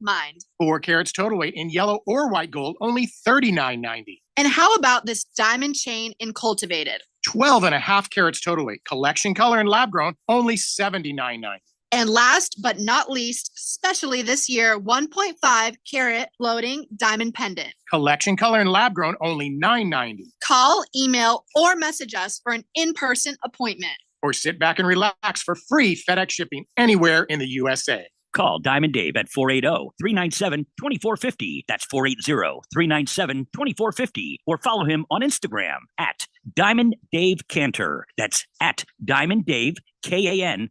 mind. 4 carats total weight in yellow or white gold, only $39.90. And how about this diamond chain in cultivated? 12.5 carats total weight, collection color and lab grown, only $79.90. And last but not least, especially this year, 1.5 carat floating diamond pendant. Collection color and lab grown, only $9.90. Call, email, or message us for an in-person appointment. Or sit back and relax for free FedEx shipping anywhere in the USA. Call Diamond Dave at 480-397-2450. That's 480-397-2450. Or follow him on Instagram at Diamond Dave Cantor. That's at Diamond Dave, Kantor.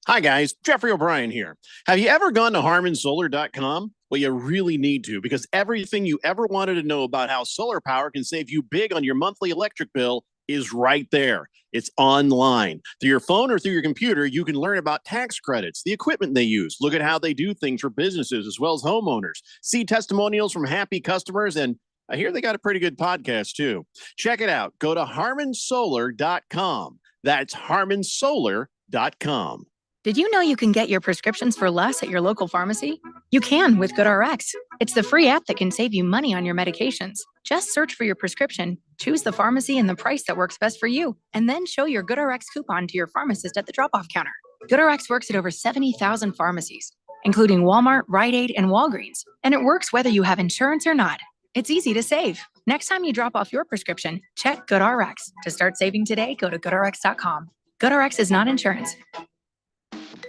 Hi, guys. Jeffrey O'Brien here. Have you ever gone to HarmonSolar.com? Well, you really need to, because everything you ever wanted to know about how solar power can save you big on your monthly electric bill is right there. It's online. Through your phone or through your computer, you can learn about tax credits, the equipment they use, look at how they do things for businesses as well as homeowners, see testimonials from happy customers, and I hear they got a pretty good podcast too. Check it out. Go to HarmonSolar.com. That's HarmonSolar.com. Did you know you can get your prescriptions for less at your local pharmacy? You can with GoodRx. It's the free app that can save you money on your medications. Just search for your prescription, choose the pharmacy and the price that works best for you, and then show your GoodRx coupon to your pharmacist at the drop-off counter. GoodRx works at over 70,000 pharmacies, including Walmart, Rite Aid, and Walgreens, and it works whether you have insurance or not. It's easy to save. Next time you drop off your prescription, check GoodRx. To start saving today, go to GoodRx.com. GoodRx is not insurance.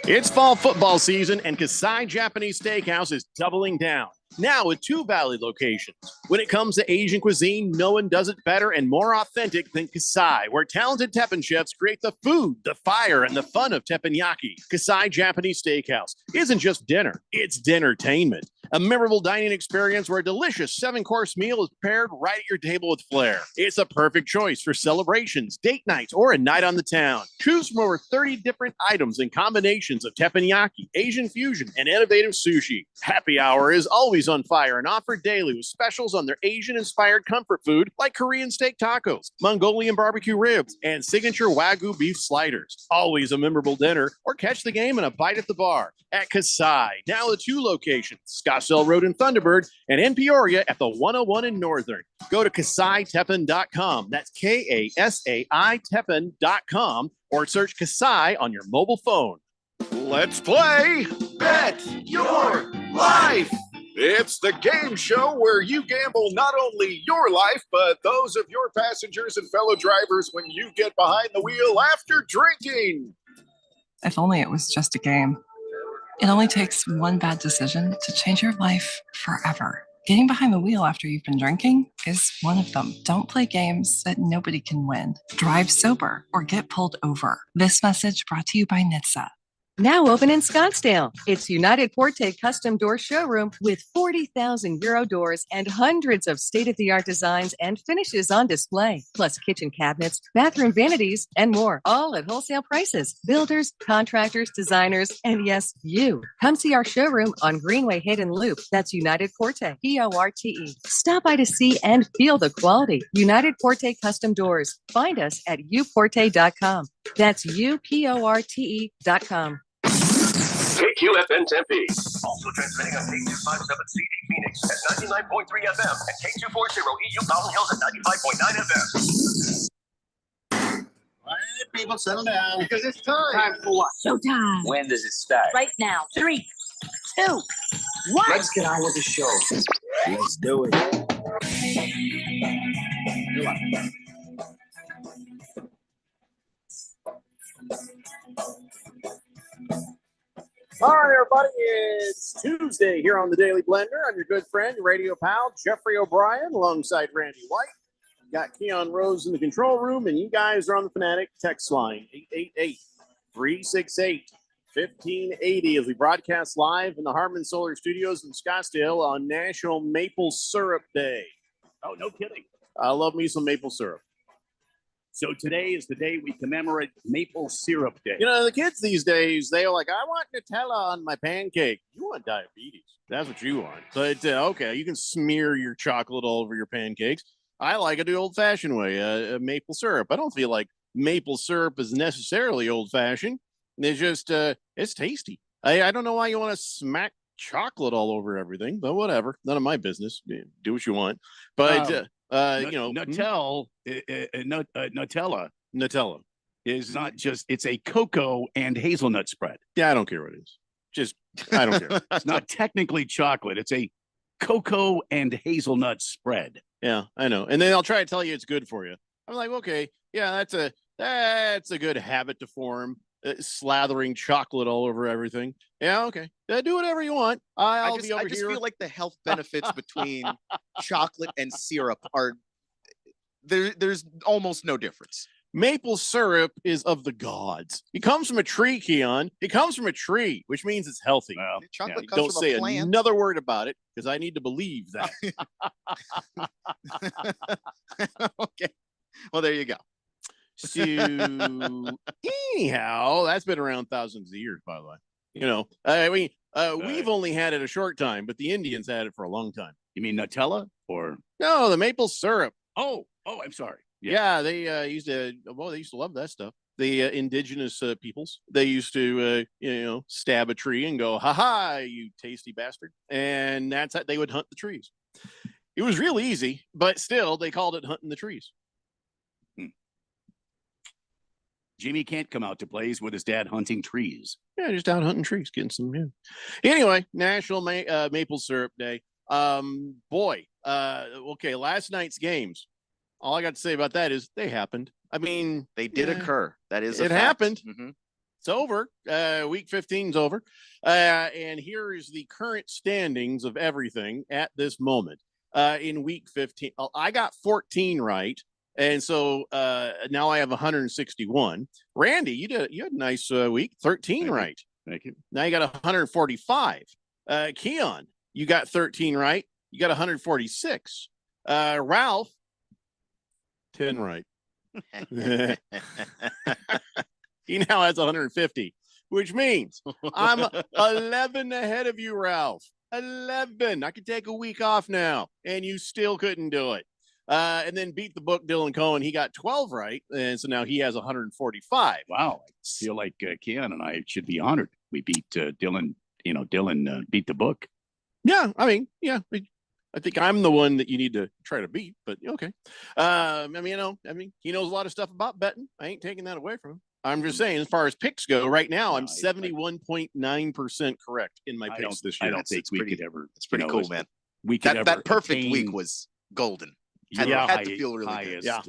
It's fall football season, and Kasai Japanese Steakhouse is doubling down, now with 2 Valley locations. When it comes to Asian cuisine, no one does it better and more authentic than Kasai, where talented Teppan chefs create the food, the fire, and the fun of teppanyaki. Kasai Japanese Steakhouse isn't just dinner, it's dinnertainment. A memorable dining experience where a delicious 7-course meal is prepared right at your table with flair. It's a perfect choice for celebrations, date nights, or a night on the town. Choose from over 30 different items and combinations of teppanyaki, Asian fusion, and innovative sushi. Happy hour is always on fire and offered daily with specials on their Asian-inspired comfort food like Korean steak tacos, Mongolian barbecue ribs, and signature Wagyu beef sliders. Always a memorable dinner, or catch the game and a bite at the bar. At Kasai, now the 2 locations, Scottsdale Road in Thunderbird, and in Peoria at the 101 in Northern. Go to KasaiTeppan.com. That's Kasai Teppan.com, or search Kasai on your mobile phone. Let's play Bet Your Life. It's the game show where you gamble not only your life, but those of your passengers and fellow drivers when you get behind the wheel after drinking. If only it was just a game. It only takes one bad decision to change your life forever. Getting behind the wheel after you've been drinking is one of them. Don't play games that nobody can win. Drive sober or get pulled over. This message brought to you by NHTSA. Now open in Scottsdale. It's United Forte Custom Door Showroom with 40,000 Euro doors and hundreds of state-of-the-art designs and finishes on display, plus kitchen cabinets, bathroom vanities, and more, all at wholesale prices. Builders, contractors, designers, and yes, you. Come see our showroom on Greenway Hayden Loop. That's United Forte, P-O-R-T-E. Stop by to see and feel the quality. United Forte Custom Doors. Find us at uporte.com. That's uporte.com. KQFN Tempe. Also transmitting on K257CD Phoenix at 99.3 FM and K240 EU Mountain Hills at 95.9 FM. All right, people, settle down. Because it's time. Time for what? Showtime. When does it start? Right now. 3, 2, 1. Let's get on with the show. Let's do it. Come on. All right, everybody, it's Tuesday here on the Daily Blender. I'm your good friend, your radio pal, Jeffrey O'Brien, alongside Randy White. Got Keon Rose in the control room, and you guys are on the Fanatic text line, 888-368-1580, as we broadcast live in the Harmon Solar Studios in Scottsdale on National Maple Syrup Day. Oh, no kidding. I love me some maple syrup. So today is the day we commemorate Maple Syrup Day. You know, the kids these days, they're like, I want Nutella on my pancake. You want diabetes. That's what you want. But, okay, you can smear your chocolate all over your pancakes. I like it the old-fashioned way, maple syrup. I don't feel like maple syrup is necessarily old-fashioned. It's just, it's tasty. I don't know why you want to smack chocolate all over everything, but whatever. None of my business. Do what you want. But you know, Nutella is not just, it's a cocoa and hazelnut spread. Yeah, I don't care what it is. Just, I don't care. It's not technically chocolate. It's a cocoa and hazelnut spread. Yeah, I know. And then I'll try to tell you it's good for you. I'm like, okay, yeah, that's a good habit to form. Slathering chocolate all over everything. Yeah, okay. Do whatever you want. I just feel like the health benefits between chocolate and syrup are there's almost no difference. Maple syrup is of the gods. It comes from a tree, Keon. It comes from a tree, which means it's healthy. Well, chocolate Don't comes from say a plant. another word about it because I need to believe that. Okay. Well, there you go. So anyhow, that's been around thousands of years, by the way. You know, we've only had it a short time, but the Indians had it for a long time. You mean Nutella or no, the maple syrup? Oh, I'm sorry. Yeah, they used to love that stuff. The indigenous peoples, they used to stab a tree and go, "Ha ha, you tasty bastard!" And that's how they would hunt the trees. It was real easy, but still, they called it hunting the trees. Jimmy can't come out to plays with his dad hunting trees. Yeah, just out hunting trees, getting some. Yeah. Anyway, National Maple Syrup Day. Okay, last night's games. All I got to say about that is they happened. I mean, they did occur. That is, it happened. Mm-hmm. It's over. Week 15's over. And here is the current standings of everything at this moment. In week 15, I got 14 right. And so now I have 161. Randy, you had a nice week, 13 right. Thank you. Now you got 145. Keon, you got 13 right. You got 146. Ralph, 10 right. He now has 150, which means I'm 11 ahead of you, Ralph. 11. I could take a week off now, and you still couldn't do it. And then beat the book, Dylan Cohen. He got 12 right, and so now he has 145. Wow, I feel like Keon and I should be honored. We beat Dylan. Dylan beat the book. Yeah, I mean, yeah. I think I'm the one that you need to try to beat, but okay. He knows a lot of stuff about betting. I ain't taking that away from him. I'm just saying, as far as picks go, right now I'm 71.9% correct in my picks this year. I don't think we could ever. It's pretty cool, man. We could that perfect week was golden. Had to feel really good. Yeah.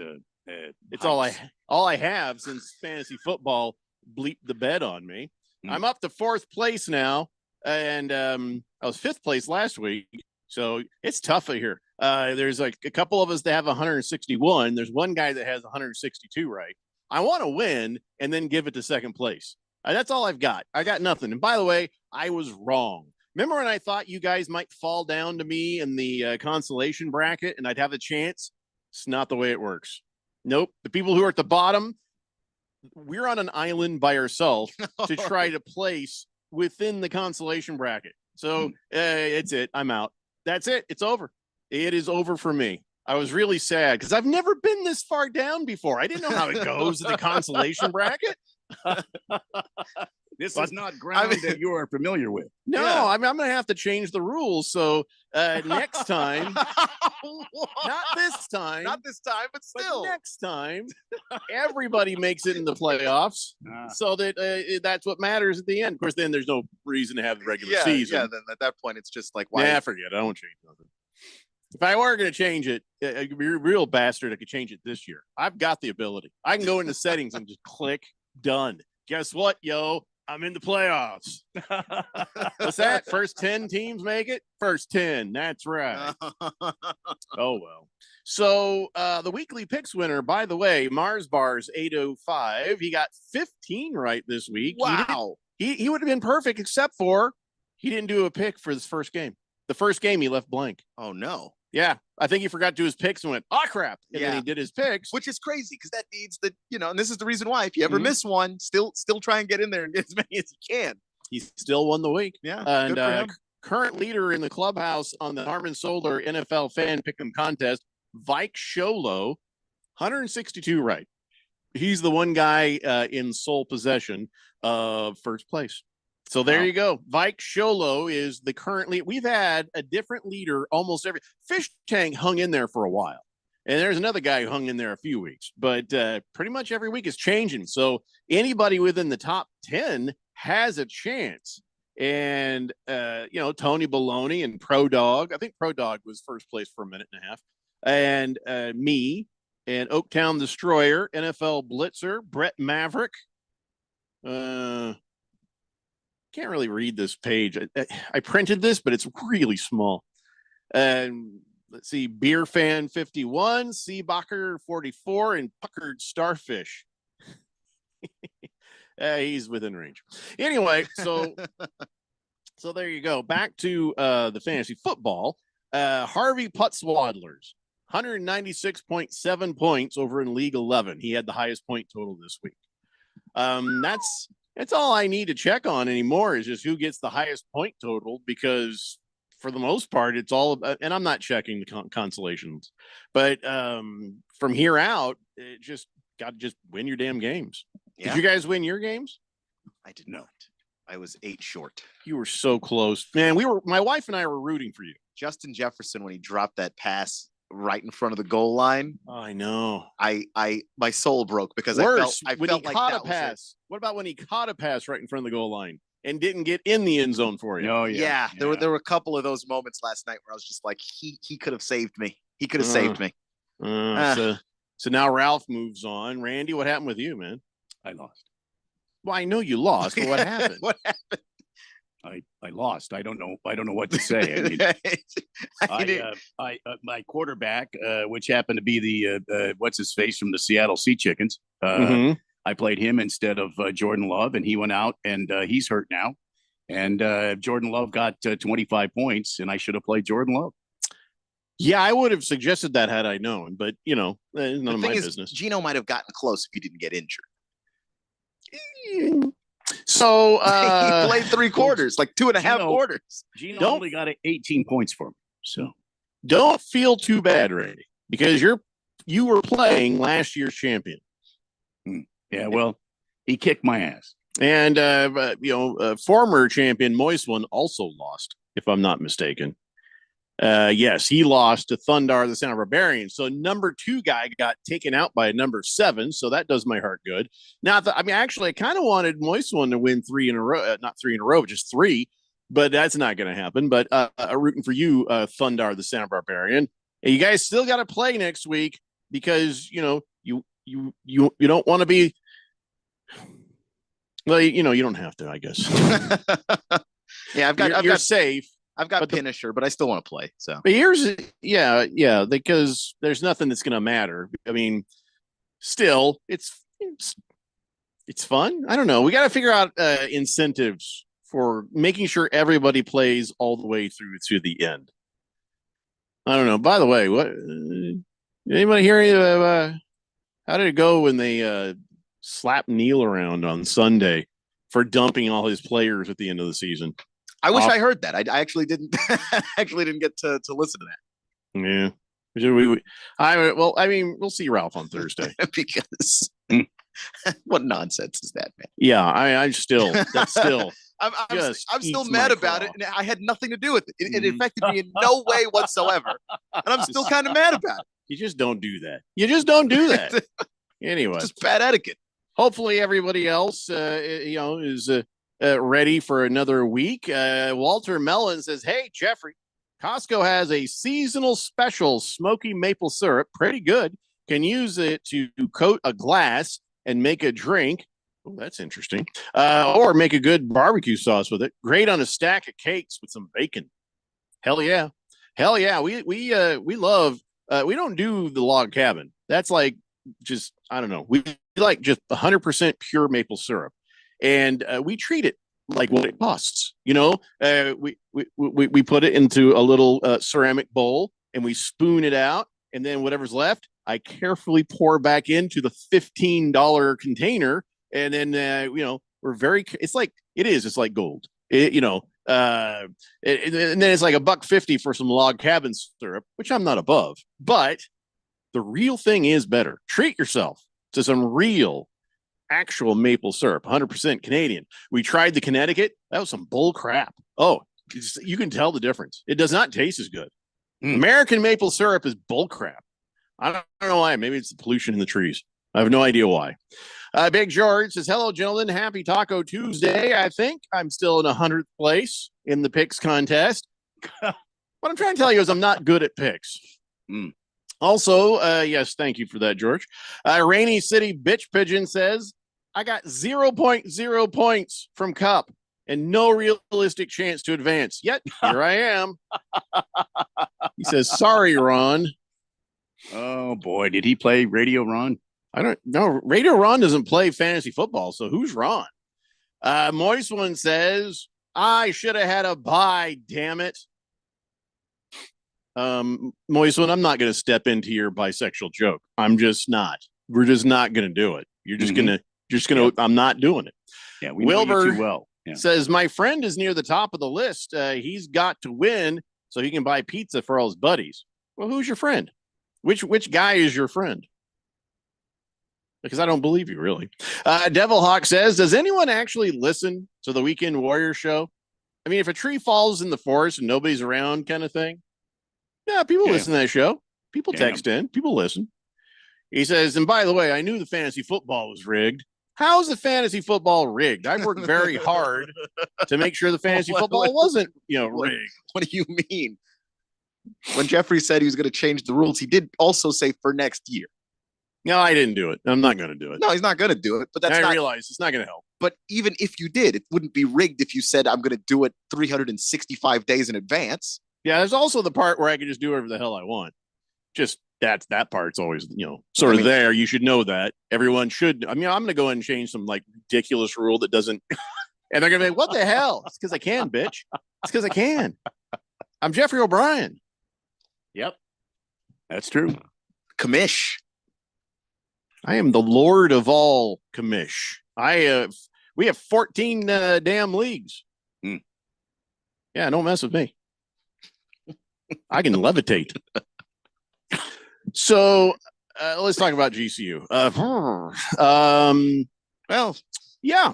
It's all I have since fantasy football bleeped the bed on me. I'm up to 4th place now, and I was 5th place last week. So it's tough here. There's like a couple of us that have 161. There's one guy that has 162 right. I want to win and then give it to second place. That's all I've got. I got nothing. And by the way, I was wrong. Remember when I thought you guys might fall down to me in the consolation bracket and I'd have a chance? It's not the way it works. Nope. The people who are at the bottom, we're on an island by ourselves to try to place within the consolation bracket. So it's it. I'm out. That's it. It's over. It is over for me. I was really sad because I've never been this far down before. I didn't know how it goes in the consolation bracket. This is not ground that you are familiar with. No, yeah. I'm going to have to change the rules. So next time, not this time, but still next time, everybody makes it in the playoffs so that that's what matters at the end. Of course, then there's no reason to have the regular season. Yeah, then at that point, it's just like, why? Yeah, forget it. I won't change nothing. If I were going to change it, I'd be a real bastard. I could change it this year. I've got the ability. I can go into settings and just click done. Guess what, yo? I'm in the playoffs. What's that? First 10 teams make it? First 10. That's right. Oh, well. So the weekly picks winner, by the way, Mars Bars 805. He got 15 right this week. Wow. He would have been perfect, except for he didn't do a pick for this first game. The first game he left blank. Oh, no. Yeah, I think he forgot to do his picks and went, oh, crap. And then he did his picks. Which is crazy because that needs the, and this is the reason why. If you ever miss one, still try and get in there and get as many as you can. He still won the week. Yeah. And current leader in the clubhouse on the Harmon Solar NFL Fan Pick'em contest, Vike Sholo, 162 right. He's the one guy in sole possession of first place. So there Wow. you go. Vike Sholo is the currently. We've had a different leader almost every. Fish Tank hung in there for a while, and there's another guy who hung in there a few weeks. But pretty much every week is changing. So anybody within the top 10 has a chance. And Tony Baloney and Pro Dog. I think Pro Dog was first place for a minute and a half. And me and Oaktown Destroyer, NFL Blitzer, Brett Maverick. Can't really read this page. I printed this, but it's really small. And let's see, Beer Fan 51, Seabacher 44, and Puckered Starfish. He's within range. Anyway, so there you go. Back to the fantasy football. Harvey Putzwaddlers, 196.7 points over in League 11. He had the highest point total this week. That's all I need to check on anymore is just who gets the highest point total, because for the most part, it's all about, and I'm not checking the consolations, but from here out, it just got to just win your damn games. Yeah. Did you guys win your games? I did not. I was 8 short. You were so close, man. My wife and I were rooting for you. Justin Jefferson, when he dropped that pass right in front of the goal line, I know. My soul broke because Worse, I when felt he like caught that a was it. pass. What about when he caught a pass right in front of the goal line and didn't get in the end zone for you? Oh Yeah, there were a couple of those moments last night where I was just like, he could have saved me. He could have saved me. So now Ralph moves on. Randy, what happened with you, man? I lost. Well, I know you lost, but what happened? What happened? I lost. I don't know what to say. I mean, my quarterback, which happened to be the what's his face from the Seattle Sea Chickens. I played him instead of Jordan Love, and he went out, and he's hurt now. And Jordan Love got 25 points, and I should have played Jordan Love. Yeah, I would have suggested that had I known, but none of my business. Gino might have gotten close if he didn't get injured. So he played 3 quarters, like 2.5 quarters. Gino only got 18 points for me. So don't feel too bad, Randy, because you were playing last year's champion. Yeah, well, he kicked my ass. And former champion Moist One also lost, if I'm not mistaken. Yes, he lost to Thundar the Sound Barbarian. So number 2 guy got taken out by number 7. So that does my heart good. Now, actually, I kind of wanted Moist One to win 3 in a row, not 3 in a row, just 3. But that's not going to happen. But rooting for you, Thundar the Sound Barbarian. And you guys still got to play next week because you don't want to be. Well, you don't have to, I guess. Yeah, you're safe. I've got Pinisher, but I still want to play. So, but because there's nothing that's going to matter. I mean, still, it's fun. I don't know. We got to figure out incentives for making sure everybody plays all the way through to the end. I don't know. By the way, what anybody hear any of how did it go when they slapped Neil around on Sunday for dumping all his players at the end of the season? I wish I heard that. I actually didn't get to listen to that. Yeah. We'll see Ralph on Thursday. Because what nonsense is that, man? Yeah, I'm still I'm still mad about it, and I had nothing to do with it. It affected me in no way whatsoever, and I'm still kind of mad about it. You just don't do that. You just don't do that. Anyway, just bad etiquette. Hopefully, everybody else, is ready for another week. Walter Mellon says, "Hey, Jeffrey, Costco has a seasonal special smoky maple syrup. Pretty good. Can use it to coat a glass and make a drink. Oh, that's interesting. Or make a good barbecue sauce with it. Great on a stack of cakes with some bacon. Hell yeah. We love. We don't do the log cabin. That's like just I don't know. We like just 100% pure maple syrup, and we treat it like what it costs. We put it into a little ceramic bowl and we spoon it out, and then whatever's left, I carefully pour back into the $15 container, and then we're very. It's like gold. And then it's like $1.50 for some log cabin syrup, which I'm not above, but the real thing is better. Treat yourself to some real actual maple syrup, 100% Canadian. We tried the Connecticut. That was some bull crap. Oh, you can tell the difference. It does not taste as good. American maple syrup is bull crap. I don't know why. Maybe it's the pollution in the trees. I have no idea why. Big George says, hello, gentlemen. Happy Taco Tuesday. I think I'm still in 100th place in the picks contest. What I'm trying to tell you is I'm not good at picks. Also, yes, thank you for that, George. Rainy City Bitch Pigeon says, I got 0.0 points from Cup and no realistic chance to advance. Yet, here I am. He says, sorry, Ron. Oh, boy. Did he play Radio Ron? I don't know. Radio Ron doesn't play fantasy football, so who's Ron? Moist One says, I should have had a bye, damn it. Moist One, I'm not going to step into your bisexual joke. I'm just not. We're just not going to do it. You're just going to, I'm not doing it. Yeah, we know you too well. Yeah. Says, my friend is near the top of the list. He's got to win so he can buy pizza for all his buddies. Well, who's your friend? Which guy is your friend? Because I don't believe you, really. Devil Hawk says, does anyone actually listen to the Weekend Warrior show? I mean, if a tree falls in the forest and nobody's around kind of thing. Yeah, people listen to that show. People text in. People listen. He says, and by the way, I knew the fantasy football was rigged. How's the fantasy football rigged? I've worked very hard to make sure the fantasy football wasn't, rigged. What do you mean? When Jeffrey said he was going to change the rules, he did also say for next year. No, I didn't do it. I'm not going to do it. No, he's not going to do it. But that's I realize it's not going to help. But even if you did, it wouldn't be rigged if you said I'm going to do it 365 days in advance. Yeah, there's also the part where I can just do whatever the hell I want. Just that part's always, sort of there. You should know that. Everyone should. I mean, I'm going to go ahead and change some ridiculous rule that doesn't. And they're going to be like, what the hell? It's because I can, bitch. It's because I can. I'm Jeffrey O'Brien. Yep. That's true. Commish. I am the Lord of all commish. We have 14 damn leagues. Yeah, don't mess with me. I can levitate. So let's talk about GCU. Well, yeah.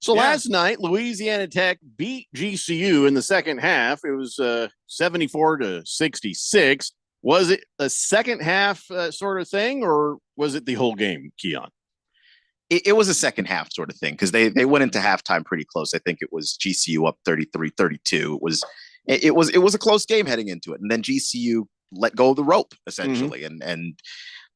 So last night, Louisiana Tech beat GCU in the second half. It was 74-66. Was it a second half sort of thing, or was it the whole game, Keon? It was a second half sort of thing because they went into halftime pretty close. I think it was GCU up 33-32. It was a close game heading into it, and then GCU let go of the rope essentially, and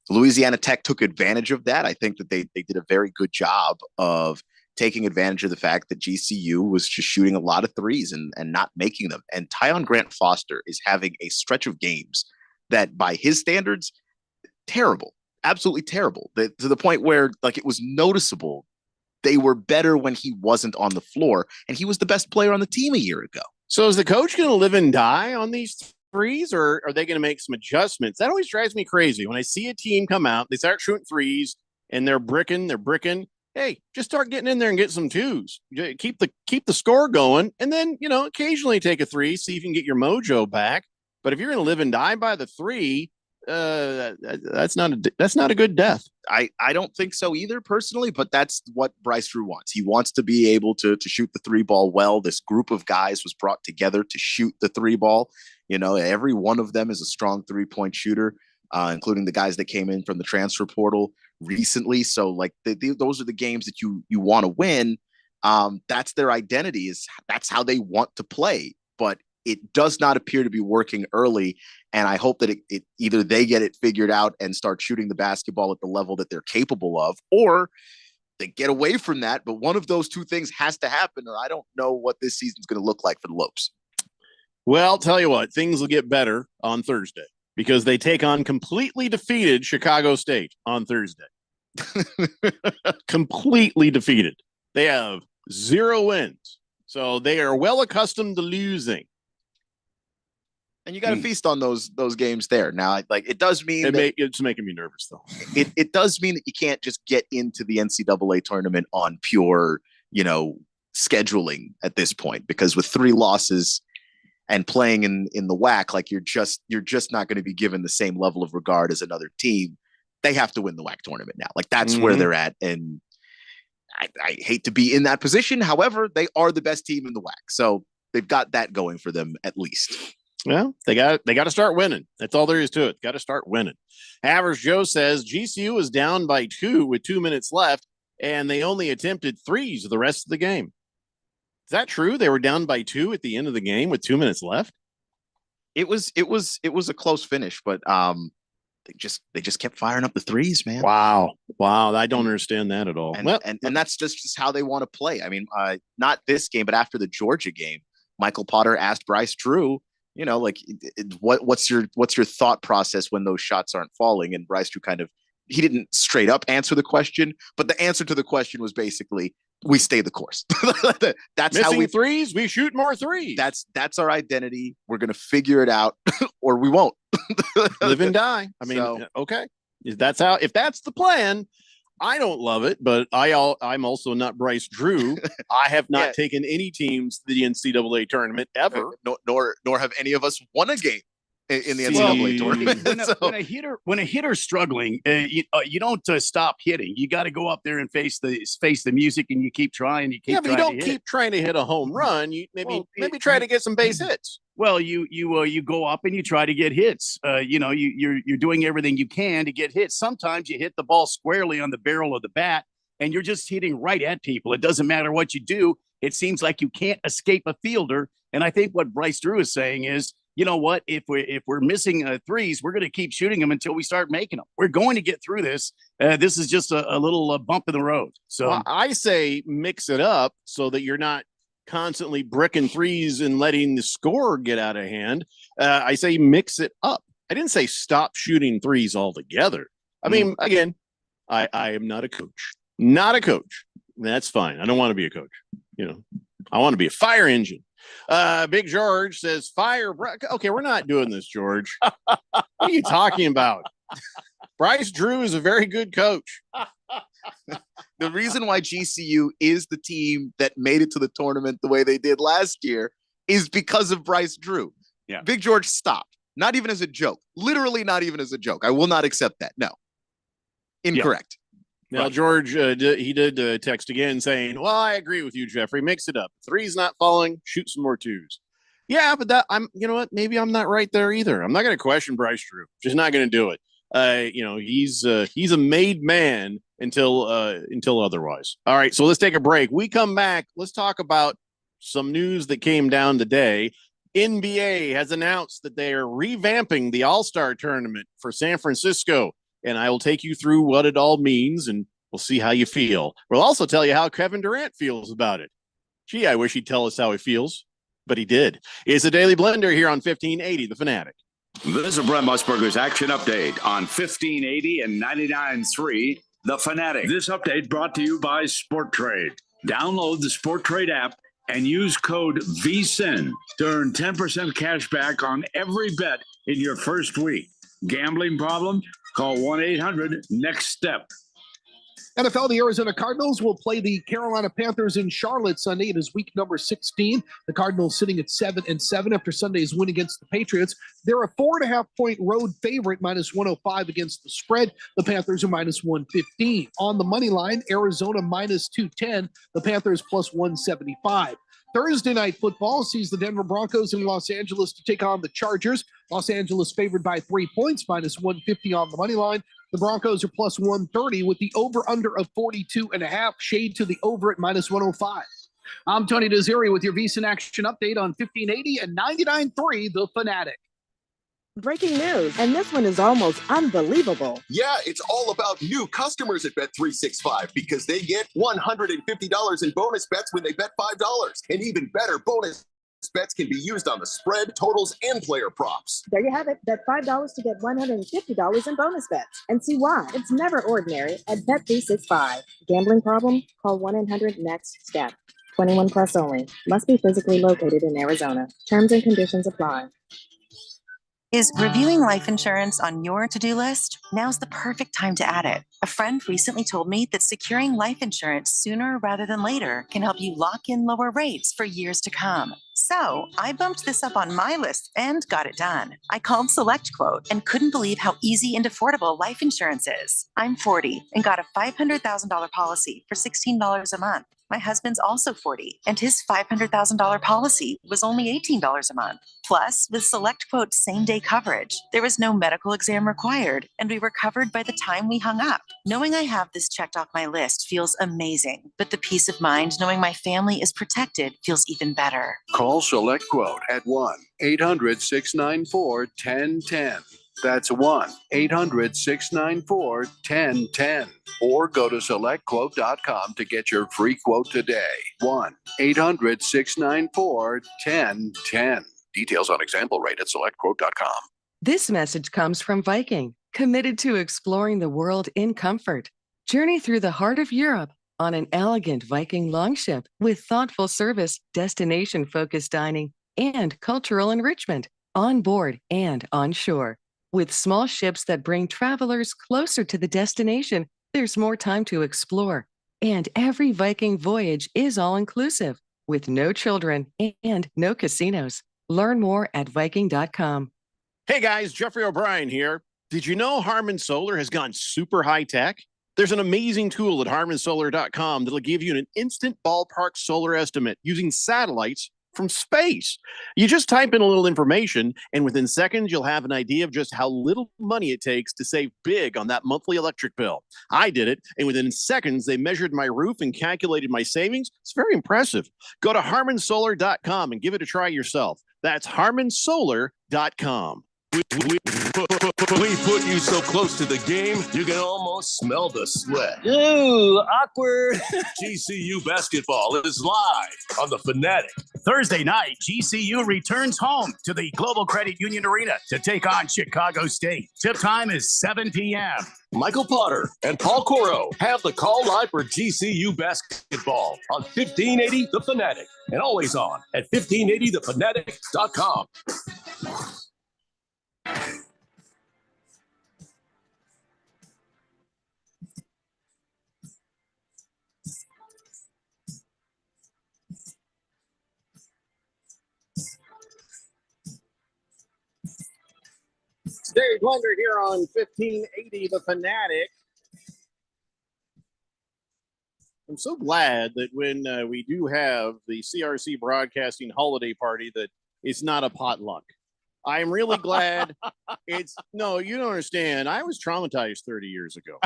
Louisiana Tech took advantage of that. I think that they did a very good job of taking advantage of the fact that GCU was just shooting a lot of threes and not making them. And Tyon Grant Foster is having a stretch of games that by his standards, terrible, absolutely terrible. To the point where it was noticeable they were better when he wasn't on the floor, and he was the best player on the team a year ago. So is the coach going to live and die on these threes, or are they going to make some adjustments? That always drives me crazy when I see a team come out, they start shooting threes and they're bricking. Hey, just start getting in there and get some twos. Keep the score going, and then occasionally take a three, see if you can get your mojo back. But if you're going to live and die by the three, that's not a good death. I don't think so either personally, but that's what Bryce Drew wants. He wants to be able to shoot the three ball well. This group of guys was brought together to shoot the three ball. Every one of them is a strong 3-point shooter, including the guys that came in from the transfer portal recently. So those are the games that you want to win. That's their identity. That's how they want to play. But it does not appear to be working early. And I hope that it either they get it figured out and start shooting the basketball at the level that they're capable of, or they get away from that. But one of those two things has to happen, or I don't know what this season's going to look like for the Lopes. Well, tell you what, things will get better on Thursday because they take on completely defeated Chicago State on Thursday. Completely defeated. They have 0 wins. So they are well accustomed to losing. And you got to feast on those games there. Now, it does mean it's making me nervous, though. It does mean that you can't just get into the NCAA tournament on pure, scheduling at this point, because with 3 losses and playing in the WAC, you're just not going to be given the same level of regard as another team. They have to win the WAC tournament now. That's where they're at, and I hate to be in that position. However, they are the best team in the WAC. So they've got that going for them at least. Well, they got to start winning. That's all there is to it. Got to start winning. Average Joe says GCU is down by 2 with 2 minutes left, and they only attempted threes the rest of the game. Is that true? They were down by 2 at the end of the game with 2 minutes left. It was a close finish, but they just kept firing up the threes, man. Wow. I don't understand that at all. And that's just how they want to play. I mean, not this game, but after the Georgia game, Michael Potter asked Bryce Drew, like what's your thought process when those shots aren't falling? And Bryce Drew he didn't straight up answer the question, but the answer to the question was basically, we stay the course. That's missing how we threes. We shoot more threes. That's our identity. We're going to figure it out or we won't. Live and die. I mean, okay. If that's the plan, I don't love it, but I'm also not Bryce Drew. I have not taken any teams to the NCAA tournament ever. Nor have any of us won a game in the NCAA tournament. When a hitter's struggling, you don't stop hitting. You got to go up there and face the music, and you keep trying. But you don't keep trying to hit a home run. You maybe try to get some base hits. Well, you go up and you try to get hits. You're doing everything you can to get hits. Sometimes you hit the ball squarely on the barrel of the bat, and you're just hitting right at people. It doesn't matter what you do. It seems like you can't escape a fielder. And I think what Bryce Drew is saying is, you know what? If we're missing threes, we're going to keep shooting them until we start making them. We're going to get through this. This is just a little bump in the road. So I say mix it up so that you're not constantly bricking threes and letting the score get out of hand. I say mix it up. I didn't say stop shooting threes altogether. I mean, again, I am not a coach. Not a coach. That's fine. I don't want to be a coach. I want to be a fire engine. Big George says fire. Okay, we're not doing this, George. What are you talking about? Bryce Drew is a very good coach. The reason why GCU is the team that made it to the tournament the way they did last year is because of Bryce Drew. Yeah. Big George stopped. Not even as a joke. Literally not even as a joke. I will not accept that. No. Incorrect. Yeah. Now, George, he did text again saying, well, I agree with you, Jeffrey. Mix it up. Three's not falling. Shoot some more twos. Yeah, but you know what? Maybe I'm not right there either. I'm not going to question Bryce Drew. Just not going to do it. He's a made man until otherwise. All right, so let's take a break. We come back. Let's talk about some news that came down today. NBA has announced that they are revamping the All-Star tournament for San Francisco, and I will take you through what it all means, and we'll see how you feel. We'll also tell you how Kevin Durant feels about it. Gee, I wish he'd tell us how he feels, but he did. It's a Daily Blender here on 1580 The Fanatic. This is Brent Musburger's Action Update on 1580 and 99.3 The Fanatic. This update brought to you by Sport Trade. Download the Sport Trade app and use code VSIN to earn 10% cash back on every bet in your first week. Gambling problem? Call 1-800-NEXT-STEP. NFL, the Arizona Cardinals will play the Carolina Panthers in Charlotte Sunday. It is week number 16. The Cardinals sitting at 7-7 after Sunday's win against the Patriots. They're a 4.5-point road favorite, -105 against the spread. The Panthers are -115. On the money line, Arizona -210. The Panthers +175. Thursday night football sees the Denver Broncos in Los Angeles to take on the Chargers. Los Angeles favored by 3 points, -150 on the money line. The Broncos are +130 with the over-under of 42.5, shade to the over at -105. I'm Tony Desiri with your VSiN Action Update on 1580 and 99.3 The Fanatic. Breaking news, and this one is almost unbelievable. Yeah, it's all about new customers at Bet365 because they get $150 in bonus bets when they bet $5. And even better, bonus bets can be used on the spread, totals, and player props. There you have it. Bet $5 to get $150 in bonus bets. And see why. It's never ordinary at Bet365. Gambling problem? Call 1-800-NEXT-STEP. 21 plus only. Must be physically located in Arizona. Terms and conditions apply. Is reviewing life insurance on your to-do list? Now's the perfect time to add it. A friend recently told me that securing life insurance sooner rather than later can help you lock in lower rates for years to come. So I bumped this up on my list and got it done. I called SelectQuote and couldn't believe how easy and affordable life insurance is. I'm 40 and got a $500,000 policy for $16 a month. My husband's also 40, and his $500,000 policy was only $18 a month. Plus, with SelectQuote's same-day coverage, there was no medical exam required, and we were covered by the time we hung up. Knowing I have this checked off my list feels amazing, but the peace of mind knowing my family is protected feels even better. Call Select Quote at 1-800-694-1010. That's 1-800-694-1010. Or go to selectquote.com to get your free quote today. 1-800-694-1010. Details on example rate at selectquote.com. This message comes from Viking, committed to exploring the world in comfort. Journey through the heart of Europe on an elegant Viking longship with thoughtful service, destination-focused dining, and cultural enrichment on board and on shore. With small ships that bring travelers closer to the destination, there's more time to explore. And every Viking voyage is all-inclusive, with no children and no casinos. Learn more at Viking.com. Hey guys, Jeffrey O'Brien here. Did you know Harman Solar has gone super high tech? There's an amazing tool at harmansolar.com that'll give you an instant ballpark solar estimate using satellites from space. You just type in a little information, and within seconds, you'll have an idea of just how little money it takes to save big on that monthly electric bill. I did it, and within seconds, they measured my roof and calculated my savings. It's very impressive. Go to harmansolar.com and give it a try yourself. That's harmansolar.com. We put you so close to the game, you can almost smell the sweat. Ooh, awkward. GCU basketball is live on the Fanatic. Thursday night, GCU returns home to the Global Credit Union Arena to take on Chicago State. Tip time is 7 p.m. Michael Potter and Paul Coro have the call live for GCU basketball on 1580 The Fanatic and always on at 1580thefanatic.com. Dave Wonder here on 1580 The Fanatic. I'm so glad that when we do have the CRC Broadcasting holiday party that it's not a potluck. I'm really glad it's no, you don't understand. I was traumatized 30 years ago.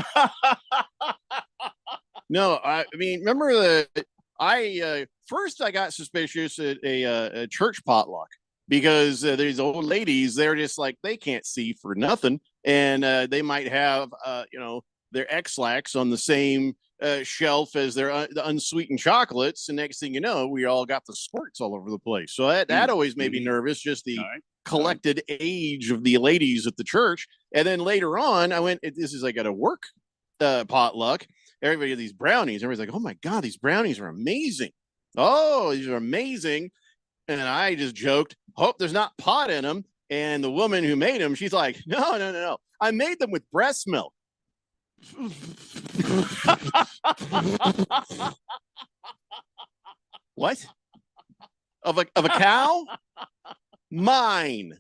No, I mean, remember first I got suspicious at a church potluck because these old ladies, they're just like, they can't see for nothing. And they might have, their X-Lax on the same shelf as their the unsweetened chocolates. And next thing you know, we all got the squirts all over the place. So that always made me nervous, just the collected age of the ladies at the church. And then later on, this is like at a work potluck. Everybody had these brownies. Everybody's like, oh my God, these brownies are amazing. Oh, these are amazing. And I just joked, hope there's not pot in them. And the woman who made them, she's like, no. I made them with breast milk. What? Of a cow? Mine.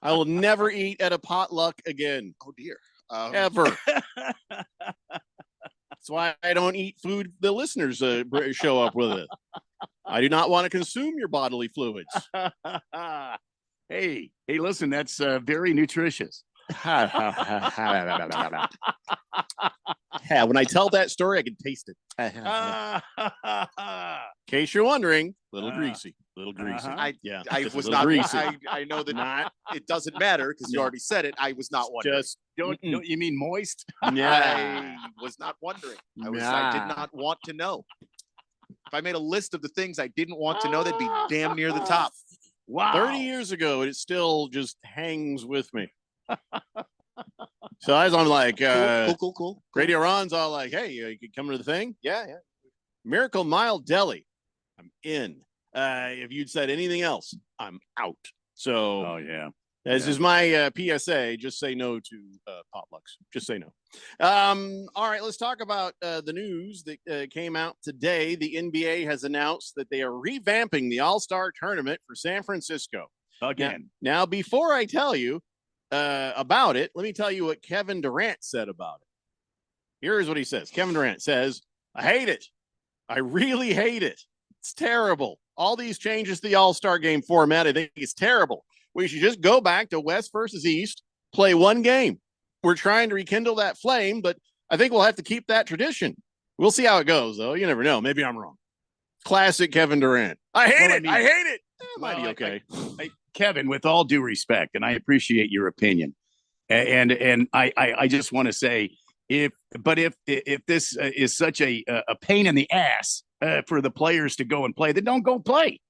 I will never eat at a potluck again. Oh dear. Ever. That's why I don't eat food the listeners show up with it. I do not want to consume your bodily fluids. Hey, listen, that's very nutritious. Yeah, when I tell that story, I can taste it. In case you're wondering, little greasy. I just a was little not. greasy. I know that it doesn't matter because you already said it. I was not wondering. Just don't you mean moist? I was not wondering. I did not want to know. If I made a list of the things I didn't want to know, they'd be damn near the top. Wow. 30 years ago, it still just hangs with me. So as I'm like, cool. Radio Ron's all like, hey, you can come to the thing? Yeah. Miracle Mile Deli. I'm in. If you'd said anything else, I'm out. So, oh yeah. This is my PSA. Just say no to potlucks. Just say no. All right, let's talk about the news that came out today. The NBA has announced that they are revamping the All-Star Tournament for San Francisco. Again. Now, before I tell you about it, let me tell you what Kevin Durant said about it. Here's what he says. Kevin Durant says, I hate it. I really hate it. It's terrible. All these changes to the All-Star game format, I think it's terrible. We should just go back to West versus East, play one game. We're trying to rekindle that flame, but I think we'll have to keep that tradition. We'll see how it goes, though. You never know. Maybe I'm wrong. Classic Kevin Durant. I hate it. I hate it. Might be okay. Kevin, with all due respect, and I appreciate your opinion, and I just want to say, if this is such a pain in the ass for the players to go and play, then don't go play.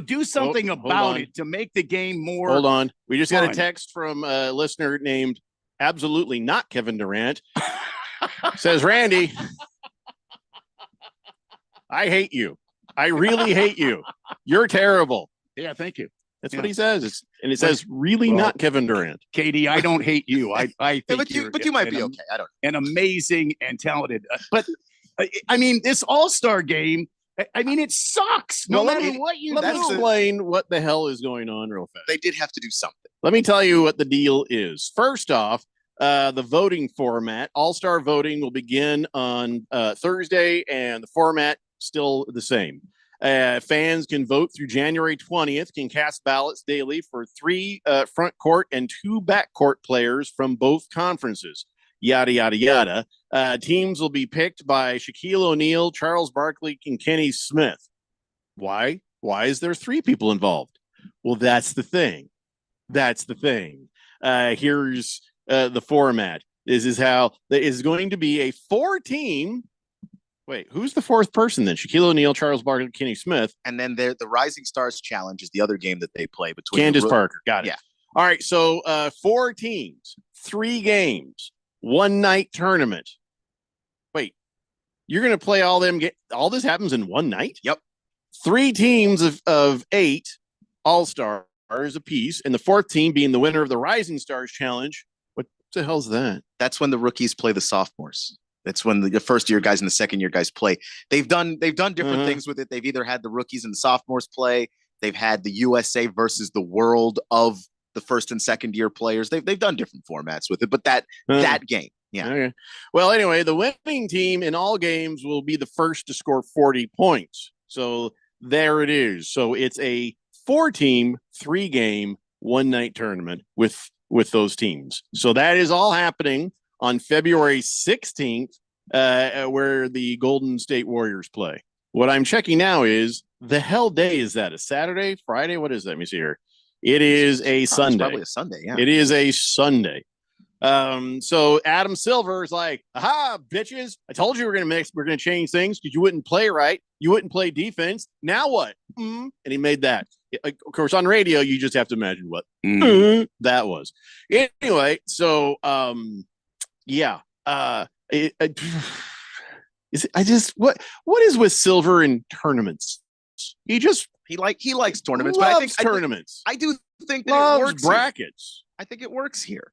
Do something about it to make the game more. Hold on. We just got a fun. text from a listener named Absolutely Not Kevin Durant. Says, Randy, I hate you. I really hate you. You're terrible. Yeah, thank you. That's what he says. It says, really not Kevin Durant. Katie, I don't hate you. I think but you might be okay. I don't know. An amazing and talented. But I mean, this All-Star game, I mean, it sucks. No matter what you let do. me explain what the hell is going on real fast. They did have to do something. Let me tell you what the deal is. First off, the voting format, All-Star voting will begin on Thursday, and the format still the same. Fans can vote through January 20th, can cast ballots daily for 3 front court and 2 back court players from both conferences. Yada, yada, yada. Teams will be picked by Shaquille O'Neal, Charles Barkley, and Kenny Smith. Why? Why is there 3 people involved? Well, that's the thing. That's the thing. Here's the format. This is how there is going to be a 4-team. Wait, who's the 4th person then? Shaquille O'Neal, Charles Barkley, Kenny Smith. And then the Rising Stars Challenge is the other game that they play between Candace Parker. Got it. Yeah. All right. So 4 teams, 3 games, 1 night tournament. Wait, you're going to play all them? All this happens in 1 night? Yep. 3 teams of 8 All-Stars apiece, and the 4th team being the winner of the Rising Stars Challenge. What the hell's that? That's when the rookies play the sophomores. That's when the first year guys and the second year guys play. They've done different things with it. They've either had the rookies and the sophomores play. They've had the USA versus the world of the first and second year players. They've done different formats with it, but that game. Yeah. Okay. Well, anyway, the winning team in all games will be the first to score 40 points. So there it is. So it's a 4-team, 3-game, 1-night tournament with those teams. So that is all happening on February 16th, where the Golden State Warriors play. What I'm checking now is the hell day is that? A Saturday, Friday? What is that? Let me see here. It is a Sunday. It's probably a Sunday. Yeah. It is a Sunday. So Adam Silver is like, aha, bitches. I told you we're going to change things because you wouldn't play right. You wouldn't play defense. Now what? And he made that. Of course, on radio, you just have to imagine what that was. Anyway, so, yeah. What is with Silver in tournaments? He likes tournaments, loves but I think tournaments. I do think that Loves it works. brackets. I think it works here.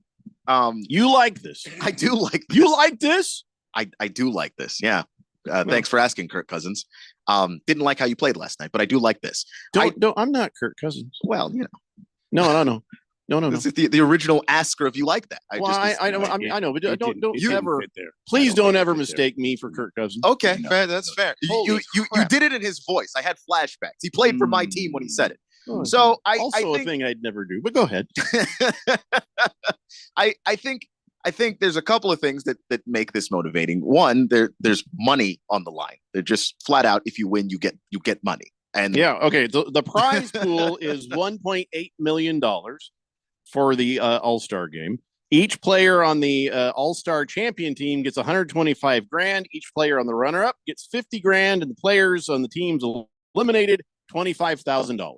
You like this? I do like this. You like this? I do like this. Yeah. Thanks for asking, Kirk Cousins. Didn't like how you played last night, but I do like this. I'm not Kirk Cousins. Well, you know. No. This is the original asker if you like that. I know, but don't ever mistake me for Kirk Cousins. Okay, fair, that's fair. You did it in his voice. I had flashbacks. He played for my team when he said it. So I think, a thing I'd never do. But go ahead. I think there's a couple of things that make this motivating. One, there's money on the line. They're just flat out. If you win, you get money. And yeah, okay. The prize pool is $1.8 million for the All-Star game. Each player on the All-Star champion team gets $125,000. Each player on the runner-up gets $50,000, and the players on the teams eliminated $25,000.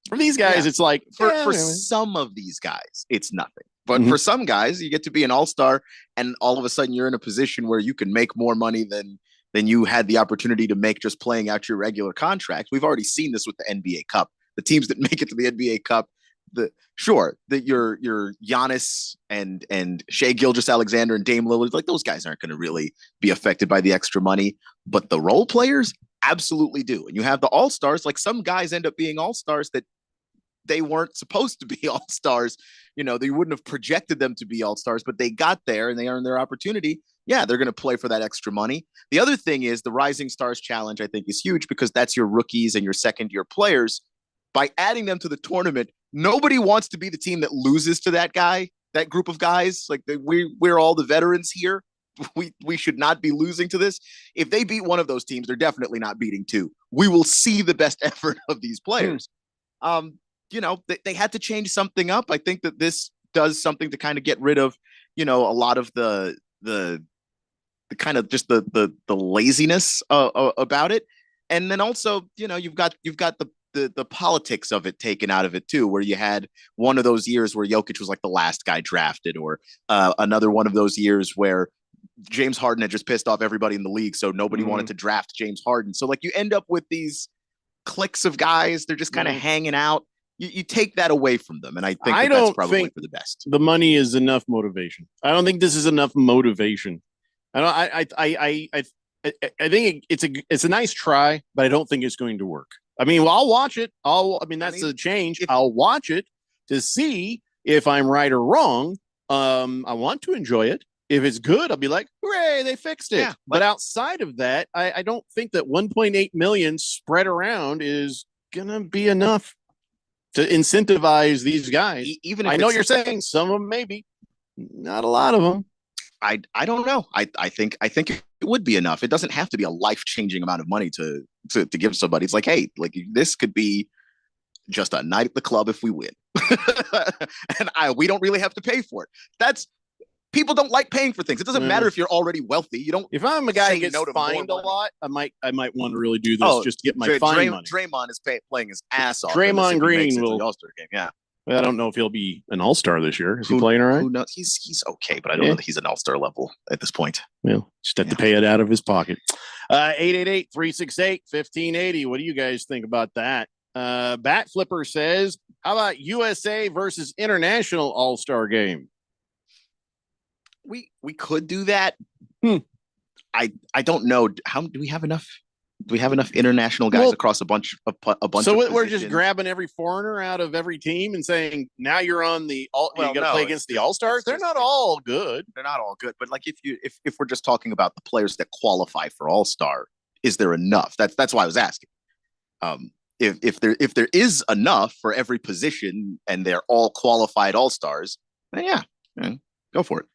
For these guys, it's like for some of these guys, it's nothing. But for some guys, you get to be an all-star, and all of a sudden you're in a position where you can make more money than than you had the opportunity to make just playing out your regular contract. We've already seen this with the NBA Cup. The teams that make it to the NBA Cup, your Giannis and Shea Gilgeous-Alexander and Dame Lillard, like those guys aren't going to really be affected by the extra money, but the role players absolutely do. And you have the all-stars, like some guys end up being all-stars that they weren't supposed to be all-stars. They wouldn't have projected them to be all-stars, but they got there and they earned their opportunity. Yeah, they're going to play for that extra money. The other thing is the Rising Stars Challenge, I think, is huge because that's your rookies and your second-year players. By adding them to the tournament, nobody wants to be the team that loses to that group of guys. Like we're all the veterans here. We should not be losing to this. If they beat one of those teams, they're definitely not beating two. We will see the best effort of these players. They had to change something up. I think that this does something to kind of get rid of, a lot of the kind of just the laziness about it. And then also, you've got the politics of it taken out of it too, where you had one of those years where Jokic was like the last guy drafted, or another one of those years where James Harden had just pissed off everybody in the league, so nobody wanted to draft James Harden. So like you end up with these cliques of guys, they're just kind of hanging out. You take that away from them, and I think that's probably for the best. The money is enough motivation. I don't think this is enough motivation. I think it's a nice try, but I don't think it's going to work. I mean, I'll watch it. That's the change. I'll watch it to see if I'm right or wrong. I want to enjoy it. If it's good, I'll be like, hooray, they fixed it. Yeah, but outside of that, I don't think that 1.8 million spread around is going to be enough to incentivize these guys. Even if I know you're saying some of them, maybe not a lot of them. I don't know. I think it would be enough. It doesn't have to be a life-changing amount of money to give somebody. It's like, hey, like this could be just a night at the club if we win. And we don't really have to pay for it. People don't like paying for things. It doesn't matter if you're already wealthy. You don't. If I'm a guy who gets fined a lot, I might want to really do this just to get my fine money. Draymond is playing his ass off. Draymond Green will All-Star game. Yeah. I don't know if he'll be an all-star this year. Is he playing all right? Who knows? He's okay, but I don't know that he's an all-star level at this point. Well, just have to pay it out of his pocket. 888-368-1580. What do you guys think about that? Bat Flipper says, how about USA versus international all-star game? We could do that. I don't know. How do we have enough? Do we have enough international guys across a bunch? So we're just grabbing every foreigner out of every team and saying, now you're on the all. You got to play against the all-stars. They're not all good. They're not all good. But like if we're just talking about the players that qualify for all-star, is there enough? That's why I was asking. If there is enough for every position and they're all qualified all-stars, then go for it.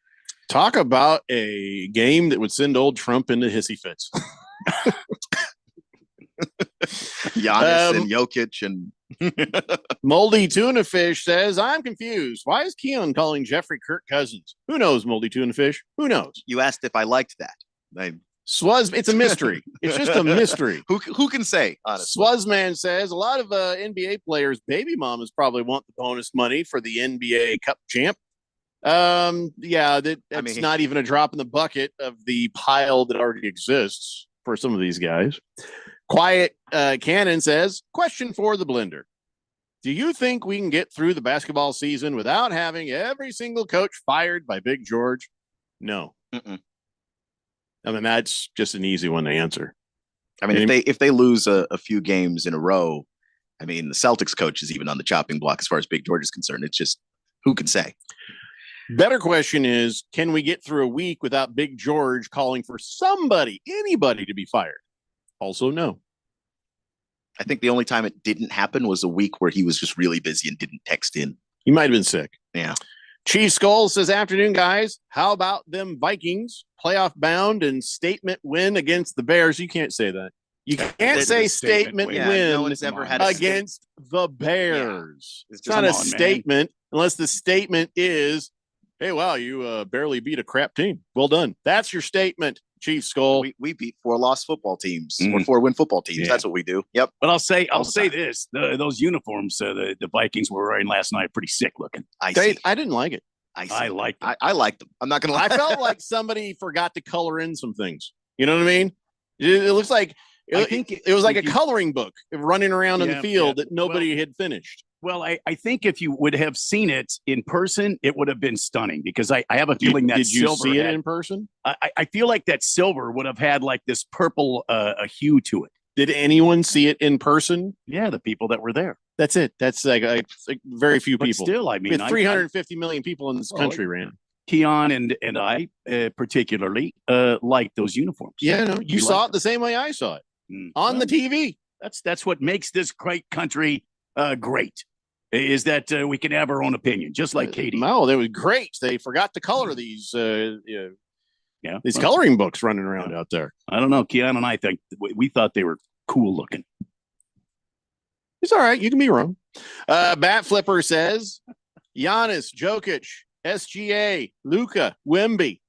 Talk about a game that would send old Trump into hissy fits. Giannis and Jokic and Moldy Tuna Fish says, I'm confused. Why is Keon calling Jeffrey Kirk Cousins? Who knows, Moldy Tuna Fish? Who knows? You asked if I liked that. It's a mystery. It's just a mystery. Who can say? Honestly, Swazman says a lot of NBA players' baby mamas probably want the bonus money for the NBA Cup champ. That's not even a drop in the bucket of the pile that already exists for some of these guys. Quiet Cannon says, question for the blender. Do you think we can get through the basketball season without having every single coach fired by Big George? No. Mm-mm. I mean, that's just an easy one to answer. I mean, if they lose a few games in a row, I mean, the Celtics coach is even on the chopping block as far as Big George is concerned. It's just, who can say? Better question is, can we get through a week without Big George calling for anybody to be fired? Also, no. I think the only time it didn't happen was a week where he was just really busy and didn't text in. He might have been sick. Yeah. Chief Skull says, afternoon, guys. How about them Vikings playoff bound and statement win against the Bears? You can't say that. You can't say statement win no one's ever had against the Bears. Yeah. It's not a statement unless the statement is, hey, wow, you barely beat a crap team. Well done. That's your statement, Chief Skull. We beat 4 lost football teams or 4 win football teams. Yeah. That's what we do. Yep. But I'll say this: those uniforms the Vikings were wearing last night, pretty sick looking. I didn't like it. I liked them. I liked them. I'm not gonna lie. I felt like somebody forgot to color in some things. You know what I mean? It looks like I think it was like a if you- coloring book running around in the Yeah, field yeah. that nobody had finished. Well, I think if you would have seen it in person, it would have been stunning because I have a feeling that Did you silver see it had- in person? I feel like that silver would have had like this purple a hue to it. Did anyone see it in person? Yeah, the people that were there. That's it. That's like very few But people. still, I We mean, had 350 million people in this Well, country, Rand. Keon and I particularly like those uniforms. Yeah, no, you We saw like it the same way I saw it them. on the Well, TV. That's what makes this great country great. Is that we can have our own opinion, just like Katie. No, that was great. They forgot to color these these well, coloring books running around out there. I don't know. Keon and I think we thought they were cool looking. It's all right. You can be wrong. Bat Flipper says Giannis, Jokic, SGA, Luka, Wemby.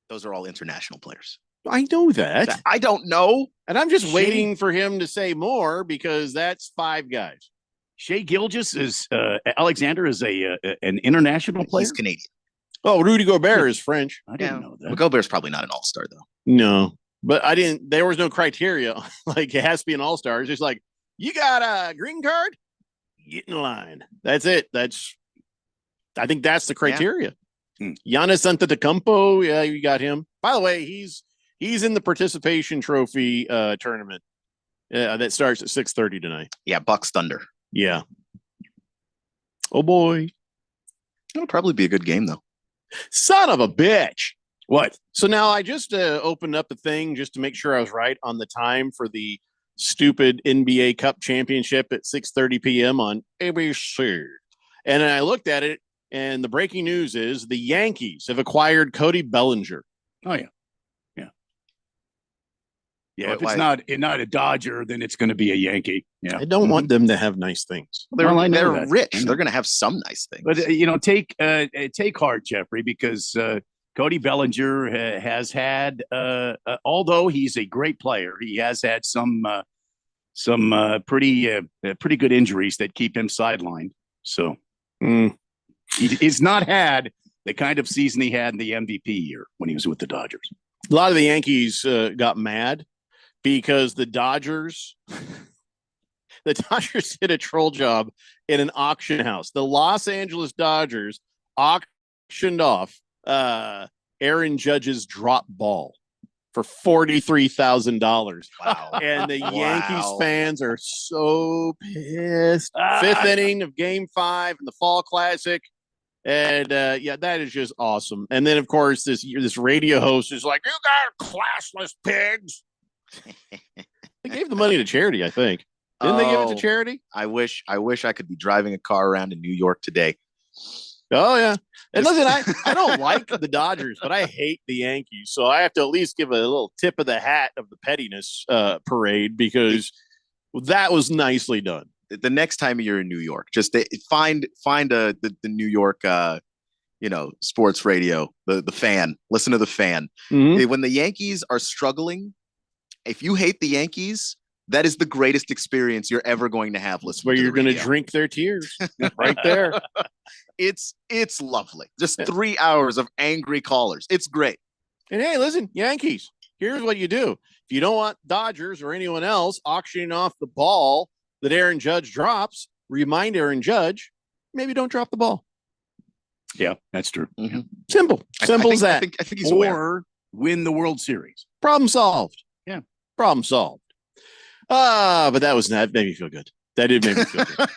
Those are all international players. I know that. I don't know. And I'm just Shea- waiting for him to say more because that's 5 guys. Shea Gilgeous is Alexander is an international player. He's Canadian. Oh, Rudy Gobert is French. I didn't know that. Gobert's probably not an all-star though. No, but I didn't. There was no criteria. Like it has to be an all-star. It's just like you got a green card, get in line. That's it. I think that's the criteria. Giannis Antetokounmpo, yeah, you got him. By the way, he's in the participation trophy tournament that starts at 6:30 tonight. Yeah, Bucks Thunder. Yeah. Oh boy, It'll probably be a good game though. son of a bitch. What? So now I just opened up a thing just to make sure I was right on the time for the stupid NBA Cup Championship at 6:30 p.m. on ABC. And then I looked at it, and the breaking news is the Yankees have acquired Cody Bellinger. Oh yeah, yeah, yeah. If Why- it's not a Dodger, then it's going to be a Yankee. Yeah, I don't want them to have nice things. They're Well, I know they're that. rich. I know. They're going to have some nice things. But take heart, Jeffrey, because Cody Bellinger has had, although he's a great player, he has had some pretty good injuries that keep him sidelined. So he's not had the kind of season he had in the MVP year when he was with the Dodgers. A lot of the Yankees got mad because the Dodgers did a troll job in an auction house. The Los Angeles Dodgers auctioned off Aaron Judge's drop ball for $43,000. Wow. And the Wow. Yankees fans are so pissed. Ah. 5th inning of Game 5 in the Fall Classic. And yeah, that is just awesome. And then, of course, this radio host is like, "You got classless pigs." They gave the money to charity, I think. Didn't they give it to Oh, charity? I wish I could be driving a car around in New York today. Oh yeah. And listen, I don't like the Dodgers, but I hate the Yankees. So I have to at least give a little tip of the hat of the pettiness parade because that was nicely done. The next time you're in New York, just find the New York sports radio, the fan. Listen to the fan. Mhm. When the Yankees are struggling, if you hate the Yankees, that is the greatest experience you're ever going to have listening. Where to the you're going to radio. drink their tears right there. It's lovely. Just 3 hours of angry callers. It's great. And hey, listen, Yankees, here's what you do. If you don't want Dodgers or anyone else auctioning off the ball that Aaron Judge drops, remind Aaron Judge, maybe don't drop the ball. Yeah, that's true. Simple. Simple as that. I think he's aware. Or win the World Series. Problem solved. Yeah. Problem solved. But that made me feel good. That did make me feel good.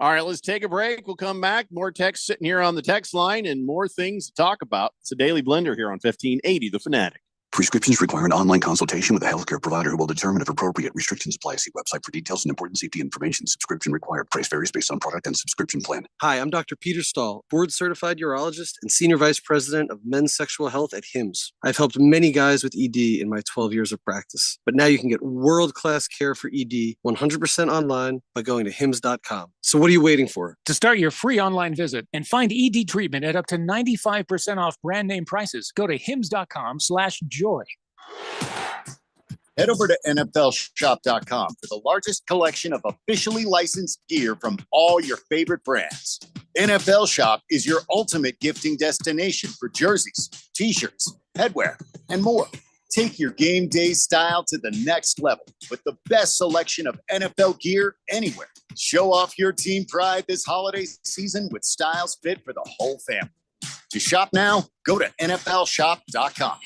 All right, let's take a break. We'll come back. More text sitting here on the text line and more things to talk about. It's a Daily Blender here on 1580 The Fanatic. Prescriptions require an online consultation with a healthcare provider who will determine if appropriate. Restrictions apply. See website for details and important safety information. Subscription required. Price varies based on product and subscription plan. Hi, I'm Dr. Peter Stahl, board-certified urologist and Senior Vice President of Men's Sexual Health at HIMSS. I've helped many guys with ED in my 12 years of practice, but now you can get world-class care for ED 100% online by going to HIMSS.com. So what are you waiting for? To start your free online visit and find ED treatment at up to 95% off brand name prices, go to hims.com/joy. Head over to NFLshop.com for the largest collection of officially licensed gear from all your favorite brands. NFL Shop is your ultimate gifting destination for jerseys, t-shirts, headwear, and more. Take your game day style to the next level with the best selection of NFL gear anywhere. Show off your team pride this holiday season with styles fit for the whole family. To shop now, go to NFLshop.com.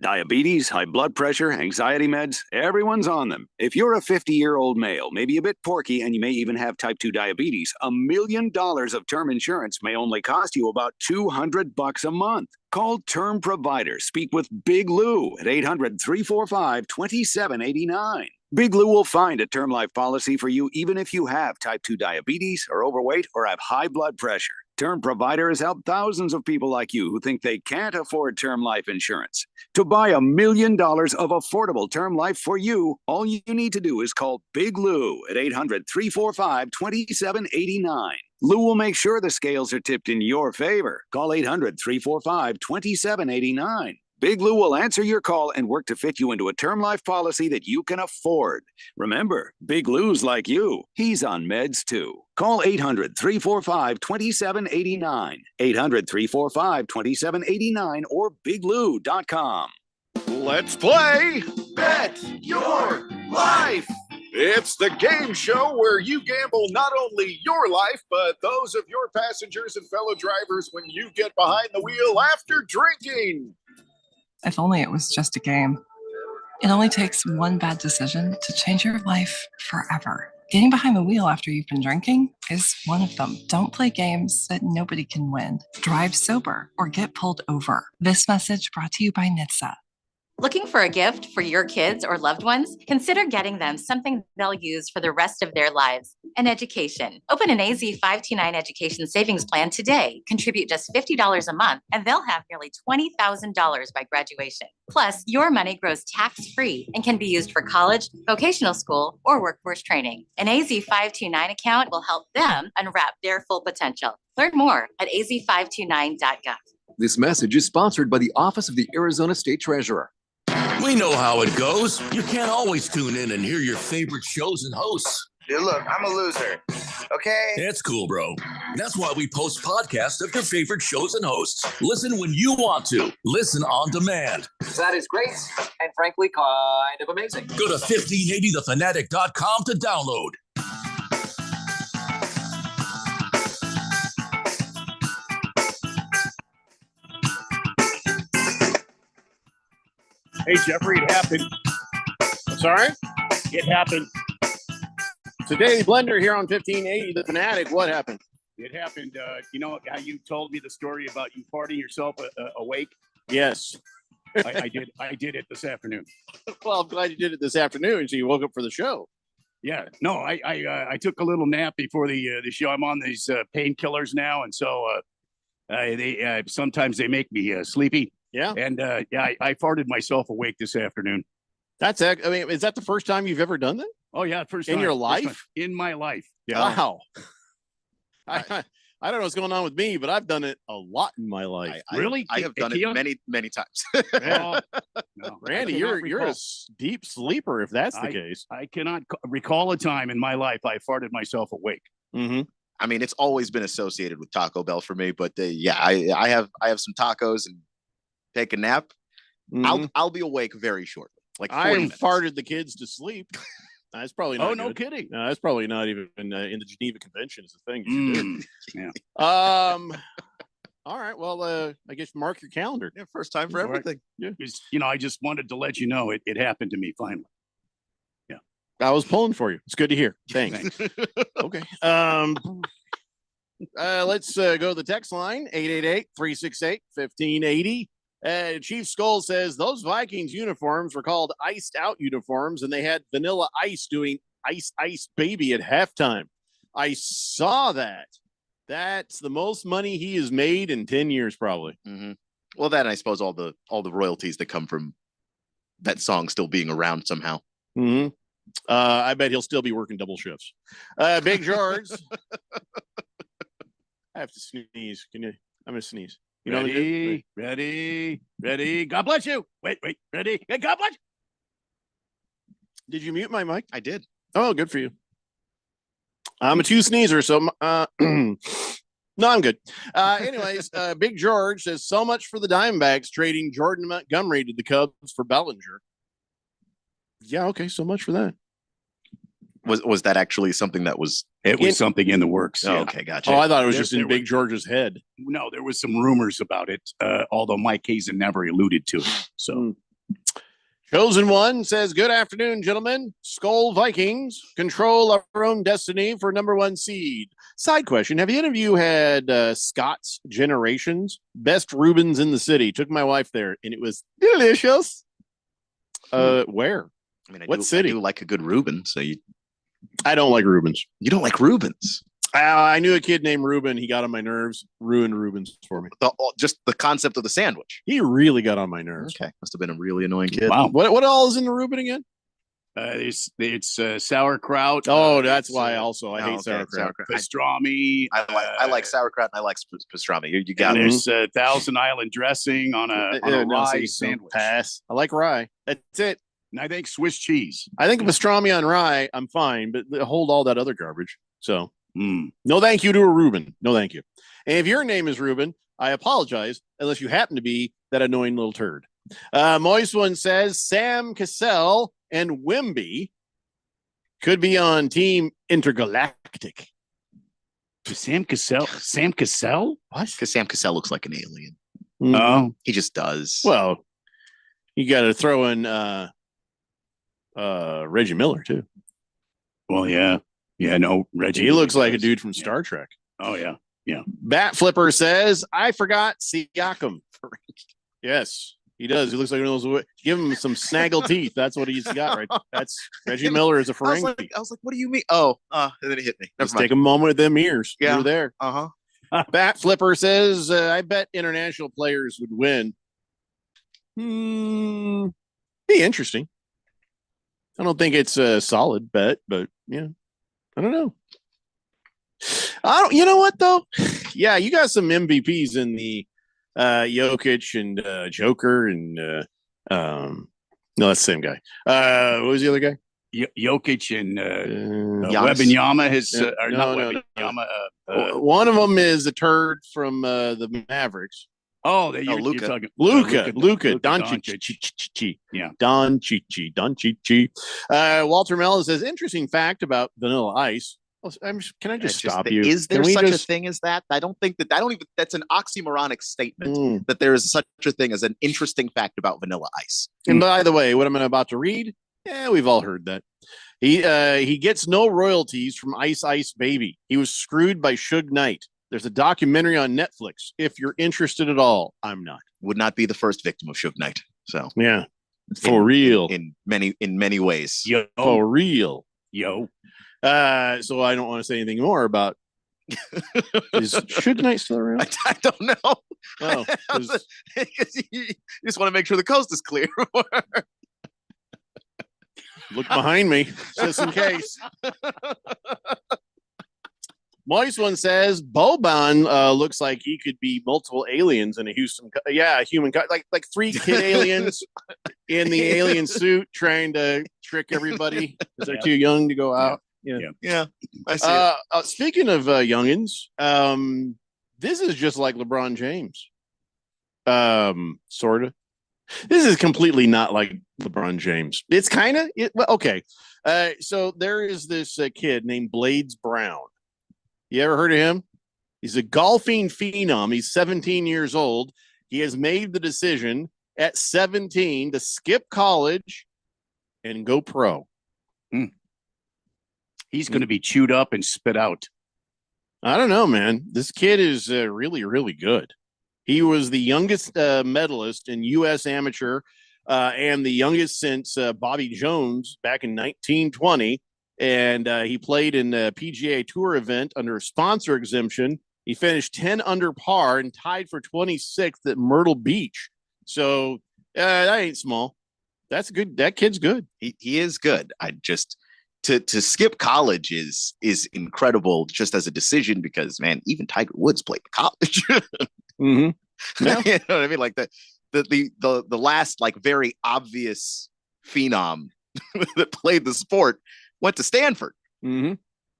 Diabetes, high blood pressure, anxiety meds, everyone's on them. If you're a 50-year-old male, maybe a bit porky, and you may even have type 2 diabetes, $1 million of term insurance may only cost you about $200 a month. Call Term Provider. Speak with Big Lou at 800-345-2789. Big Lou will find a term life policy for you even if you have type 2 diabetes, are overweight, or have high blood pressure. Term Provider has helped thousands of people like you who think they can't afford term life insurance. To buy $1 million of affordable term life for you, all you need to do is call Big Lou at 800-345-2789. Lou will make sure the scales are tipped in your favor. Call 800-345-2789. Big Lou will answer your call and work to fit you into a term life policy that you can afford. Remember, Big Lou's like you. He's on meds too. Call 800-345-2789. 800-345-2789 or biglou.com. Let's play Bet Your Life. It's the game show where you gamble not only your life, but those of your passengers and fellow drivers when you get behind the wheel after drinking. If only it was just a game. It only takes one bad decision to change your life forever. Getting behind the wheel after you've been drinking is one of them. Don't play games that nobody can win. Drive sober or get pulled over. This message brought to you by NHTSA. Looking for a gift for your kids or loved ones? Consider getting them something they'll use for the rest of their lives. An education. Open an AZ 529 education savings plan today. Contribute just $50 a month, and they'll have nearly $20,000 by graduation. Plus, your money grows tax-free and can be used for college, vocational school, or workforce training. An AZ 529 account will help them unwrap their full potential. Learn more at az529.gov. This message is sponsored by the Office of the Arizona State Treasurer. We know how it goes. You can't always tune in and hear your favorite shows and hosts. Dude, look, I'm a loser. Okay? It's cool, bro. That's why we post podcasts of your favorite shows and hosts. Listen when you want to. Listen on demand. That is great and frankly kind of amazing. Go to 1580thefanatic.com to download. Hey, Jeffrey, it happened. I'm sorry? It happened. It's a Daily Blender here on 1580 The Fanatic. What happened? It happened. You know how you told me the story about you farting yourself awake? Yes. I did it this afternoon. Well, I'm glad you did it this afternoon, so you woke up for the show. Yeah. No, I took a little nap before the show. I'm on these painkillers now, and so they sometimes they make me sleepy. Yeah. And I farted myself awake this afternoon. Is that the first time you've ever done that? Oh yeah, first in time. your First life? time. In my life. Yeah. Wow. I don't know what's going on with me, but I've done it a lot in my life. Really? I have done it many, many times. Oh, no, Randy, you're a deep sleeper if that's the case. I cannot recall a time in my life I farted myself awake. Mm-hmm. I mean, it's always been associated with Taco Bell for me, but I have some tacos and take a nap. Mhm. I'll be awake very shortly. Like 40 I minutes. farted the kids to sleep. That's probably not. Oh, no good. kidding. No, that's probably not even in the Geneva Convention. Is a thing. You should do. Yeah. All right. Well, I guess mark your calendar. Yeah, first time for All right. everything. Yeah. I just wanted to let you know it happened to me finally. Yeah. I was pulling for you. It's good to hear. Thanks. Okay. Let's go to the text line 888-368-1580. Chief Skull says those Vikings uniforms were called iced out uniforms, and they had Vanilla Ice doing Ice Ice Baby at halftime. I saw that. That's the most money he has made in 10 years, probably. Mm-hmm. Well, then I suppose all the royalties that come from that song still being around somehow. Mm-hmm. I bet he'll still be working double shifts. Big George. I have to sneeze. I'm going to sneeze. You know what I'm gonna do? Ready. God bless you. Wait. Ready. Hey, God bless you. Did you mute my mic? I did. Oh, good for you. I'm a two sneezer, so No, I'm good. Anyways, Big George says so much for the Diamondbacks trading Jordan Montgomery to the Cubs for Bellinger. Yeah, okay, so much for that. Was that actually something that was? It was something in the works. Oh, yeah. okay, gotcha. Oh, I thought it was just in Big George's head. No, there was some rumors about it, although Mike Hazen never alluded to it. So. Chosen One says, good afternoon, gentlemen. Skull Vikings control our own destiny for number 1 seed. Side question. Have any of you had Scott's Generations? Best Reubens in the city. Took my wife there, and it was delicious. Where? I mean, what city? I do like a good Reuben. So I don't like Reubens. You don't like Reubens? I knew a kid named Reuben. He got on my nerves. Ruined Reubens for me. Just the concept of the sandwich. He really got on my nerves. Okay, must have been a really annoying kid. Wow. What all is in the Reuben again? It's sauerkraut. Oh, that's why. Also, I hate sauerkraut. Pastrami. I like sauerkraut and I like pastrami. You got it. There's Thousand Island dressing on a rye sandwich. Pass. I like rye. That's it. And I think Swiss cheese. I think pastrami on rye, I'm fine, but hold all that other garbage. So. No, thank you to a Reuben. No, thank you. And if your name is Reuben, I apologize, unless you happen to be that annoying little turd. Moist One says Sam Cassell and Wimby could be on Team Intergalactic. Sam Cassell? Sam Cassell? What? Because Sam Cassell looks like an alien. Oh, he just does. Well, you got to throw in Reggie Miller too. Well, yeah. Yeah, no, Reggie. He looks like a dude from Star Trek. Oh, yeah. Yeah. Bat Flipper says, I forgot Siakam. Yes, he does. He looks like one of those. Give him some snaggle teeth. That's what he's got, right? That's Reggie Miller is a Ferengi. I was like, what do you mean? Oh, and then it hit me. Let's take a moment with them ears. Yeah. You're there. Bat Flipper says, I bet international players would win. Be interesting. I don't think it's a solid bet, but yeah. I don't know. You know what though? Yeah, you got some MVPs in the Jokic and Joker and no, that's the same guy. What was the other guy? Jokic and Wembanyama. One of them is a turd from the Mavericks. Oh, Luka. Luka Doncic. Yeah. Doncic. Walter Mellon says, interesting fact about Vanilla Ice. Can I just stop you? Is there such a thing as that? I don't think that. That's an oxymoronic statement that there is such a thing as an interesting fact about Vanilla Ice. And by the way, what I'm about to read, we've all heard that. He gets no royalties from Ice Ice Baby. He was screwed by Suge Knight. There's a documentary on Netflix. If you're interested at all, I'm not. Would not be the first victim of Suge Knight. So yeah, for real. In many ways. Yo. For real. Yo. So I don't want to say anything more about. Is Suge Knight still around? I don't know. Oh, you just want to make sure the coast is clear. Look behind me, just in case. Moist One says Boban looks like he could be multiple aliens in a human, like 3 kid aliens in the alien suit trying to trick everybody because they're too young to go out. Yeah. I see speaking of youngins, this is just like LeBron James. Sort of. This is completely not like LeBron James. It's kind of okay. So there is this kid named Blades Brown. You ever heard of him? He's a golfing phenom. He's 17 years old. He has made the decision at 17 to skip college and go pro. He's going to be chewed up and spit out. I don't know, man. This kid is really, really good. He was the youngest medalist in U.S. amateur and the youngest since Bobby Jones back in 1920. And he played in the PGA Tour event under a sponsor exemption. He finished 10 under par and tied for 26th at Myrtle Beach. So that ain't small. That's good. That kid's good. He is good. I just to skip college is incredible just as a decision because man, even Tiger Woods played college. Yeah. You know what I mean? Like the last like very obvious phenom that played the sport went to Stanford.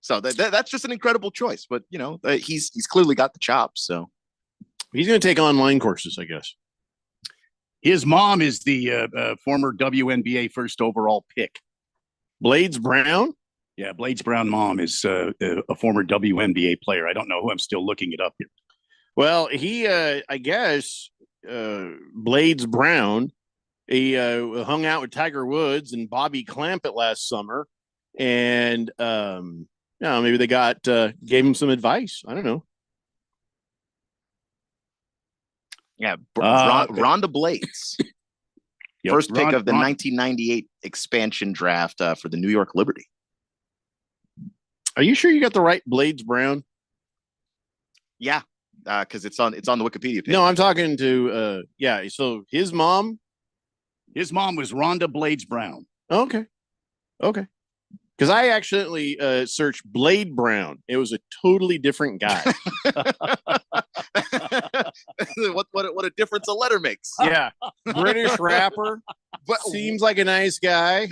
So that's just an incredible choice. But he's clearly got the chops. So he's going to take online courses, I guess. His mom is the former WNBA first overall pick. Blades Brown? Yeah, Blades Brown mom is a former WNBA player. I don't know who. I'm still looking it up here. Well, he, I guess, Blades Brown, he hung out with Tiger Woods and Bobby Clampett last summer. And, maybe they gave him some advice. I don't know. Yeah, Rhonda Blades. First pick of the 1998 expansion draft for the New York Liberty. Are you sure you got the right Blades Brown? Yeah, because it's on the Wikipedia page. No, I'm talking to so his mom was Rhonda Blades Brown. Okay. Because I accidentally searched Blade Brown. It was a totally different guy. what a difference a letter makes. Yeah. British rapper. But seems like a nice guy.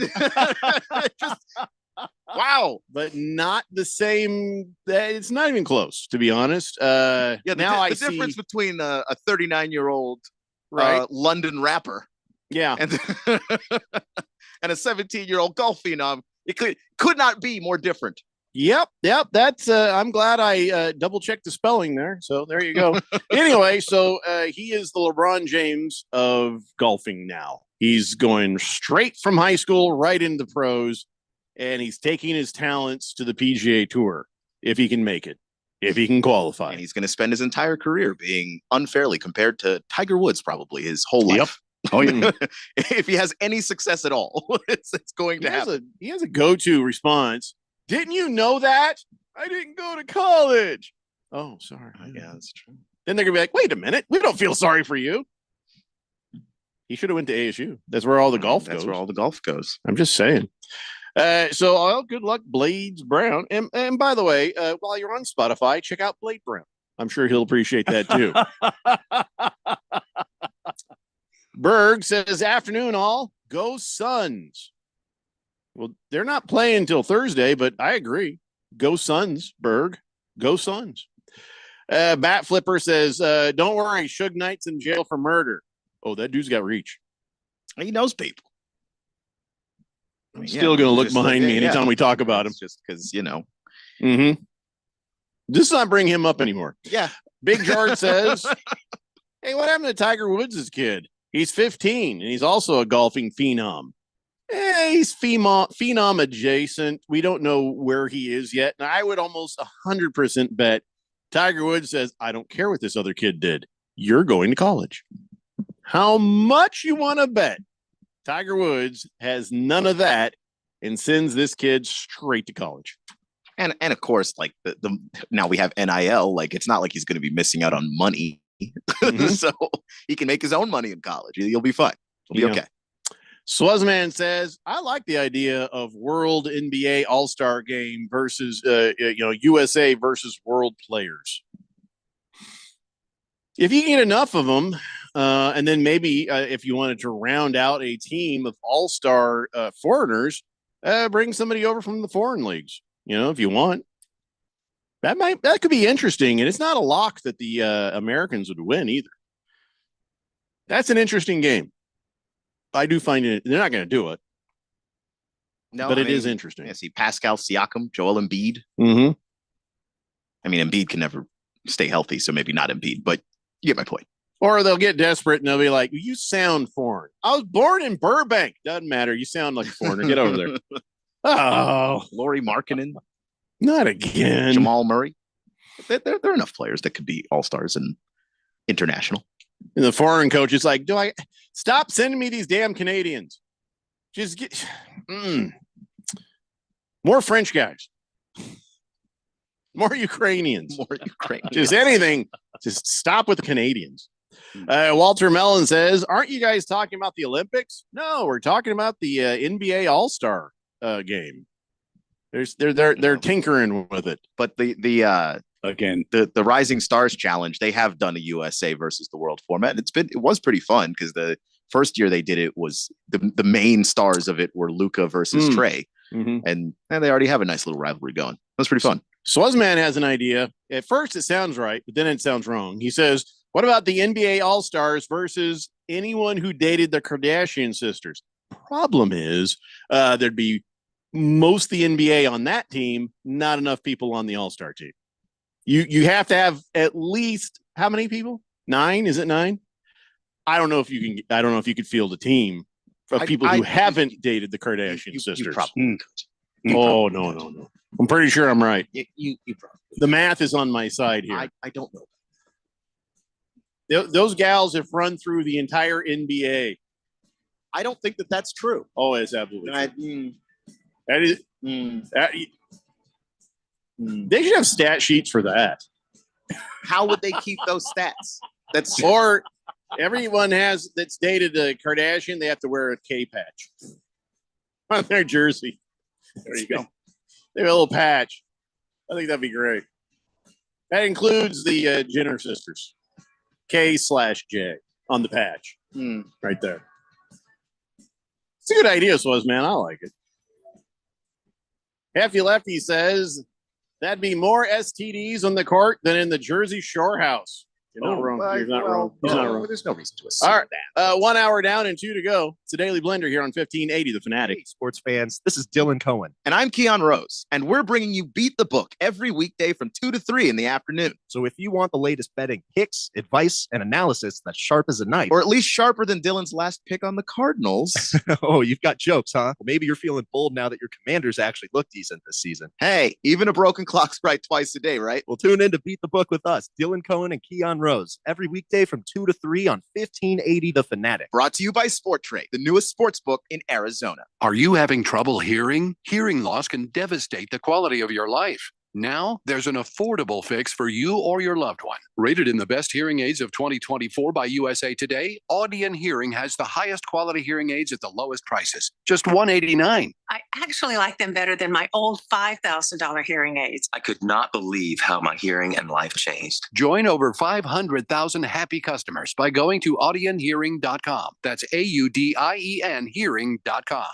Wow. But not the same. It's not even close, to be honest. The difference between a 39-year-old London rapper and a 17-year-old golf phenom, it could not be more different. Yep. That's I'm glad I double checked the spelling there. So there you go. Anyway, so he is the LeBron James of golfing now. He's going straight from high school right into the pros, and he's taking his talents to the PGA Tour if he can make it, if he can qualify. And he's going to spend his entire career being unfairly compared to Tiger Woods, probably his whole life. Yep. Oh, yeah. If he has any success at all, it's going to happen. He has a go-to response. Didn't you know that? I didn't go to college. Oh, sorry. Yeah, that's true. Then they're going to be like, wait a minute. We don't feel sorry for you. He should have went to ASU. That's where all the golf goes. That's where all the golf goes. I'm just saying. Good luck, Blades Brown. And by the way, while you're on Spotify, check out Blade Brown. I'm sure he'll appreciate that too. Berg says, afternoon all. Go Suns. Well, they're not playing until Thursday, but I agree. Go Suns, Berg. Go Suns. Bat Flipper says, don't worry, Suge Knight's in jail for murder. Oh, that dude's got reach. He knows people. I'm still going to look behind me anytime we talk about him. Just because, Mm-hmm. Just not bring him up anymore. Yeah. Big George says, hey, what happened to Tiger Woods' kid? He's 15, and he's also a golfing phenom. He's phenom adjacent. We don't know where he is yet. And I would almost 100% bet Tiger Woods says, I don't care what this other kid did. You're going to college. How much you want to bet Tiger Woods has none of that and sends this kid straight to college. And of course, like the now we have NIL, like it's not like he's going to be missing out on money. Mm-hmm. So he can make his own money in college. He'll be fine. He'll be okay. Swazman says, I like the idea of World NBA All-Star Game versus USA versus world players. If you get enough of them, and then maybe if you wanted to round out a team of all-star foreigners, bring somebody over from the foreign leagues, if you want. That could be interesting, and it's not a lock that the Americans would win either. That's an interesting game. I do find it. They're not going to do it. No, but it is interesting. I see Pascal Siakam, Joel Embiid. Mm-hmm. I mean, Embiid can never stay healthy, so maybe not Embiid, but you get my point. Or they'll get desperate and they'll be like, you sound foreign. I was born in Burbank. Doesn't matter. You sound like a foreigner. Get over there. Oh, Lauri Markkanen. Not again. Jamal Murray. There are enough players that could be all-stars and international. And the foreign coach is like, stop sending me these damn Canadians. Just get more French guys. More Ukrainians. Just anything. Just stop with the Canadians. Walter Mellon says, aren't you guys talking about the Olympics? No, we're talking about the NBA All-Star game. They're tinkering with it. But the Rising Stars Challenge, they have done a USA versus the world format. It was pretty fun because the first year they did it was the main stars of it were Luka versus Trey. and they already have a nice little rivalry going. That's pretty fun. Swazman has an idea. At first, it sounds right, but then it sounds wrong. He says, what about the NBA All-Stars versus anyone who dated the Kardashian sisters? Problem is, there'd be most of the NBA on that team, not enough people on the All-Star team. You have to have at least how many people? 9? Is it 9? I don't know if you could field a team of people who haven't dated the Kardashian sisters. You probably could. Oh, no. I'm pretty sure I'm right. You probably. The math is on my side here. I don't know. Those gals have run through the entire NBA. I don't think that that's true. Oh, it's absolutely true. That is. They should have stat sheets for that. How would they keep those stats? Or everyone that's dated a Kardashian, they have to wear a K patch on their jersey. There you go. They have a little patch. I think that'd be great. That includes the Jenner sisters. K/J on the patch. Right there. It's a good idea, Swaz, man. I like it. Hefty Lefty says that'd be more STDs on the court than in the Jersey Shore house. You're not wrong. You're not wrong. He's not wrong. There's no reason to assume All right. that. 1 hour down and 2 to go. It's a Daily Blender here on 1580 The Fanatic. Hey, sports fans, this is Dylan Cohen. And I'm Keon Rose. And we're bringing you Beat the Book every weekday from 2 to 3 in the afternoon. So if you want the latest betting picks, advice, and analysis that's sharp as a knife, Or at least sharper than Dylan's last pick on the Cardinals. oh, you've got jokes, huh? Well, maybe you're feeling bold now that your Commanders actually look decent this season. Hey, even a broken clock's right twice a day, right? Well, tune in to Beat the Book with us, Dylan Cohen and Keon Rose, every weekday from 2 to 3 on 1580 The Fanatic. Brought to you by Sport Trade, the newest sports book in Arizona. Are you having trouble hearing? Hearing loss can devastate the quality of your life. Now, there's an affordable fix for you or your loved one. Rated in the best hearing aids of 2024 by USA Today, Audion Hearing has the highest quality hearing aids at the lowest prices. Just $189. I actually like them better than my old $5,000 hearing aids. I could not believe how my hearing and life changed. Join over 500,000 happy customers by going to audionhearing.com. That's AUDIEN hearing.com.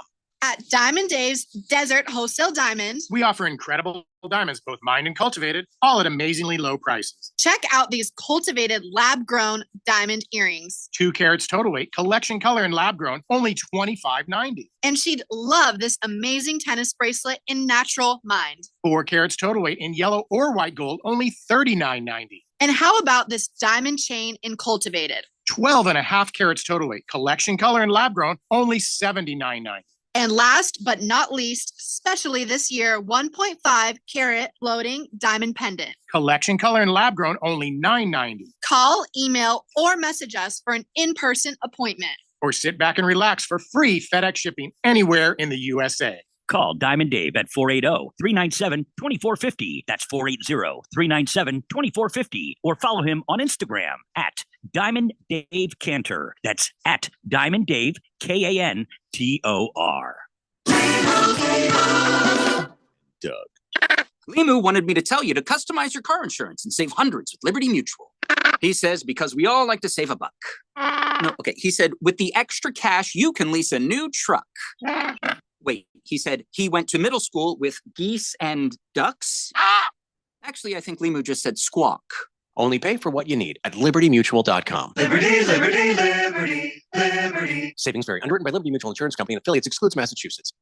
At Diamond Dave's Desert Wholesale Diamond, we offer incredible diamonds, both mined and cultivated, all at amazingly low prices. check out these cultivated lab-grown diamond earrings. 2 carats total weight, collection color and lab grown, only $25.90. And she'd love this amazing tennis bracelet in natural mined. 4 carats total weight in yellow or white gold, only $39.90. And how about this diamond chain in cultivated? 12.5 carats total weight, collection color and lab grown, only $79.90. And last but not least, especially this year, 1.5 carat floating diamond pendant. Collection color and lab grown, only $9.90. Call, email, or message us for an in-person appointment. Or sit back and relax for free FedEx shipping anywhere in the USA. Call Diamond Dave at 480-397-2450. That's 480-397-2450. Or follow him on Instagram at Diamond Dave Cantor. That's at Diamond Dave, Kantor. Doug. Limu wanted me to tell you to customize your car insurance and save hundreds with Liberty Mutual. He says, because we all like to save a buck. No, okay. He said, with the extra cash, you can lease a new truck. Wait, he said he went to middle school with geese and ducks? Actually, I think Limu just said squawk. Only pay for what you need at libertymutual.com. Liberty, liberty, liberty, liberty. Savings vary. Underwritten by Liberty Mutual Insurance Company and affiliates. Excludes Massachusetts.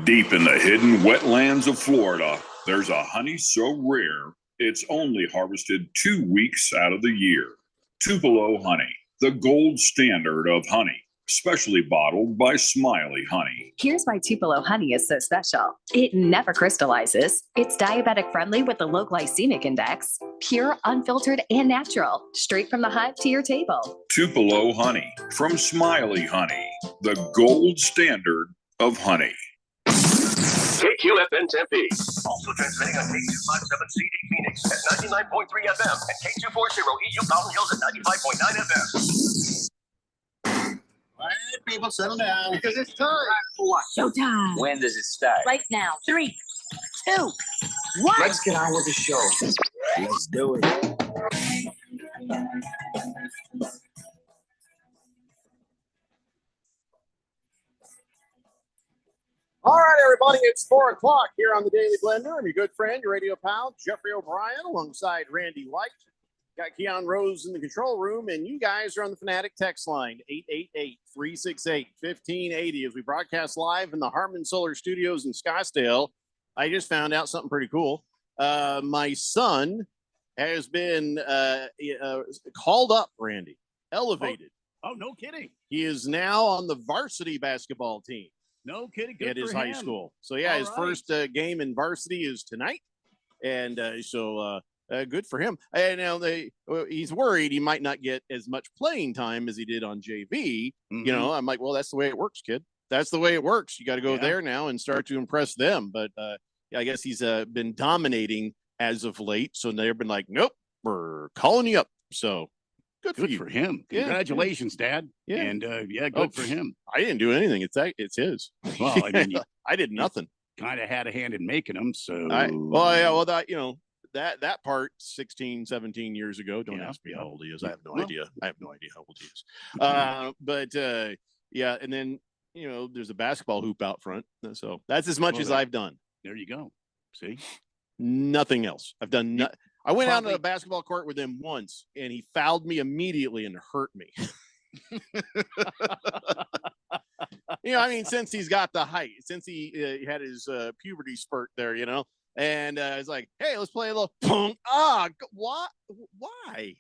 Deep in the hidden wetlands of Florida, there's a honey so rare, it's only harvested 2 weeks out of the year. Tupelo honey, the gold standard of honey. Specially bottled by Smiley Honey. Here's why Tupelo honey is so special. It never crystallizes. It's diabetic friendly with a low glycemic index. Pure, unfiltered, and natural. Straight from the hive to your table. Tupelo honey from Smiley Honey, the gold standard of honey. KQFN Tempe. Also transmitting on K257CD Phoenix at 99.3 FM and K240 EU Mountain Hills at 95.9 FM. All right, people, settle down. Because it's time. For what? Showtime. When does it start? Right now. 3, 2, 1. Let's get on with the show. Let's do it. All right, everybody, it's 4 o'clock here on the Daily Blender. I'm your good friend, your radio pal, Jeffrey O'Brien, alongside Randy White. Got Keon Rose in the control room, and you guys are on the Fanatic text line, 888-368-1580, as we broadcast live in the Harman Solar Studios in Scottsdale. I just found out something pretty cool. My son has been called up, Randy, elevated. Oh, no kidding. He is now on the varsity basketball team. No kidding. Good at his for high him. school. So yeah, All his right. first game in varsity is tonight, and good for him. And now he's worried he might not get as much playing time as he did on JV. Mm-hmm. You know, I'm like, well, that's the way it works, kid. That's the way it works. You got to go there now and start to impress them. But I guess he's been dominating as of late. So they've been like, nope, we're calling you up. So good for you. For him. Yeah, Congratulations, Dad. Yeah. And good for him. I didn't do anything. It's his. Well, I mean, I did nothing. Kind of had a hand in making them. So that part 16, 17 years ago. Don't ask me how old he is. I have no idea. I have no idea how old he is. And then there's a basketball hoop out front. So that's as much as I've done. There you go. See? Nothing else. I've done nothing. I went out on a basketball court with him once, and he fouled me immediately and hurt me. I mean, since he's got the height, since he had his puberty spurt there, and it's like, hey, let's play a little punk. What? Why?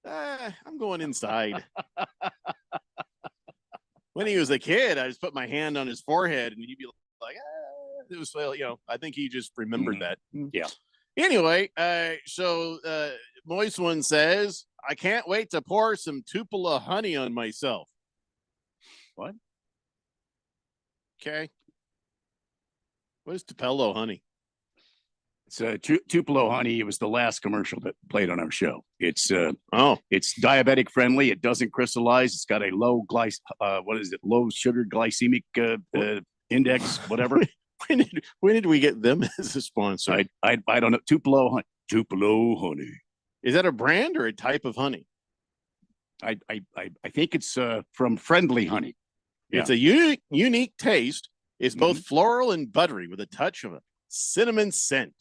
I'm going inside. When he was a kid, I just put my hand on his forehead, and he'd be like, it was, I think he just remembered that. Yeah. Anyway, so Moist One says, I can't wait to pour some Tupelo honey on myself. What? Okay. What is Tupelo honey? It's Tupelo honey. It was the last commercial that played on our show. It's diabetic friendly. It doesn't crystallize. It's got a low low sugar glycemic index, whatever. When did we get them as a sponsor? I don't know. Tupelo honey. Is that a brand or a type of honey? I think it's from Friendly Honey. Yeah. It's a unique taste. It's both floral and buttery with a touch of a cinnamon scent.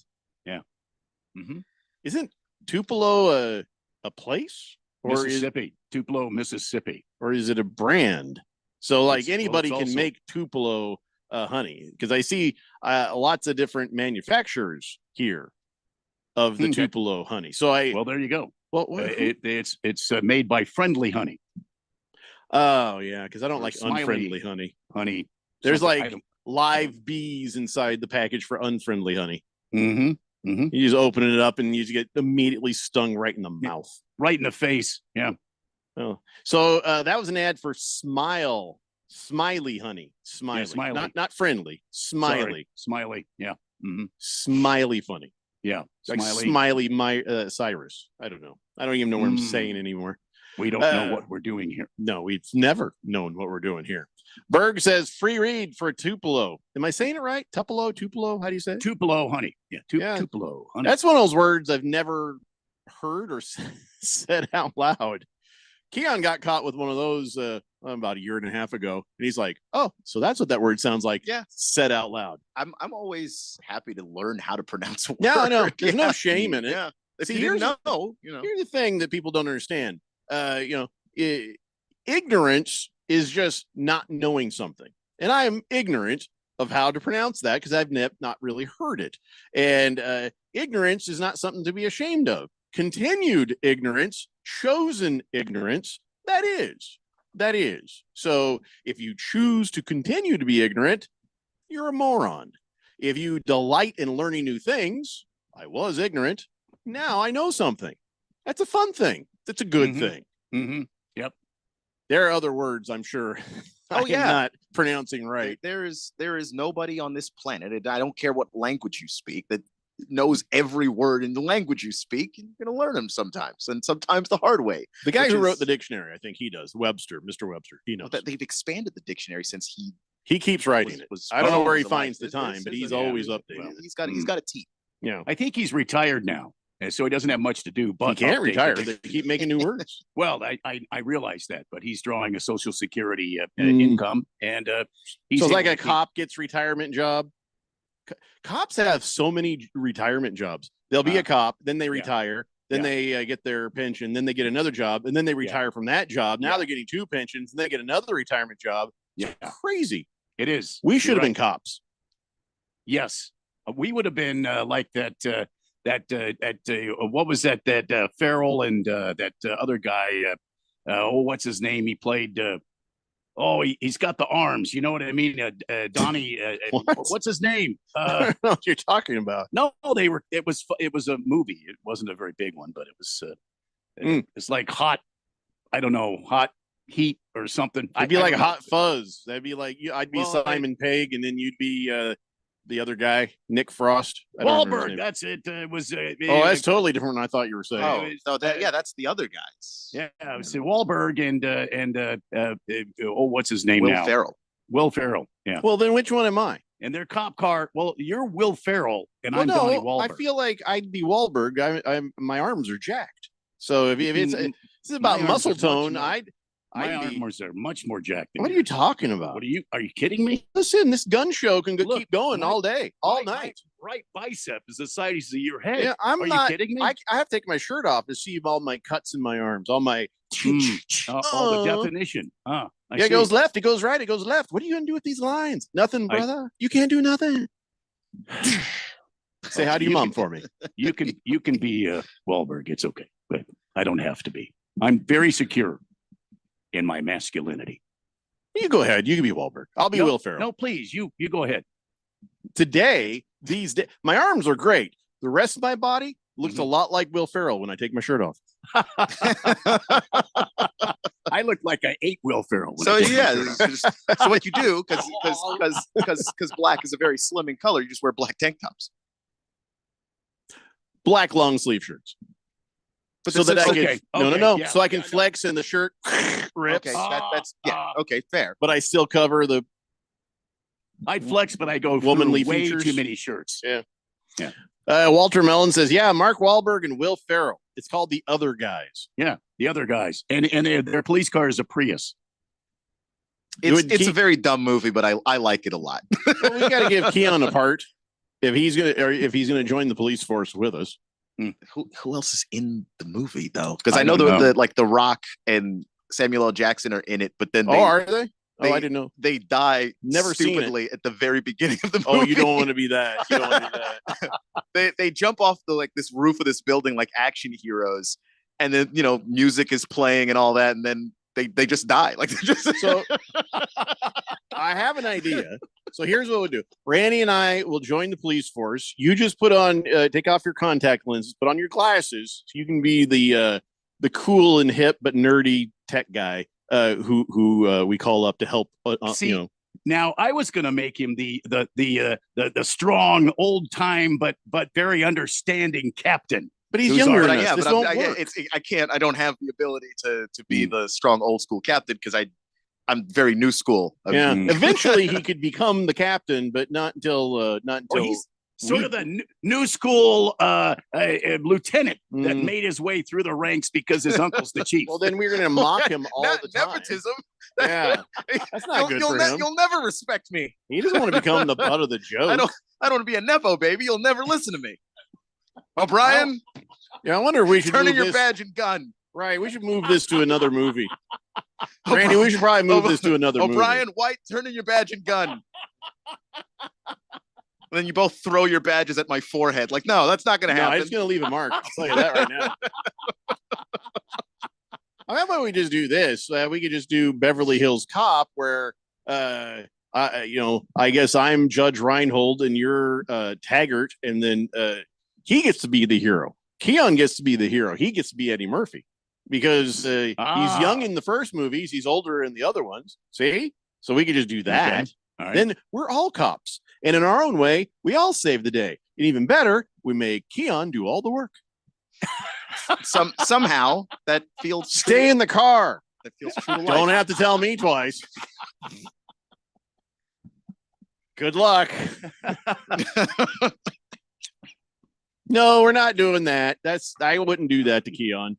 Yeah. Mm-hmm. Isn't Tupelo a place? Or Mississippi. Tupelo, Mississippi. Or is it a brand? So like anybody can also make Tupelo honey, because I see lots of different manufacturers here of the Tupelo honey. So there you go. Well, it's made by Friendly Honey. Oh yeah, because I don't like unfriendly honey. There's like live bees inside the package for unfriendly honey. Mm-hmm. Mm-hmm. You just open it up and you just get immediately stung right in the mouth, right in the face. Yeah. Oh, so that was an ad for Smiley honey. Smiley, yeah, Smiley. Not friendly. Smiley. Sorry. Smiley. Yeah. Mm-hmm. Smiley funny. Yeah. Like Smiley Cyrus. I don't know. I don't even know what I'm saying anymore. We don't know what we're doing here. No, we've never known what we're doing here. Berg says free read for Tupelo. Am I saying it right? Tupelo? How do you say it? Tupelo honey. Yeah. Tupelo honey. That's one of those words I've never heard or said out loud. Keon got caught with one of those about a year and a half ago, and he's like, "Oh, so that's what that word sounds like." Yeah, said out loud. I'm always happy to learn how to pronounce a word. Yeah, I know. There's no shame in it. Yeah, if See, you didn't know, Here's the thing that people don't understand. Ignorance is just not knowing something, and I am ignorant of how to pronounce that because I've not really heard it. And ignorance is not something to be ashamed of. Continued ignorance, chosen ignorance, that is. So if you choose to continue to be ignorant, you're a moron. If you delight in learning new things, I was ignorant, now I know something. That's a fun thing. That's a good thing. Mm-hmm. Yep. There are other words, I'm sure. I'm not pronouncing right. There is nobody on this planet, and I don't care what language you speak, that knows every word in the language you speak. You're going to learn them sometimes, and sometimes the hard way. The guy who wrote the dictionary, I think he does. Mr. Webster, he knows. But they've expanded the dictionary since he keeps writing it. I don't know where he finds the time, but he's always updating. He's got a team. Yeah, I think he's retired now. And so he doesn't have much to do. But He can't update retire. the- They keep making new words. Well, I realize that, but he's drawing a Social Security Mm. income, and he's So it's like able a to keep- cop gets retirement job. Cops have so many retirement jobs. They'll be a cop, then they retire, then they get their pension, then they get another job, and then they retire from that job. Now they're getting 2 pensions, and they get another retirement job. Yeah, crazy. It is. We should You're have been right. cops. Yes, we would have been like that. What was that? That Farrell and that other guy. What's his name? He played. He's got the arms. You know what I mean? Donnie. What's his name? I don't know what you're talking about. No, they were. It was a movie. It wasn't a very big one, but it was. It's like hot. I don't know, hot heat or something. It'd be I like don't a know. Hot Fuzz. That'd be like I'd be Simon Pegg, and then you'd be the other guy, Nick Frost. I don't remember his Wahlberg. name. That's it. It was. Oh, that's totally different than I thought you were saying. Oh, so that's the other guys. Yeah, it was Wahlberg and what's his name Will now? Ferrell. Will Ferrell. Yeah. Well, then which one am I? And their cop car. Well, you're Will Ferrell, and Well, I'm no, Donnie Wahlberg. I feel like I'd be Wahlberg. I'm my arms are jacked. So if it's Mm, this is about my arms muscle are much tone, more- my I'd be. arms are much more jacked. Than What are you talking about? What are you kidding me? Listen, this gun show can Look, keep going all day, all night. Right bicep is the size of your head. Yeah, I'm are not. you kidding me? I have to take my shirt off to see all my cuts in my arms, all my. All the definition. I Yeah, see. it goes left, it goes right, it goes left. What are you gonna do with these lines? Nothing, brother. You can't do nothing. Say hi to your mom for me. You can be Wahlberg. It's okay, but I don't have to be. I'm very secure in my masculinity. You go ahead. You can be Wahlberg. I'll be No, Will Ferrell. No, please, you go ahead. Today, these days, my arms are great. The rest of my body looks Mm-hmm. a lot like Will Ferrell when I take my shirt off. I look like I ate Will Ferrell. when So I did my yeah, shirt it's off. just- so what you do because black is a very slimming color, you just wear black tank tops. Black long sleeve shirts. But So that I okay, can no. So I can flex and the shirt rips. Okay, that's okay, fair. But I still cover the I'd flex, but I go womanly through way features. too many shirts. Yeah. Yeah. Walter Mellon says, yeah, Mark Wahlberg and Will Ferrell. It's called The Other Guys. Yeah, the other guys, and their police car is a Prius. It's a very dumb movie, but I like it a lot. Well, we got to give Keon a part if he's gonna join the police force with us. Who else is in the movie though? Because I I know don't know. the Rock and Samuel L. Jackson are in it, but then Oh, are they? Oh, I didn't know. They die Never seen it. stupidly at the very beginning of the movie. Oh, you don't want to be that. You don't want to be that. they jump off this roof of this building like action heroes, and then music is playing and all that, and then they just die. Like they're just So I have an idea. So here's what we'll do. Randy and I will join the police force. You just put on, take off your contact lenses, put on your glasses. So you can be the cool and hip but nerdy tech guy who we call up to help. See, now I was going to make him the strong, old time but very understanding captain. But he's who's younger our- than us. This won't work. I can't. I don't have the ability to be the strong old school captain because I'm very new school. Yeah. Eventually he could become the captain, but not until Or he's sort of the new school lieutenant that made his way through the ranks because his uncle's the chief. Well, then we're going to mock him all the time. Nepotism. Yeah, that's not good for him. You'll never respect me. He doesn't want to become the butt of the joke. I don't want to be a nepo baby. You'll never listen to me. O'Brien. Yeah, I wonder if we should turn in move your this- badge and gun. Right, we should move this to another movie. Randy, we should probably move this to another movie. O'Brien, White, turn in your badge and gun. And then you both throw your badges at my forehead. Like, no, that's not going to No, happen. it's going to leave a mark. I'll tell you that right now. How about we just do this? We could just do Beverly Hills Cop, where I guess I'm Judge Reinhold and you're Taggart, and then he gets to be the hero. Keon gets to be the hero. He gets to be Eddie Murphy because he's young in the first movies. He's older in the other ones. See? So we could just do that. Okay. All right. Then we're all cops. And in our own way, we all save the day. And even better, we make Keon do all the work. Somehow that feels Stay in the car. That feels true to life. Don't have to tell me twice. Good luck. No, we're not doing that. I wouldn't do that to Keon.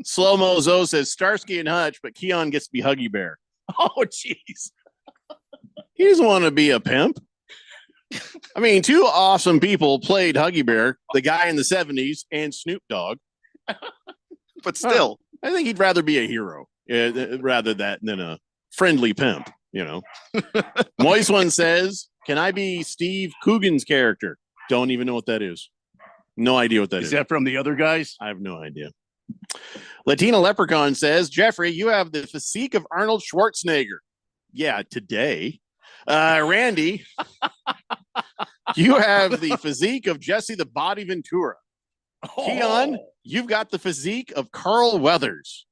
Slow Mo Zo says Starsky and Hutch, but Keon gets to be Huggy Bear. Oh, jeez. He doesn't want to be a pimp. I mean, two awesome people played Huggy Bear, the guy in the 70s and Snoop Dogg. But still, I think he'd rather be a hero rather than a friendly pimp, Moist One says, can I be Steve Coogan's character? Don't even know what that is. No idea what that is. Is that from the other guys? I have no idea. Latina Leprechaun says, Jeffrey, you have the physique of Arnold Schwarzenegger. Yeah, today. Randy, you have the physique of Jesse the Body Ventura. Keon, you've got the physique of Carl Weathers.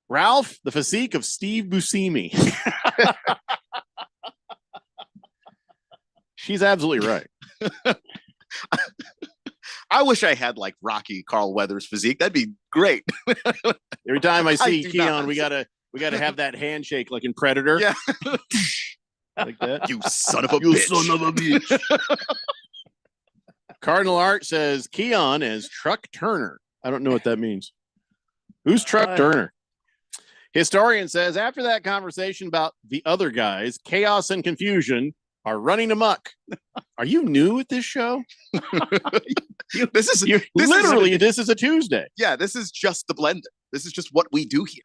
Ralph, the physique of Steve Buscemi. She's absolutely right. I wish I had like Rocky Carl Weathers physique. That'd be great. Every time I see do Keon, not. we gotta have that handshake like in Predator. Yeah. Like that. You son of a bitch. Cardinal Art says Keon as Truck Turner. I don't know what that means. Who's Truck Turner? Historian says after that conversation about the other guys, chaos and confusion are running amok. Are you new at this show? This is a Tuesday. Yeah, this is just the blender. This is just what we do here.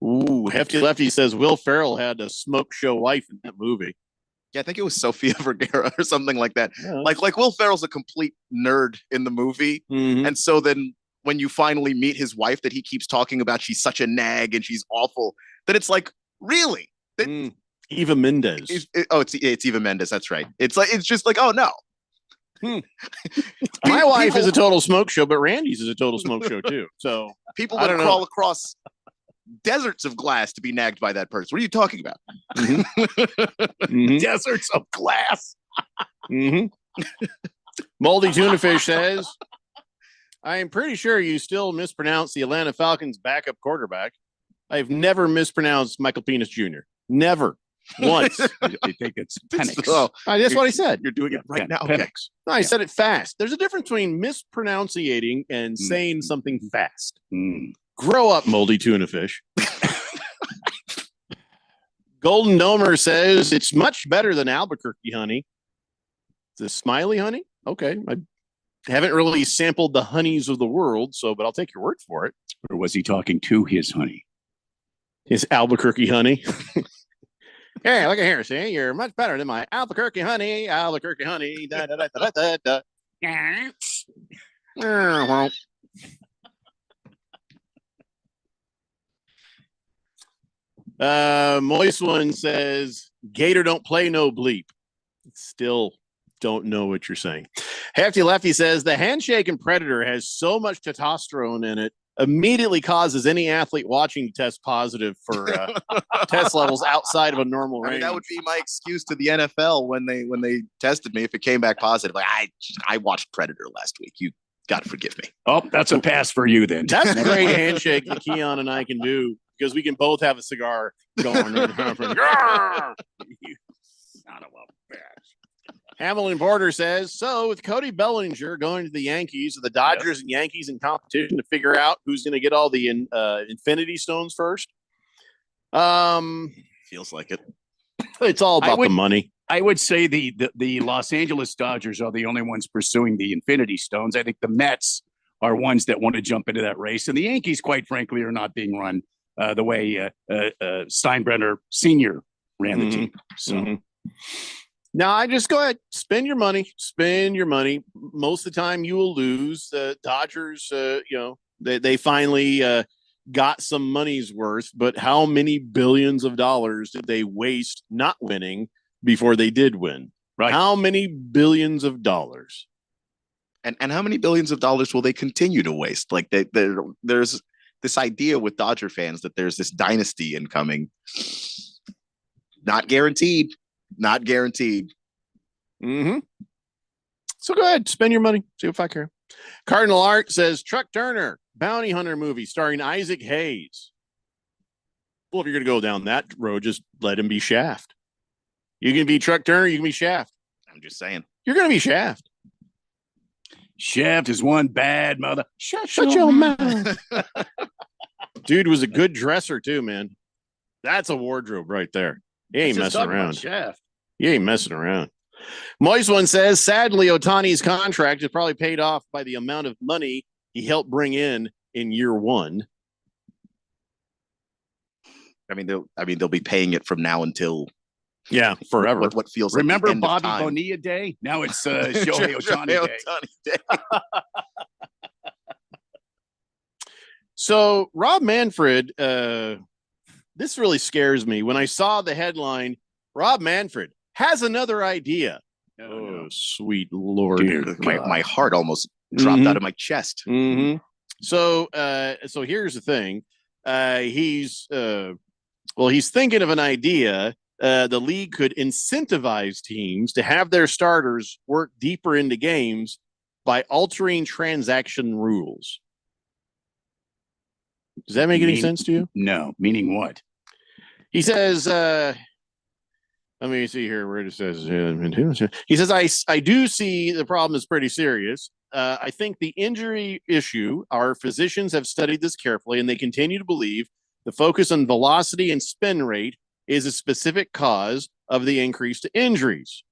Ooh, Hefty Lefty says Will Ferrell had a smoke show wife in that movie. Yeah, I think it was Sofia Vergara or something like that. Yeah. Like Will Ferrell's a complete nerd in the movie. Mhm. And so then when you finally meet his wife that he keeps talking about, she's such a nag and she's awful, that it's like, really? Eva Mendes. It's Eva Mendes. That's right. It's just like, oh no. My wife is a total smoke show, but Randy's is a total smoke show too. So People I would don't know. crawl across deserts of glass to be nagged by that person. What are you talking about? Deserts of glass. Moldy Tuna Fish says, I am pretty sure you still mispronounce the Atlanta Falcons backup quarterback. I've never mispronounced Michael Penis Jr. Never. Once. I think it's Penix. That's what I said. You're doing it right now. Penix. Okay. No, I said it fast. There's a difference between mispronunciating and saying something fast. Grow up, Moldy Tuna Fish. Golden Domer says it's much better than Albuquerque honey. The Smiley honey? Okay. I haven't really sampled the honeys of the world, but I'll take your word for it. Or was he talking to his honey? His Albuquerque honey. Hey, look at here. See, you're much better than my Albuquerque honey. Albuquerque honey. Da, da, da, da, da, da. Moist One says Gator don't play no bleep. Still don't know what you're saying. Hefty Lefty says the handshake in Predator has so much testosterone in it, immediately causes any athlete watching to test positive for test levels outside of a normal range. I mean, that would be my excuse to the NFL when they tested me if it came back positive. Like I watched Predator last week. You got to forgive me. Oh, that's a pass for you then. That's a great handshake that Keon and I can do because we can both have a cigar going. You son of a bitch. Hamilton Porter says, so with Cody Bellinger going to the Yankees, are the Dodgers and Yankees in competition to figure out who's going to get all the Infinity Stones first? Feels like it. It's all about the money. I would say the Los Angeles Dodgers are the only ones pursuing the Infinity Stones. I think the Mets are ones that want to jump into that race. And the Yankees, quite frankly, are not being run the way Steinbrenner Sr. ran the team. So. Now, I just go ahead, spend your money. Most of the time you will lose. The Dodgers, they finally got some money's worth, but how many billions of dollars did they waste not winning before they did win? Right. How many billions of dollars? And how many billions of dollars will they continue to waste? Like there's this idea with Dodger fans that there's this dynasty incoming. Not guaranteed. Not guaranteed. So go ahead, spend your money. See if I care. Cardinal Art says Truck Turner, bounty hunter movie starring Isaac Hayes. Well, if you're going to go down that road, just let him be Shaft. You can be Truck Turner, you can be Shaft. I'm just saying. You're going to be Shaft. Shaft is one bad mother. Shut your mouth. Dude was a good dresser too, man. That's a wardrobe right there. He ain't Let's just messing talk about around. Shaft. He ain't messing around. Moist One says, sadly, Otani's contract is probably paid off by the amount of money he helped bring in year one. I mean, they'll be paying it from now until forever. What feels Remember like the end of Bobby time. Bonilla Day? Now it's Shohei Ohtani Day. So Rob Manfred, this really scares me. When I saw the headline, Rob Manfred has another idea. Oh, sweet Lord. My heart almost dropped out of my chest. Mm-hmm. So here's the thing. He's thinking of an idea. The league could incentivize teams to have their starters work deeper into games by altering transaction rules. Does that make any sense to you? No. Meaning what? He says, let me see here where it says. He says, I do see the problem is pretty serious. I think the injury issue, our physicians have studied this carefully, and they continue to believe the focus on velocity and spin rate is a specific cause of the increase to injuries.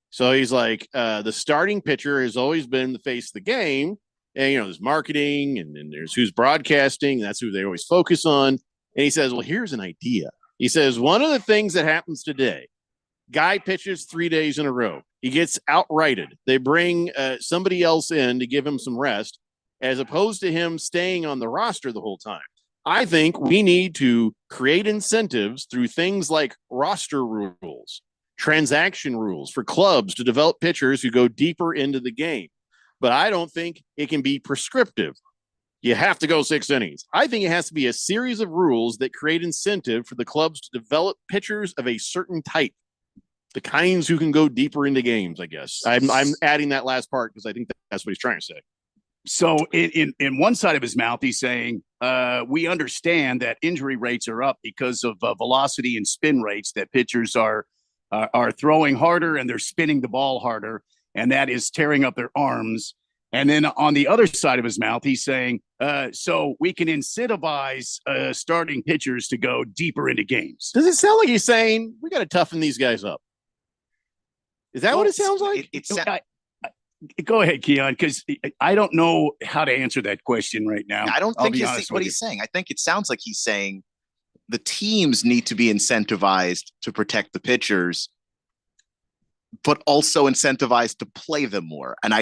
So he's like, the starting pitcher has always been the face of the game. And, there's marketing and there's who's broadcasting. That's who they always focus on. And he says, well, here's an idea. He says, one of the things that happens today, guy pitches 3 days in a row. He gets outrighted. They bring somebody else in to give him some rest, as opposed to him staying on the roster the whole time. I think we need to create incentives through things like roster rules, transaction rules for clubs to develop pitchers who go deeper into the game. But I don't think it can be prescriptive. You have to go 6 innings. I think it has to be a series of rules that create incentive for the clubs to develop pitchers of a certain type, the kinds who can go deeper into games, I guess. I'm adding that last part because I think that's what he's trying to say. So in one side of his mouth, he's saying, we understand that injury rates are up because of velocity and spin rates, that pitchers are throwing harder and they're spinning the ball harder, and that is tearing up their arms. And then on the other side of his mouth, he's saying, so we can incentivize starting pitchers to go deeper into games. Does it sound like he's saying we got to toughen these guys up? Is that what it sounds like? Go ahead, Keon, because I don't know how to answer that question right now. I don't think he's what he's saying. I think it sounds like he's saying the teams need to be incentivized to protect the pitchers, but also incentivized to play them more. And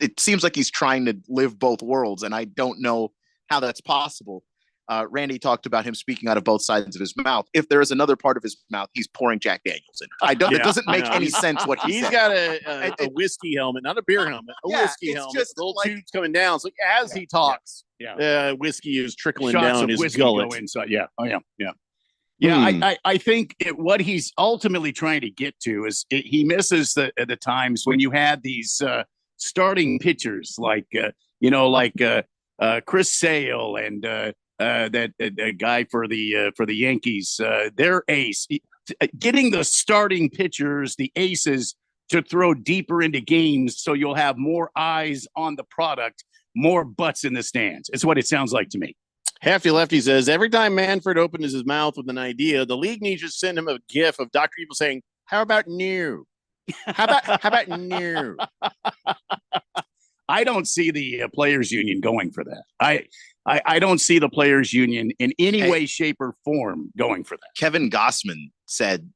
it seems like he's trying to live both worlds, and I don't know how that's possible. Randy talked about him speaking out of both sides of his mouth. If there is another part of his mouth, he's pouring Jack Daniels in. It doesn't make any sense what he's got a whiskey helmet, not a beer helmet, whiskey helmet. Just little tubes coming down. So as he talks, whiskey is trickling down his gullet. Go inside. Yeah. Oh yeah. Yeah. Yeah, I think what he's ultimately trying to get to is he misses the times when you had these starting pitchers like Chris Sale and that guy for the Yankees, their ace, getting the starting pitchers, the aces, to throw deeper into games so you'll have more eyes on the product, more butts in the stands. It's what it sounds like to me. Hefty Lefty says, every time Manfred opens his mouth with an idea, the league needs to send him a gif of Dr. Evil saying, how about new? How about new? I don't see the players union going for that. I don't see the players union in any way, shape, or form going for that. Kevin Gossman said,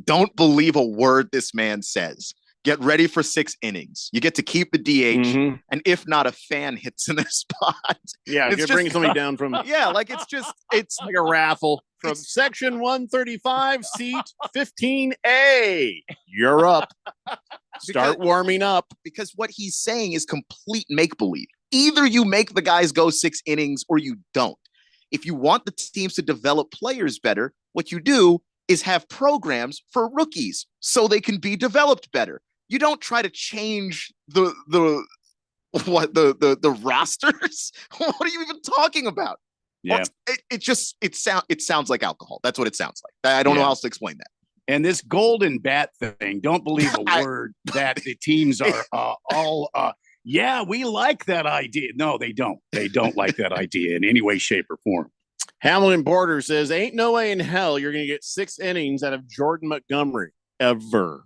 don't believe a word this man says. Get ready for 6 innings. You get to keep the DH, and if not, a fan hits in their spot. Yeah, you bring somebody down from. Yeah, like it's like a raffle from section 135, seat 15A. You're up. Start warming up. Because what he's saying is complete make-believe. Either you make the guys go 6 innings or you don't. If you want the teams to develop players better, what you do is have programs for rookies so they can be developed better. You don't try to change the rosters. What are you even talking about? Yeah, it sounds like alcohol. That's what it sounds like. I don't know how else to explain that. And this golden bat thing, don't believe a word that the teams are all, yeah, we like that idea. No, they don't. They don't like that idea in any way, shape, or form. Hamilton Porter says, ain't no way in hell you're going to get 6 innings out of Jordan Montgomery ever.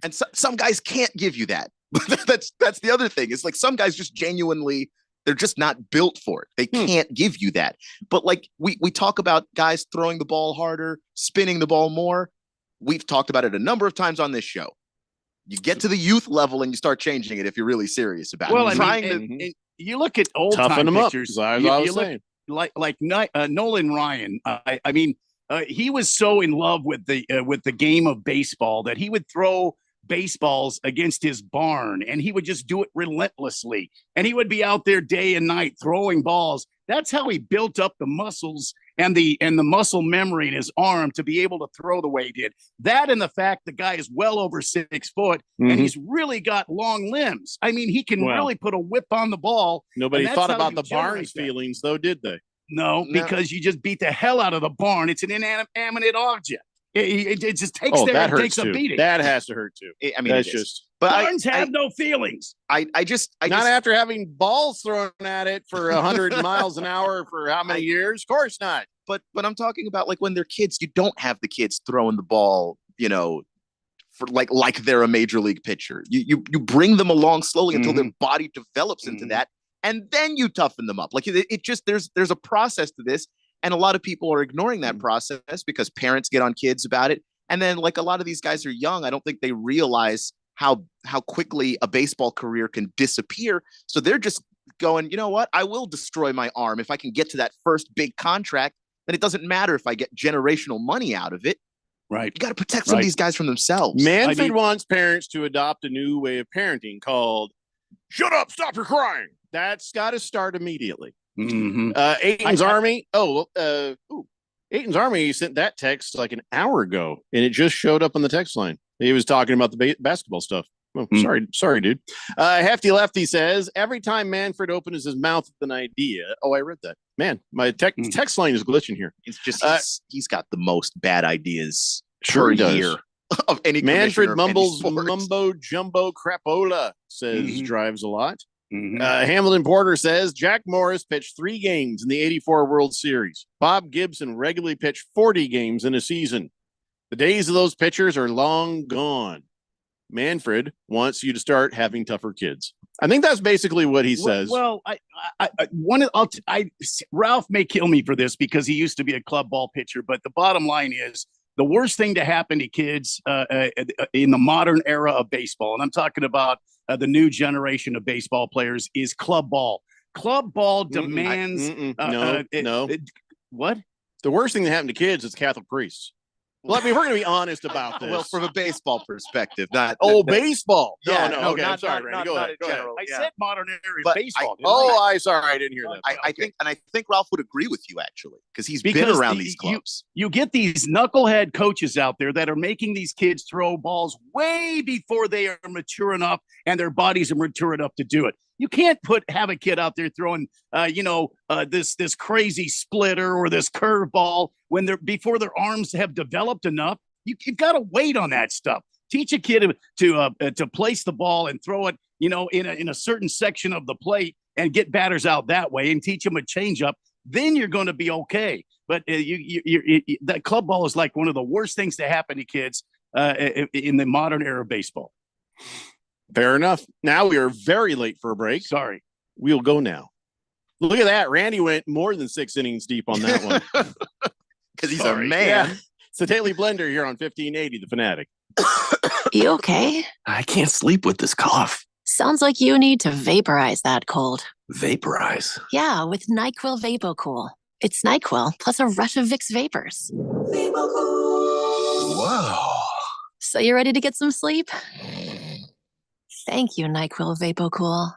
And some guys can't give you that. That's the other thing. It's like some guys just genuinely, they're just not built for it. They can't give you that. But like we talk about guys throwing the ball harder, spinning the ball more. We've talked about it a number of times on this show. You get to the youth level and you start changing it if you're really serious about it. And you look at old Toughen time them up, pictures. as I was You look saying. like Nolan Ryan. I mean, he was so in love with the game of baseball that he would throw baseballs against his barn, and he would just do it relentlessly. And he would be out there day and night throwing balls. That's how he built up the muscles and the muscle memory in his arm to be able to throw the way he did. That and the fact the guy is well over 6 foot and he's really got long limbs. I mean, he can really put a whip on the ball. Nobody thought about the Barnes feelings, though, did they? No, because you just beat the hell out of the barn. It's an inanimate object. It just takes that hurts takes a too. beating. That has to hurt too. I mean, that's it is. just. But Barnes have no feelings. I Not after having balls thrown at it for 100 miles an hour for how many years? Of course not. But I'm talking about like when they're kids, you don't have the kids throwing the ball, for like they're a major league pitcher. You bring them along slowly until their body develops into that, and then you toughen them up. Like it just there's a process to this, and a lot of people are ignoring that process because parents get on kids about it. And then like a lot of these guys are young. I don't think they realize how quickly a baseball career can disappear. So they're just going, you know what? I will destroy my arm if I can get to that first big contract. Then it doesn't matter if I get generational money out of it. Right. You got to protect some of these guys from themselves. Manfred wants parents to adopt a new way of parenting called "Shut up, stop your crying." That's got to start immediately. Aiton's Army. Aiton's Army sent that text like an hour ago, and it just showed up on the text line. He was talking about the basketball stuff. Oh, sorry, dude. Hefty Lefty says, every time Manfred opens his mouth with an idea. Oh, I read that. Man, my text line is glitching here. It's just he's got the most bad ideas per year of any Manfred commissioner of any mumbles sport. mumbo jumbo crapola, says drives a lot. Hamilton Porter says Jack Morris pitched 3 games in the 84 World Series. Bob Gibson regularly pitched 40 games in a season. The days of those pitchers are long gone. Manfred wants you to start having tougher kids. I think that's basically what he says. Well, Ralph may kill me for this because he used to be a club ball pitcher, but the bottom line is the worst thing to happen to kids in the modern era of baseball, and I'm talking about the new generation of baseball players, is club ball. Club ball demands. No. What? The worst thing that happened to kids is Catholic priests. Well, I mean, we're going to be honest about this. Well, from a baseball perspective, not baseball. Yeah, No. Okay, I'm not sorry, Randy. Go ahead. I said modern era But baseball. I didn't hear that. I think Ralph would agree with you actually because he's been around these clubs. You get these knucklehead coaches out there that are making these kids throw balls way before they are mature enough and their bodies are mature enough to do it. You can't have a kid out there throwing, this crazy splitter or this curveball before their arms have developed enough. You've got to wait on that stuff. Teach a kid to place the ball and throw it, in a certain section of the plate and get batters out that way, and teach them a changeup. Then you're going to be okay. But that club ball is like one of the worst things to happen to kids in the modern era of baseball. Fair enough. Now we are very late for a break. Sorry. We'll go now. Look at that. Randy went more than 6 innings deep on that one. Because he's a man. Yeah. It's the Daily Blender here on 1580, The Fanatic. You okay? I can't sleep with this cough. Sounds like you need to vaporize that cold. Vaporize? Yeah, with NyQuil VapoCool. It's NyQuil plus a rush of Vicks vapors. Whoa. So you ready to get some sleep? Thank you, NyQuil VapoCool.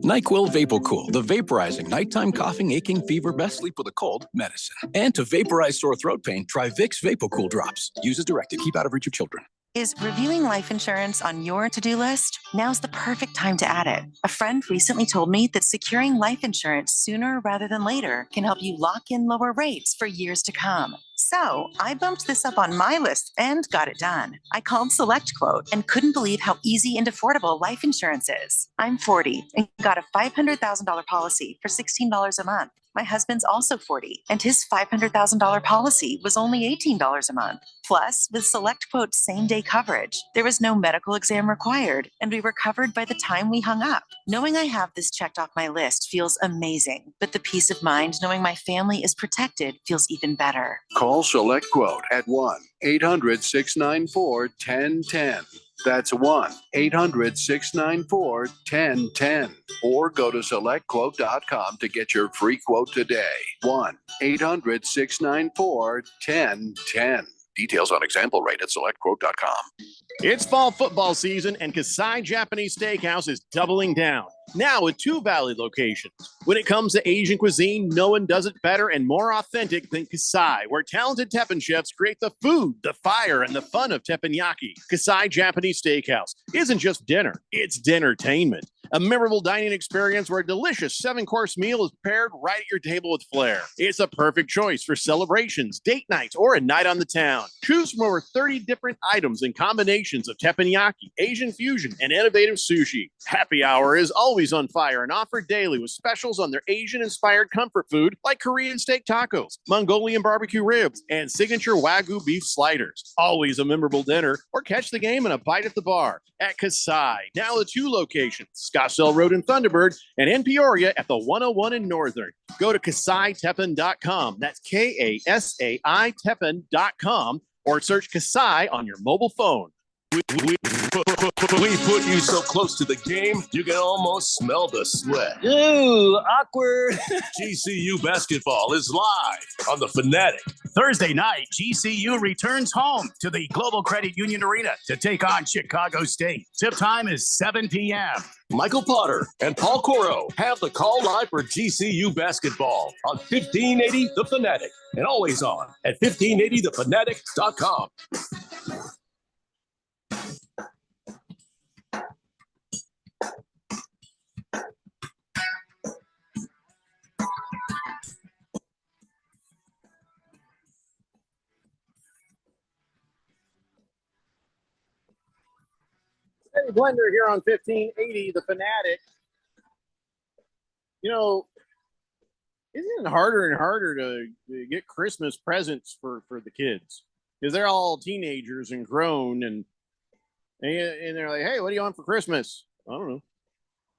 NyQuil VapoCool, the vaporizing nighttime coughing, aching, fever, best sleep with a cold medicine. And to vaporize sore throat pain, try Vicks VapoCool drops. Use as directed. Keep out of reach of children. Is reviewing life insurance on your to-do list? Now's the perfect time to add it. A friend recently told me that securing life insurance sooner rather than later can help you lock in lower rates for years to come. So I bumped this up on my list and got it done. I called Select Quote and couldn't believe how easy and affordable life insurance is. I'm 40 and got a $500,000 policy for $16 a month. My husband's also 40, and his $500,000 policy was only $18 a month. Plus, with Select Quote's same-day coverage, there was no medical exam required, and we were covered by the time we hung up. Knowing I have this checked off my list feels amazing, but the peace of mind knowing my family is protected feels even better. Call Select Quote at 1-800-694-1010. That's 1-800-694-1010. Or go to selectquote.com to get your free quote today. 1-800-694-1010. Details on example rate at selectquote.com. It's fall football season, and Kasai Japanese Steakhouse is doubling down. Now with 2 Valley locations. When it comes to Asian cuisine, no one does it better and more authentic than Kasai, where talented Teppan chefs create the food, the fire, and the fun of teppanyaki. Kasai Japanese Steakhouse isn't just dinner, it's dinnertainment. A memorable dining experience where a delicious 7-course meal is paired right at your table with flair. It's a perfect choice for celebrations, date nights, or a night on the town. Choose from over 30 different items and combinations of teppanyaki, Asian fusion, and innovative sushi. Happy hour is always on fire and offered daily with specials on their Asian-inspired comfort food like Korean steak tacos, Mongolian barbecue ribs, and signature Wagyu beef sliders. Always a memorable dinner, or catch the game and a bite at the bar at Kasai. Now with 2 locations, Scottsdale Road in Thunderbird and in Peoria at the 101 in Northern. Go to KasaiTeppan.com. That's Kasai Teppan.com, or search Kasai on your mobile phone. We put you so close to the game, you can almost smell the sweat. Ooh, awkward. GCU basketball is live on the Fanatic. Thursday night, GCU returns home to the Global Credit Union Arena to take on Chicago State. Tip time is 7 p.m. Michael Potter and Paul Coro have the call live for GCU basketball on 1580 The Fanatic and always on at 1580thefanatic.com. Hey, Blender here on 1580 The Fanatic. You know, isn't it harder and harder to get Christmas presents for the kids? Because they're all teenagers and grown, and they're like, hey, what do you want for Christmas? I don't know.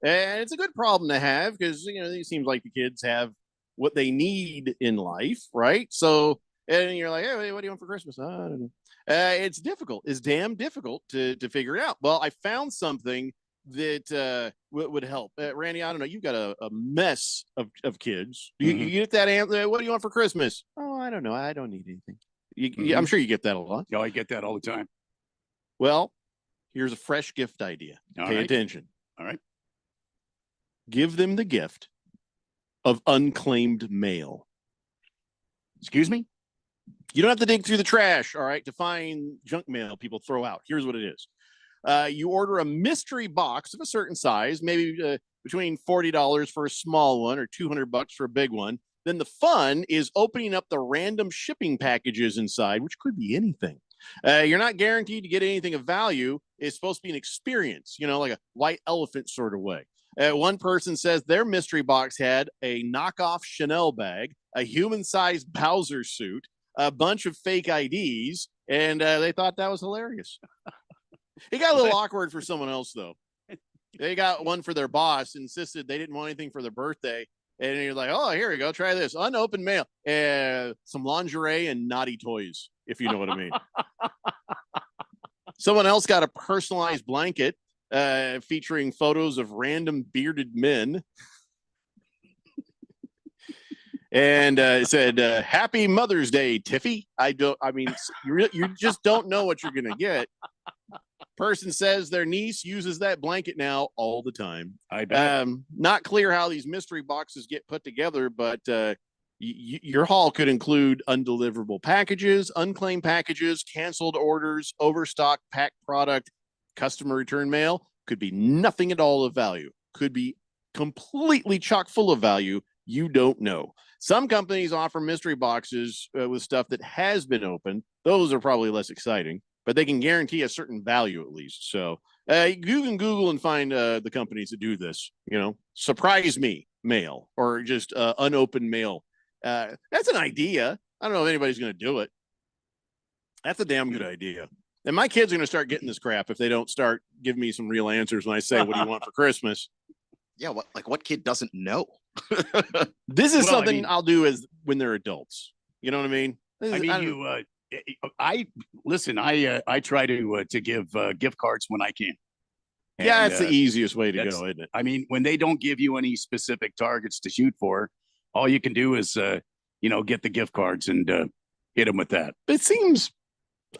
And it's a good problem to have because, you know, it seems like the kids have what they need in life, right? So, and you're like, hey, what do you want for Christmas? I don't know. It's difficult. It's damn difficult to figure it out. Well, I found something that would help. Randy, I don't know. You've got a mess of kids. You get that answer. What do you want for Christmas? Oh, I don't know. I don't need anything. I'm sure you get that a lot. Oh, I get that all the time. Well, here's a fresh gift idea. Pay attention. All right. Give them the gift of unclaimed mail. Excuse me? You don't have to dig through the trash, all right, to find junk mail people throw out. Here's what it is. You order a mystery box of a certain size, maybe between $40 for a small one or $200 for a big one. Then the fun is opening up the random shipping packages inside, which could be anything. You're not guaranteed to get anything of value. It's supposed to be an experience, you know, like a white elephant sort of way. One person says their mystery box had a knockoff Chanel bag, a human-sized Bowser suit, a bunch of fake IDs, and they thought that was hilarious. It got a little awkward for someone else, though. They got one for their boss, insisted they didn't want anything for their birthday. And you're like, oh, here we go. Try this. Unopened mail. Some lingerie and naughty toys, if you know what I mean. Someone else got a personalized blanket featuring photos of random bearded men. And it said, Happy Mother's Day, Tiffy. You just don't know what you're going to get. Person says their niece uses that blanket now all the time. I bet. Not clear how these mystery boxes get put together, but your haul could include undeliverable packages, unclaimed packages, canceled orders, overstocked packed product, customer return mail. Could be nothing at all of value. Could be completely chock full of value. You don't know. Some companies offer mystery boxes with stuff that has been opened. Those are probably less exciting, but they can guarantee a certain value at least. So you can Google and find the companies that do this. Surprise me mail or just unopened mail. That's an idea. I don't know if anybody's going to do it. That's a damn good idea. And my kids are going to start getting this crap if they don't start giving me some real answers when I say, what do you want for Christmas? Yeah. What kid doesn't know? This is something I'll do as when they're adults. You know what I mean? I try to give gift cards when I can. And, that's the easiest way to go, isn't it? I mean, when they don't give you any specific targets to shoot for, all you can do is, get the gift cards and hit them with that. It seems,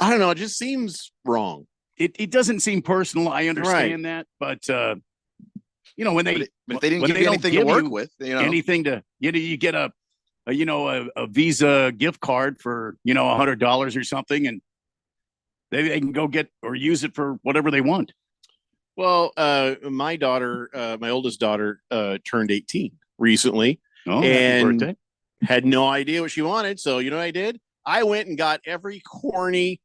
I don't know, it just seems wrong. It doesn't seem personal. I understand that, but when they didn't give you anything to work with, anything to you get a Visa gift card for $100 or something, and they can go get or use it for whatever they want. Well, my daughter, my oldest daughter, turned 18 recently, and had no idea what she wanted. So you know what I did? I went and got every corny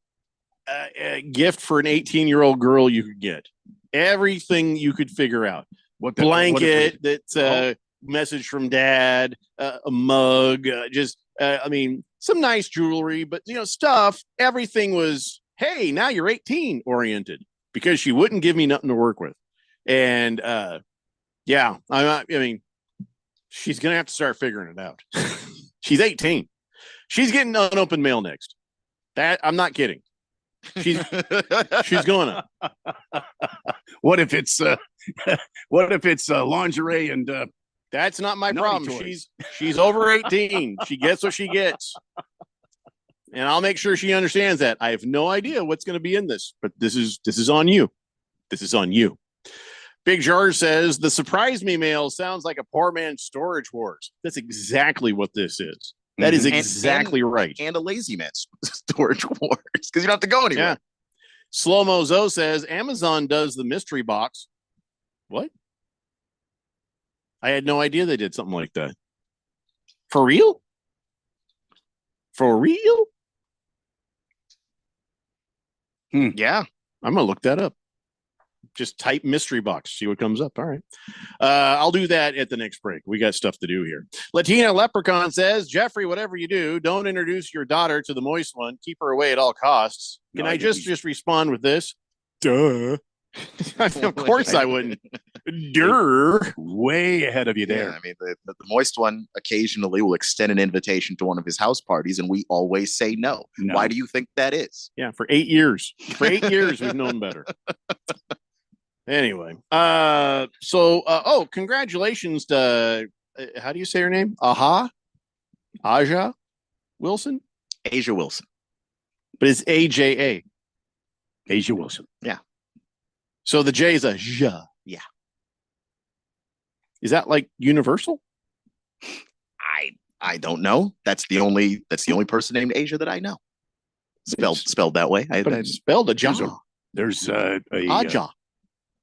gift for an 18-year-old girl you could get. Everything you could figure out. Blanket that's message from dad, a mug, some nice jewelry, but stuff. Everything was, hey, now you're 18 oriented, because she wouldn't give me nothing to work with. And she's gonna have to start figuring it out. She's 18. She's getting unopened mail next. That I'm not kidding. She's gonna. What if it's lingerie and that's not my problem. Toys. She's over 18. She gets what she gets. And I'll make sure she understands that. I have no idea what's going to be in this, but this is on you. This is on you. Big George says the surprise me mail sounds like a poor man's storage wars. That's exactly what this is. That is exactly right. And a lazy man's storage wars, because you don't have to go anywhere. Yeah. Slow Mo Zo says Amazon does the mystery box. What? I had no idea they did something like that. For real? For real? Yeah. I'm going to look that up. Just type mystery box, see what comes up. All right. I'll do that at the next break. We got stuff to do here. Latina Leprechaun says, Jeffrey, whatever you do, don't introduce your daughter to the moist one. Keep her away at all costs. Can I just respond with this? Duh. Of course I wouldn't. Duh. Way ahead of you there. Yeah, I mean, the moist one occasionally will extend an invitation to one of his house parties, and we always say no. Why do you think that is? Yeah, for 8 years. For 8 years, we've known better. Anyway, congratulations to, how do you say her name? Aja Wilson? Asia Wilson. But it's AJA. Asia Wilson. Yeah. So the J is a ja. Yeah. Is that like universal? I don't know. That's the only person named Asia that I know. Spelled that way. It's spelled a ja. There's Aja.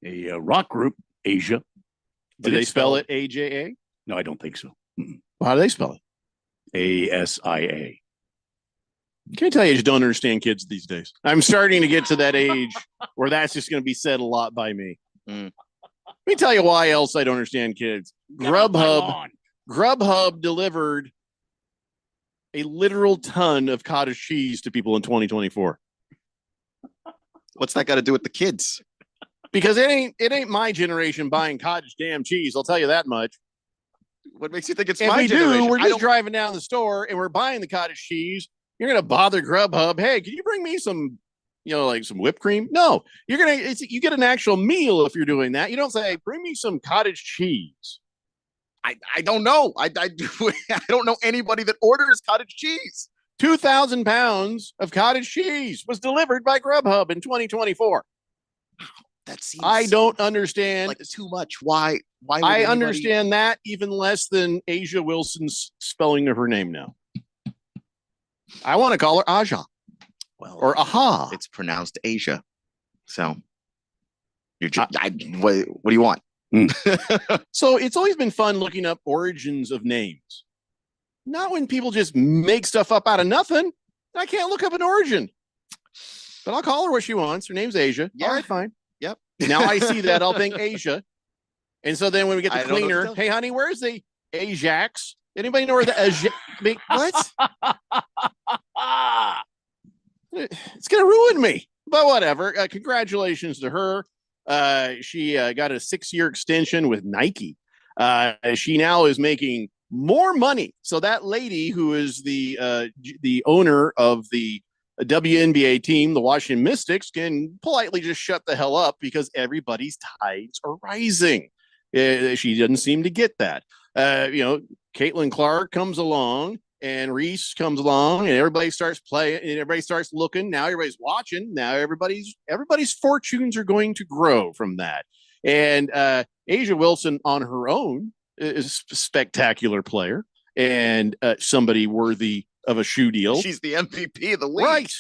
A rock group, Asia. Do they spell it AJA? No, I don't think so. Well, how do they spell it? ASIA. Can I tell you, I just don't understand kids these days. I'm starting to get to that age where that's just going to be said a lot by me. Let me tell you why else I don't understand kids. Grubhub delivered a literal ton of cottage cheese to people in 2024. What's that got to do with the kids? Because it ain't my generation buying cottage damn cheese. I'll tell you that much. What makes you think it's if my we generation? Do, we're just driving down the store and we're buying the cottage cheese. You're gonna bother Grubhub. Hey, can you bring me some, like some whipped cream? No, you get an actual meal if you're doing that. You don't say, bring me some cottage cheese. I don't know. I don't know anybody that orders cottage cheese. 2,000 pounds of cottage cheese was delivered by Grubhub in 2024. That seems. I don't understand. Like too much. Why? I understand that even less than Asia Wilson's spelling of her name now. I want to call her Aja. Well, or Aha. It's pronounced Asia. So, what do you want? So it's always been fun looking up origins of names. Not when people just make stuff up out of nothing. I can't look up an origin. But I'll call her what she wants. Her name's Asia. Yeah. All right, fine. Yep. Now I see that, I'll think Asia. And so then when we get I the don't know what to cleaner, tell hey, honey, where's the Ajax? Anybody know where the Ajax? What? It's going to ruin me. But whatever. Congratulations to her. She got a 6-year extension with Nike. She now is making more money. So that lady who is the owner of the WNBA team, the Washington Mystics, can politely just shut the hell up because everybody's tides are rising. She doesn't seem to get that. Caitlin Clark comes along and Reese comes along and everybody starts playing and everybody starts looking. Now everybody's watching. Now everybody's fortunes are going to grow from that. And Asia Wilson on her own is a spectacular player and somebody worthy of a shoe deal. She's the MVP of the league. Right.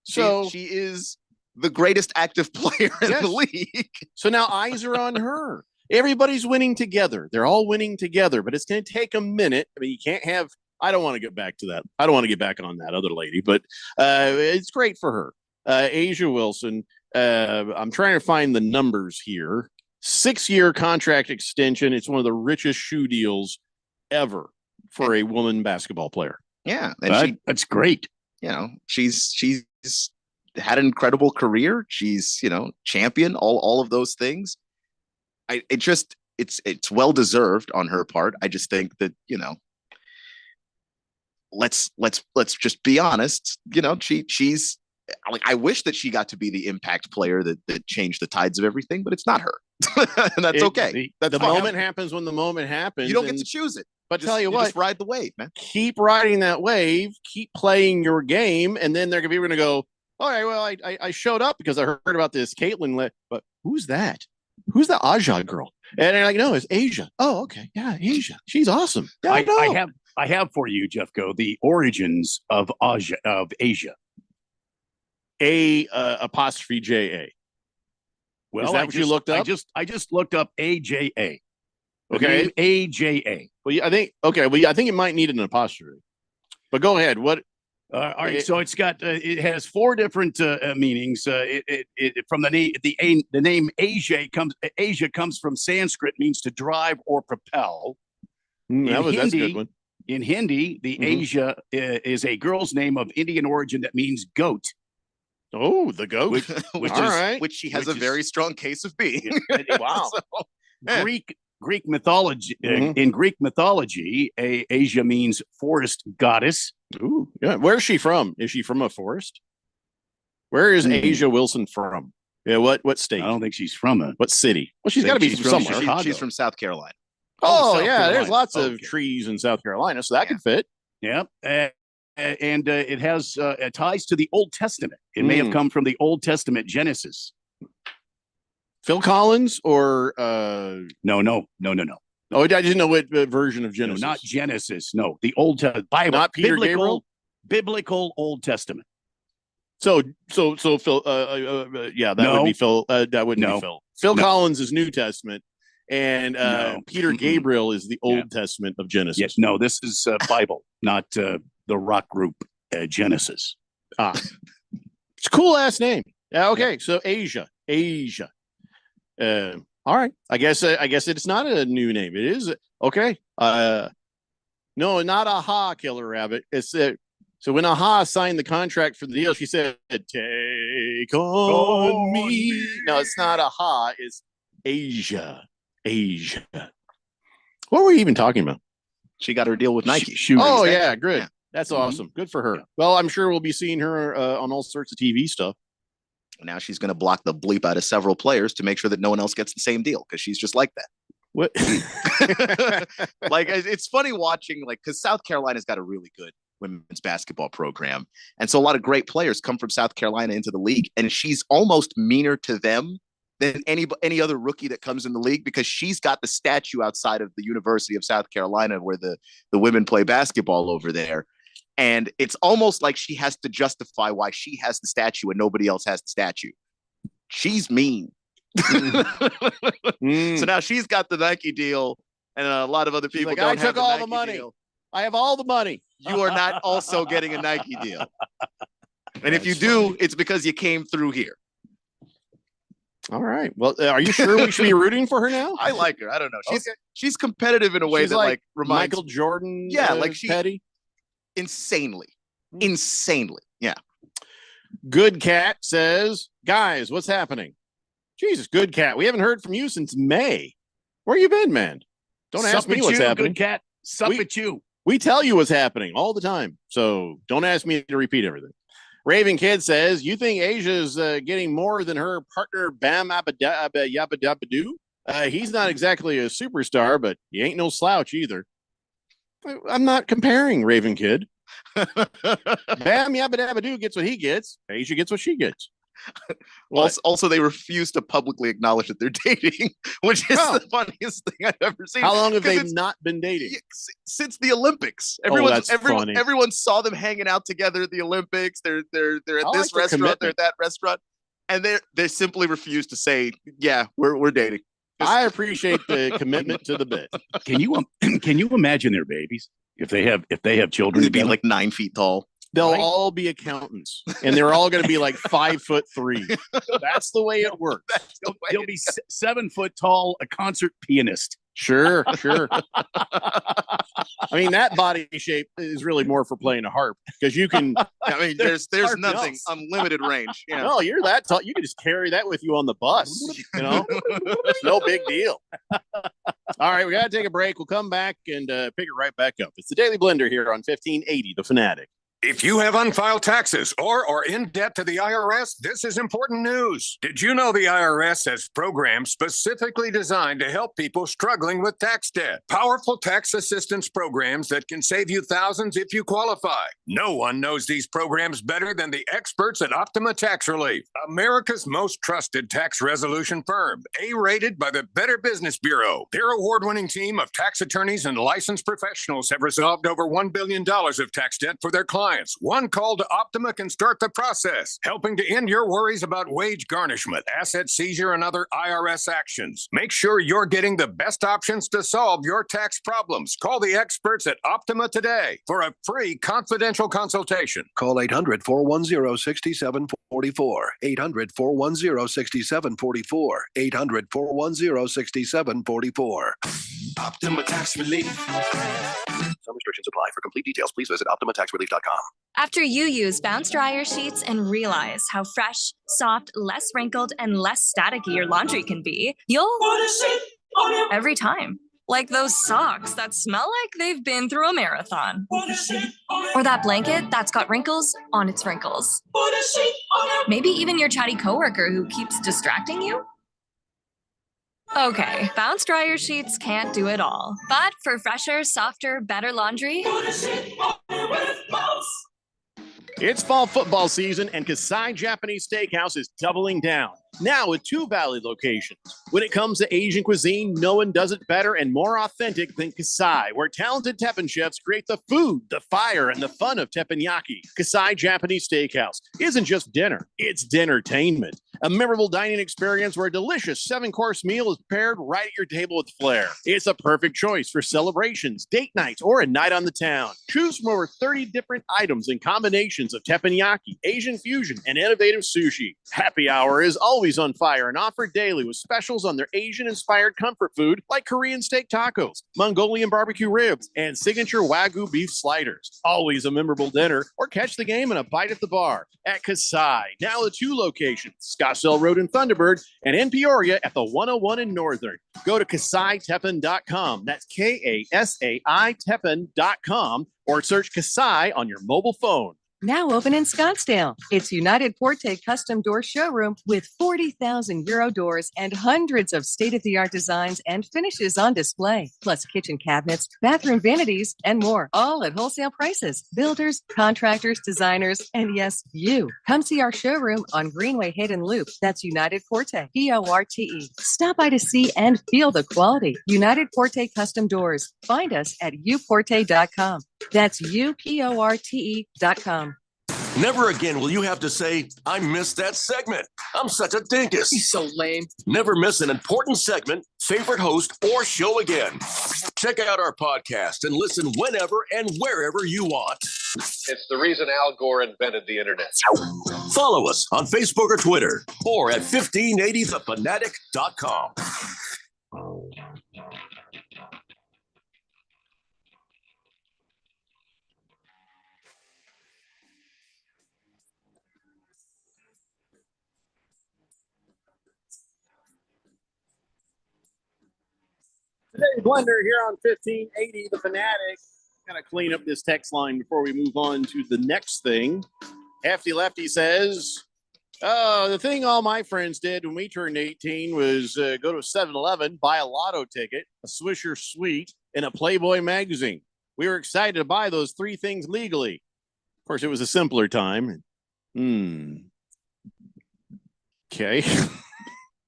So she is the greatest active player in the league. So now eyes are on her. Everybody's winning together. They're all winning together, but it's going to take a minute. I mean, you can't have, I don't want to get back to that. I don't want to get back on that other lady, but it's great for her. Asia Wilson, I'm trying to find the numbers here. 6-year contract extension. It's one of the richest shoe deals ever for a woman basketball player. Yeah. And that's great. She's had an incredible career. She's, champion, all of those things. It's well deserved on her part. I just think that, let's just be honest. She's like, I wish that she got to be the impact player that changed the tides of everything, but it's not her. And that's okay. The moment happens when the moment happens. You don't get to choose it. But tell you what, just ride the wave, man. Keep riding that wave, keep playing your game, and then they're going to go, all right, well, I showed up because I heard about this Caitlin, but who's that? Who's the Aja girl? And they're like, no, it's Asia. Oh, okay. Yeah, Asia. She's awesome. I have for you, Jeffco, the origins of Asia. Apostrophe J-A. Well, is that what you looked up? I just looked up AJA. Okay. AJA. Well, I think it might need an apostrophe. But go ahead. What? All right. So it's got it has 4 different meanings. It from the name Asia comes from Sanskrit, means to drive or propel. That's a good one. In Hindi, the Asia is a girl's name of Indian origin that means goat. Oh, the goat, which she has a very strong case of being. Wow. Greek mythology. In Greek mythology, Asia means forest goddess. Ooh, yeah. Where's she from? Is she from a forest? Where is Asia Wilson from? Yeah, what state? I don't think she's from what city? Well, she's got to be from somewhere. She's from South Carolina. Oh, South yeah, Carolina. there's lots of trees in South Carolina, so that could fit. Yep. And it has ties to the Old Testament. It may have come from the Old Testament Genesis. Phil Collins or No. Oh, I didn't know what version of Genesis. No, not Genesis. No, the Old Bible, not Peter Gabriel. Biblical Old Testament. So Phil. Yeah, that would be Phil. That wouldn't be Phil. Phil Collins is New Testament, and Peter Gabriel is the Old Testament of Genesis. Yes, no, this is Bible, not the rock group Genesis. It's a cool ass name. Yeah. Okay. So Asia. All right. I guess it's not a new name. It is okay. No, not Aha, Killer Rabbit. It's so when Aha signed the contract for the deal, she said, "Take on me." No, it's not Aha. It's Asia. What were we even talking about? She got her deal with Nike. Oh yeah, good. Yeah. That's awesome. Good for her. Well, I'm sure we'll be seeing her on all sorts of TV stuff. Now she's going to block the bleep out of several players to make sure that no one else gets the same deal because she's just like that. What? Like, it's funny watching, like, because South Carolina's got a really good women's basketball program. And so a lot of great players come from South Carolina into the league. And she's almost meaner to them than any other rookie that comes in the league because she's got the statue outside of the University of South Carolina where the women play basketball over there. And it's almost like she has to justify why she has the statue and nobody else has the statue. She's mean. So now she's got the Nike deal and a lot of other people like, don't I have took the all Nike the money. deal. I have all the money. You are not also getting a Nike deal. And if you do, it's because you came through here. All right. Well, are you sure we should be rooting for her now? I like her. I don't know. She's competitive in a way She's that like reminds Michael Jordan. Yeah, like she petty. Insanely. Yeah. Good Cat says, guys, what's happening? Jesus, Good Cat. We haven't heard from you since May. Where you been, man? Don't ask me what's happening. Good Cat. Sup at you. We tell you what's happening all the time. So don't ask me to repeat everything. Raven Kid says, you think Asia's getting more than her partner Bam Yabba-Dabba-Doo? He's not exactly a superstar, but he ain't no slouch either. I'm not comparing, Raven Kid. Bam Yabba-Dabba-Doo gets what he gets. Asia gets what she gets. Also, they refuse to publicly acknowledge that they're dating, which is the funniest thing I've ever seen. How long have they not been dating? Since the Olympics. Everyone saw them hanging out together at the Olympics. They're at this restaurant, they're at that restaurant, and they simply refuse to say, yeah, we're dating. I appreciate the commitment to the bit. Can you imagine their babies if they have children? They'd be like 9 feet tall. They'll all be accountants, and th'ey're all going to be like 5'3". That's the way it works. They'll be 7 foot tall, a concert pianist. Sure. I mean, that body shape is really more for playing a harp because you can. I mean, there's nothing unlimited range. Yeah. No, you're that tall. You can just carry that with you on the bus. You know, it's no big deal. All right, we got to take a break. We'll come back and pick it right back up. It's the Daily Blender here on 1580 The Fanatic. If you have unfiled taxes or are in debt to the IRS, this is important news. Did you know the IRS has programs specifically designed to help people struggling with tax debt? Powerful tax assistance programs that can save you thousands if you qualify. No one knows these programs better than the experts at Optima Tax Relief, America's most trusted tax resolution firm, A-rated by the Better Business Bureau. Their award-winning team of tax attorneys and licensed professionals have resolved over $1 billion of tax debt for their clients. One call to Optima can start the process, helping to end your worries about wage garnishment, asset seizure, and other IRS actions. Make sure you're getting the best options to solve your tax problems. Call the experts at Optima today for a free confidential consultation. Call 800-410-6744. 800-410-6744. 800-410-6744. Optima Tax Relief. Some restrictions apply. For complete details, please visit OptimaTaxRelief.com. After you use Bounce Dryer sheets and realize how fresh, soft, less wrinkled, and less staticky your laundry can be, you'll every time. Like those socks that smell like they've been through a marathon. Or that blanket that's got wrinkles on its wrinkles. Maybe even your chatty coworker who keeps distracting you. Okay, Bounce Dryer sheets can't do it all. But for fresher, softer, better laundry, It's fall football season, and Kasai Japanese Steakhouse is doubling down. Now with 2 Valley locations. When it comes to Asian cuisine, no one does it better and more authentic than Kasai, where talented Teppanyaki chefs create the food, the fire, and the fun of teppanyaki. Kasai Japanese Steakhouse isn't just dinner, it's dinnertainment. A memorable dining experience where a delicious 7-course meal is prepared right at your table with flair. It's a perfect choice for celebrations, date nights, or a night on the town. Choose from over 30 different items and combinations of teppanyaki, Asian fusion, and innovative sushi. Happy hour is always on fire and offered daily with specials on their Asian-inspired comfort food like Korean steak tacos, Mongolian barbecue ribs, and signature Wagyu beef sliders. Always a memorable dinner, or catch the game and a bite at the bar at Kasai. Now the 2 locations, Scottsdale Road in Thunderbird and in Peoria at the 101 in Northern. Go to KasaiTeppen.com. That's Kasai Teppen.com, or search Kasai on your mobile phone. Now open in Scottsdale. It's United Forte Custom Door Showroom with 40,000 Euro doors and hundreds of state-of-the-art designs and finishes on display, plus kitchen cabinets, bathroom vanities, and more, all at wholesale prices. Builders, contractors, designers, and yes, you. Come see our showroom on Greenway Hayden Loop. That's United Forte, P-O-R-T-E. Stop by to see and feel the quality. United Forte Custom Doors. Find us at uporte.com. That's UPORTE.com. Never again will you have to say, I missed that segment. I'm such a dinkus. He's so lame. Never miss an important segment, favorite host, or show again. Check out our podcast and listen whenever and wherever you want. It's the reason Al Gore invented the internet. Follow us on Facebook or Twitter or at 1580thefanatic.com. Today, Blender here on 1580 The Fanatic. Gotta clean up this text line before we move on to the next thing. Hefty Lefty says, the thing all my friends did when we turned 18 was go to 7-Eleven, buy a lotto ticket, a Swisher Sweet, and a Playboy magazine. We were excited to buy those three things legally. Of course, it was a simpler time. Okay.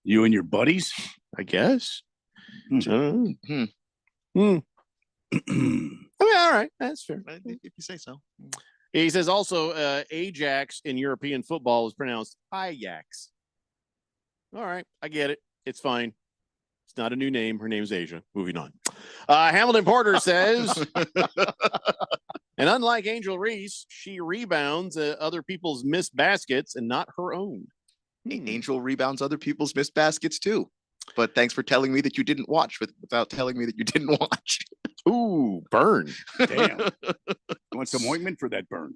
You and your buddies? I guess. I mean, all right, that's fair. If you say so. He says also Ajax in European football is pronounced Ajax. All right, I get it. It's fine. It's not a new name. Her name's Asia. Moving on. Hamilton Porter says, and unlike Angel Reese, she rebounds other people's missed baskets and not her own. Angel rebounds other people's missed baskets too. But thanks for telling me that you didn't watch without telling me that you didn't watch. Ooh, burn. Damn. You want some ointment for that burn?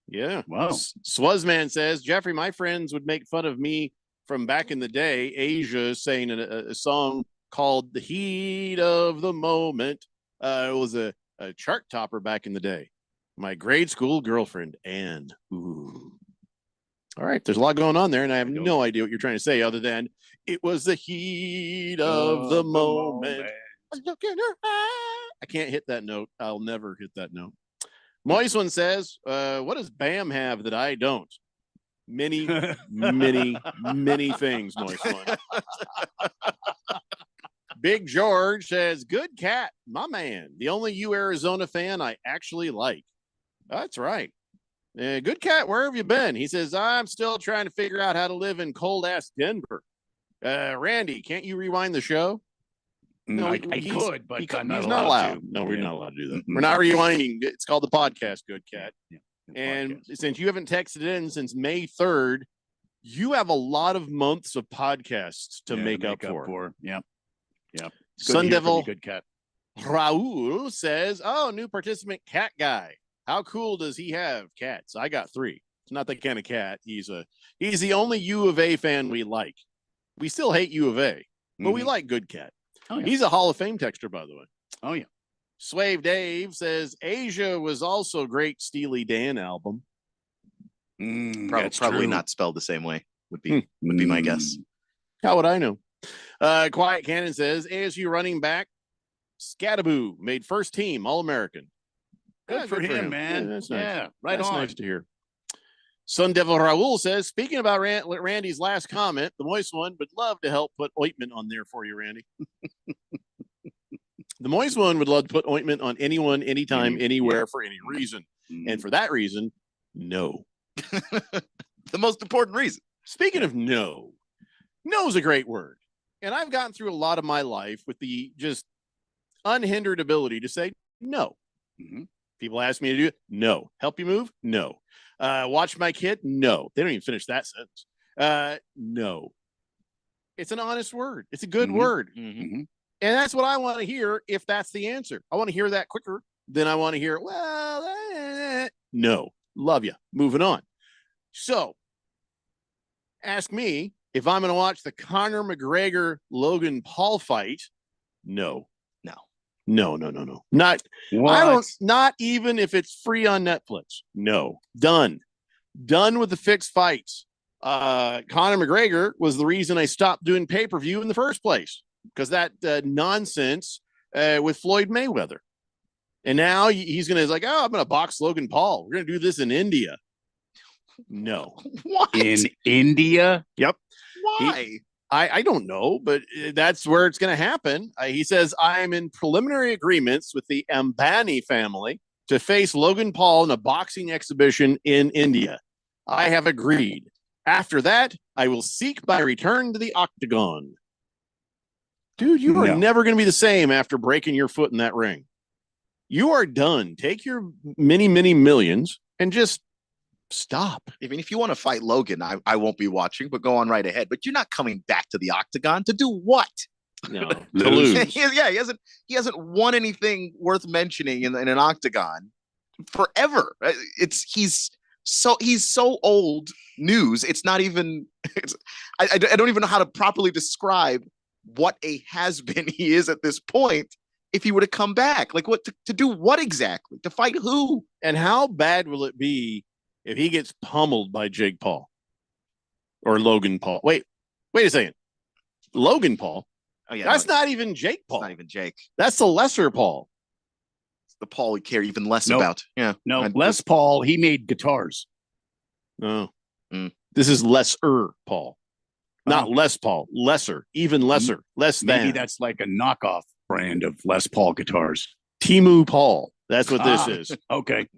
Yeah. Wow. Swazman says, Jeffrey, my friends would make fun of me from back in the day. Asia sang a song called The Heat of the Moment. It was a chart topper back in the day. My grade school girlfriend, Anne. Ooh. All right. There's a lot going on there, and I have no idea what you're trying to say other than it was the heat of the moment. Look in her eye. I can't hit that note. I'll never hit that note. Moist One says, what does Bam have that I don't? Many, many, many things, Moist One. Big George says, good cat, my man. The only Arizona fan I actually like. That's right. Good cat, where have you been? He says, I'm still trying to figure out how to live in cold-ass Denver. Randy, can't you rewind the show? No, I could, but he's I'm not not allowed. to. No, we're not allowed to do that. We're not rewinding. It's called the podcast, Good Cat. Yeah, and since you haven't texted in since May 3rd, you have a lot of months of podcasts to make up for. Yeah. Yeah. Sun Devil Good Cat. Raul says, oh, new participant cat guy. How cool does he have cats? I got 3. It's not that kind of cat. He's the only U of A fan we like. We still hate U of A, but we like Good Cat. Oh, yeah. He's a Hall of Fame texter, by the way. Oh, yeah. Swave Dave says Asia was also great Steely Dan album. Probably not spelled the same way would be my guess. How would I know? Quiet Cannon says ASU running back Scattaboo made first team All-American. Good for him, man. Yeah, that's nice. Yeah, right That's on. nice to hear. Sun Devil Raul says, speaking about Randy's last comment, the Moist One would love to help put ointment on there for you, Randy. The Moist One would love to put ointment on anyone, anytime, anywhere, for any reason. And for that reason, no. The most important reason. Speaking of no is a great word. And I've gotten through a lot of my life with the just unhindered ability to say no. People ask me to do it. No. Help you move? No. Watch my kid? No. They don't even finish that sentence. No. It's an honest word. It's a good word. And that's what I want to hear if that's the answer. I want to hear that quicker than I want to hear, no. Love you. Moving on. So ask me if I'm going to watch the Conor McGregor Logan Paul fight. No. Not even if it's free on Netflix. No. Done with the fixed fights. Conor McGregor was the reason I stopped doing pay-per-view in the first place, because that nonsense with Floyd Mayweather. And now he's going to like, I'm going to box Logan Paul. We're going to do this in India. No. What? In India? Yep. Why? I don't know, but that's where it's going to happen. He says, I'm in preliminary agreements with the Ambani family to face Logan Paul in a boxing exhibition in India. I have agreed. After that, I will seek my return to the octagon. Dude, you are never going to be the same after breaking your foot in that ring. You are done. Take your many, many millions and just stop. I mean, if you want to fight Logan, I won't be watching, but go on right ahead. But you're not coming back to the octagon to do what? No, to lose. Yeah, he hasn't won anything worth mentioning in an octagon forever. He's so old news. It's not even. I don't even know how to properly describe what a has-been he is at this point. If he were to come back, like what to do what exactly? To fight who? And how bad will it be if he gets pummeled by Jake Paul or Logan Paul? Wait a second. Logan Paul? Oh yeah, that's not even Jake Paul. Not even Jake. That's the lesser Paul. It's the Paul we care even less about. Yeah. No, Les Paul, he made guitars. No. This is lesser Paul. Not Les Paul. Lesser. Even lesser. Less than. Maybe that's like a knockoff brand of Les Paul guitars. Timu Paul. That's what this is. Okay.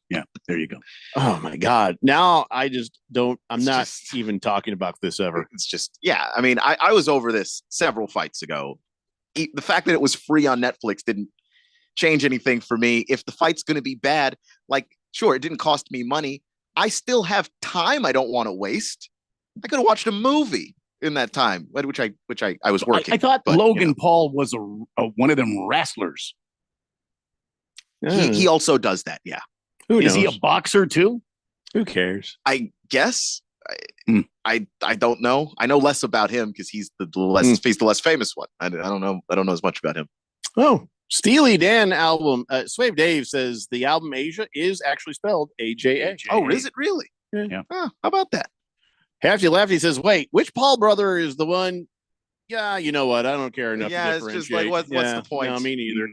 Yeah, there you go. Oh my God. Now I just don't, I'm not even talking about this ever. It's just, yeah. I mean, I was over this several fights ago. The fact that it was free on Netflix didn't change anything for me. If the fight's going to be bad, like, sure, it didn't cost me money. I still have time I don't want to waste. I could have watched a movie in that time, which I was working. I thought Logan Paul was one of them wrestlers. He also does that. Yeah. Is he a boxer too? Who cares? I guess. I don't know. I know less about him because he's the less famous one. I don't know. I don't know as much about him. Oh, Steely Dan album. Swave Dave says the album Asia is actually spelled AJA. Oh, is it really? Yeah. Huh, how about that? Hefty Lefty says, wait, which Paul brother is the one? Yeah, you know what? I don't care enough to it's differentiate. just like, what's the point? No, me neither.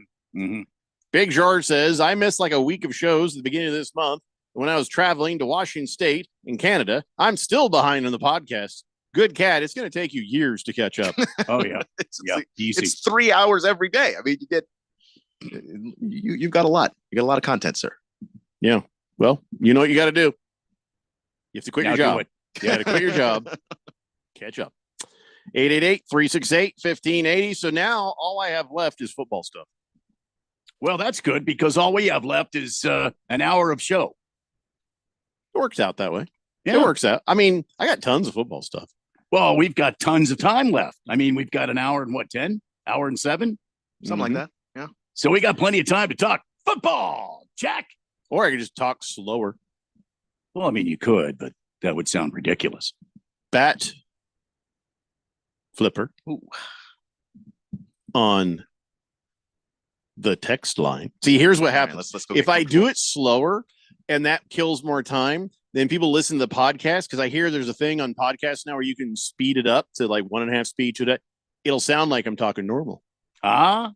Big George says, I missed like a week of shows at the beginning of this month. When I was traveling to Washington State in Canada, I'm still behind on the podcast. Good cat. It's going to take you years to catch up. Oh, yeah. Easy. It's 3 hours every day. I mean, you've got a lot. You got a lot of content, sir. Yeah. Well, you know what you got to do. You have to quit your job. You got to quit your job. Catch up. 888-368-1580. So now all I have left is football stuff. Well, that's good because all we have left is an hour of show. It works out that way. Yeah. It works out. I mean, I got tons of football stuff. Well, we've got tons of time left. I mean, we've got an hour and 10? Hour and 7? Something like that. Yeah. So we got plenty of time to talk football, Jack. Or I could just talk slower. Well, I mean, you could, but that would sound ridiculous. Bat Flipper on the text line. See, here's what happens. Let's go if I do it slower and that kills more time, then people listen to the podcast because I hear there's a thing on podcasts now where you can speed it up to like 1.5 speed to that. It'll sound like I'm talking normal. I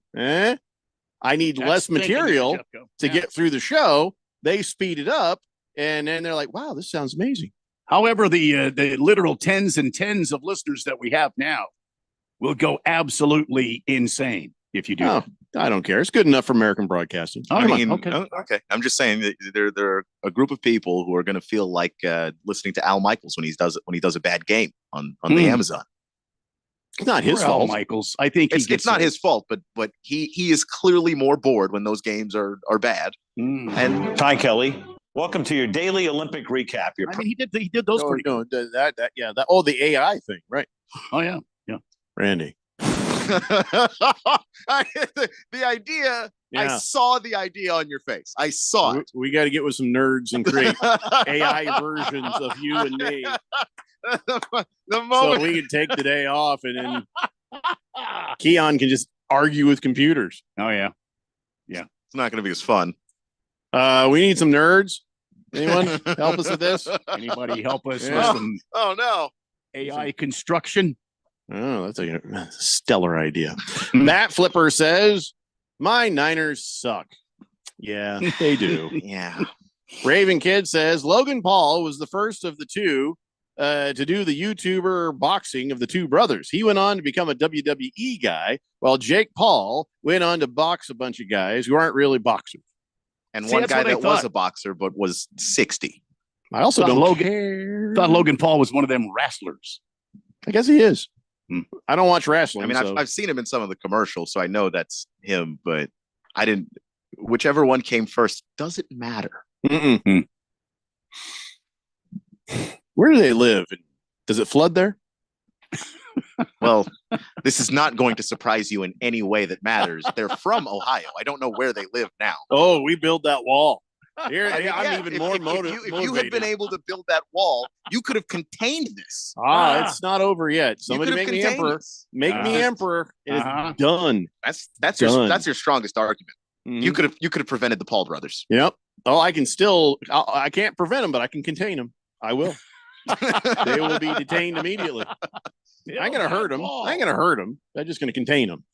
need less material to get through the show. They speed it up and then they're like, wow, this sounds amazing. However, the literal tens and tens of listeners that we have now will go absolutely insane if you do that. I don't care. It's good enough for American broadcasting. Okay. I'm just saying that there are a group of people who are going to feel like listening to Al Michaels when he does a bad game on the Amazon. It's not his fault. Al Michaels. I think it's not his fault, but he is clearly more bored when those games are bad. And Hi, Kelly. Welcome to your daily Olympic recap. He did those pretty good. The AI thing, right? Oh yeah, Randy. the idea. Yeah. I saw the idea on your face. I saw it. We got to get with some nerds and create AI versions of you and me. The moment so we can take the day off, and then Keon can just argue with computers. Oh yeah. It's not going to be as fun. We need some nerds. Anyone help us with this? Anybody help us with some AI construction? Oh, that's a stellar idea. Matt Flipper says, my Niners suck. Yeah, they do. Yeah. Raven Kid says, Logan Paul was the first of the two to do the YouTuber boxing of the two brothers. He went on to become a WWE guy, while Jake Paul went on to box a bunch of guys who aren't really boxers. And one guy that was a boxer but was 60. I also thought don't thought Logan Paul was one of them wrestlers. I guess he is. I don't watch wrestling. I mean, so. I've seen him in some of the commercials, so I know that's him, but I didn't. Whichever one came first doesn't matter. Mm-mm. Where do they live? Does it flood there? Well, this is not going to surprise you in any way that matters. They're from Ohio. I don't know where they live now. Oh, we build that wall. Here, I mean, I'm even more If you had been able to build that wall, you could have contained this. It's not over yet. Somebody make me emperor. This. Make me emperor. It's done. That's your strongest argument. Mm-hmm. You could have prevented the Paul brothers. Yep. Oh, I can't prevent them, but I can contain them. I will. They will be detained immediately. I ain't gonna hurt them. I'm just gonna contain them.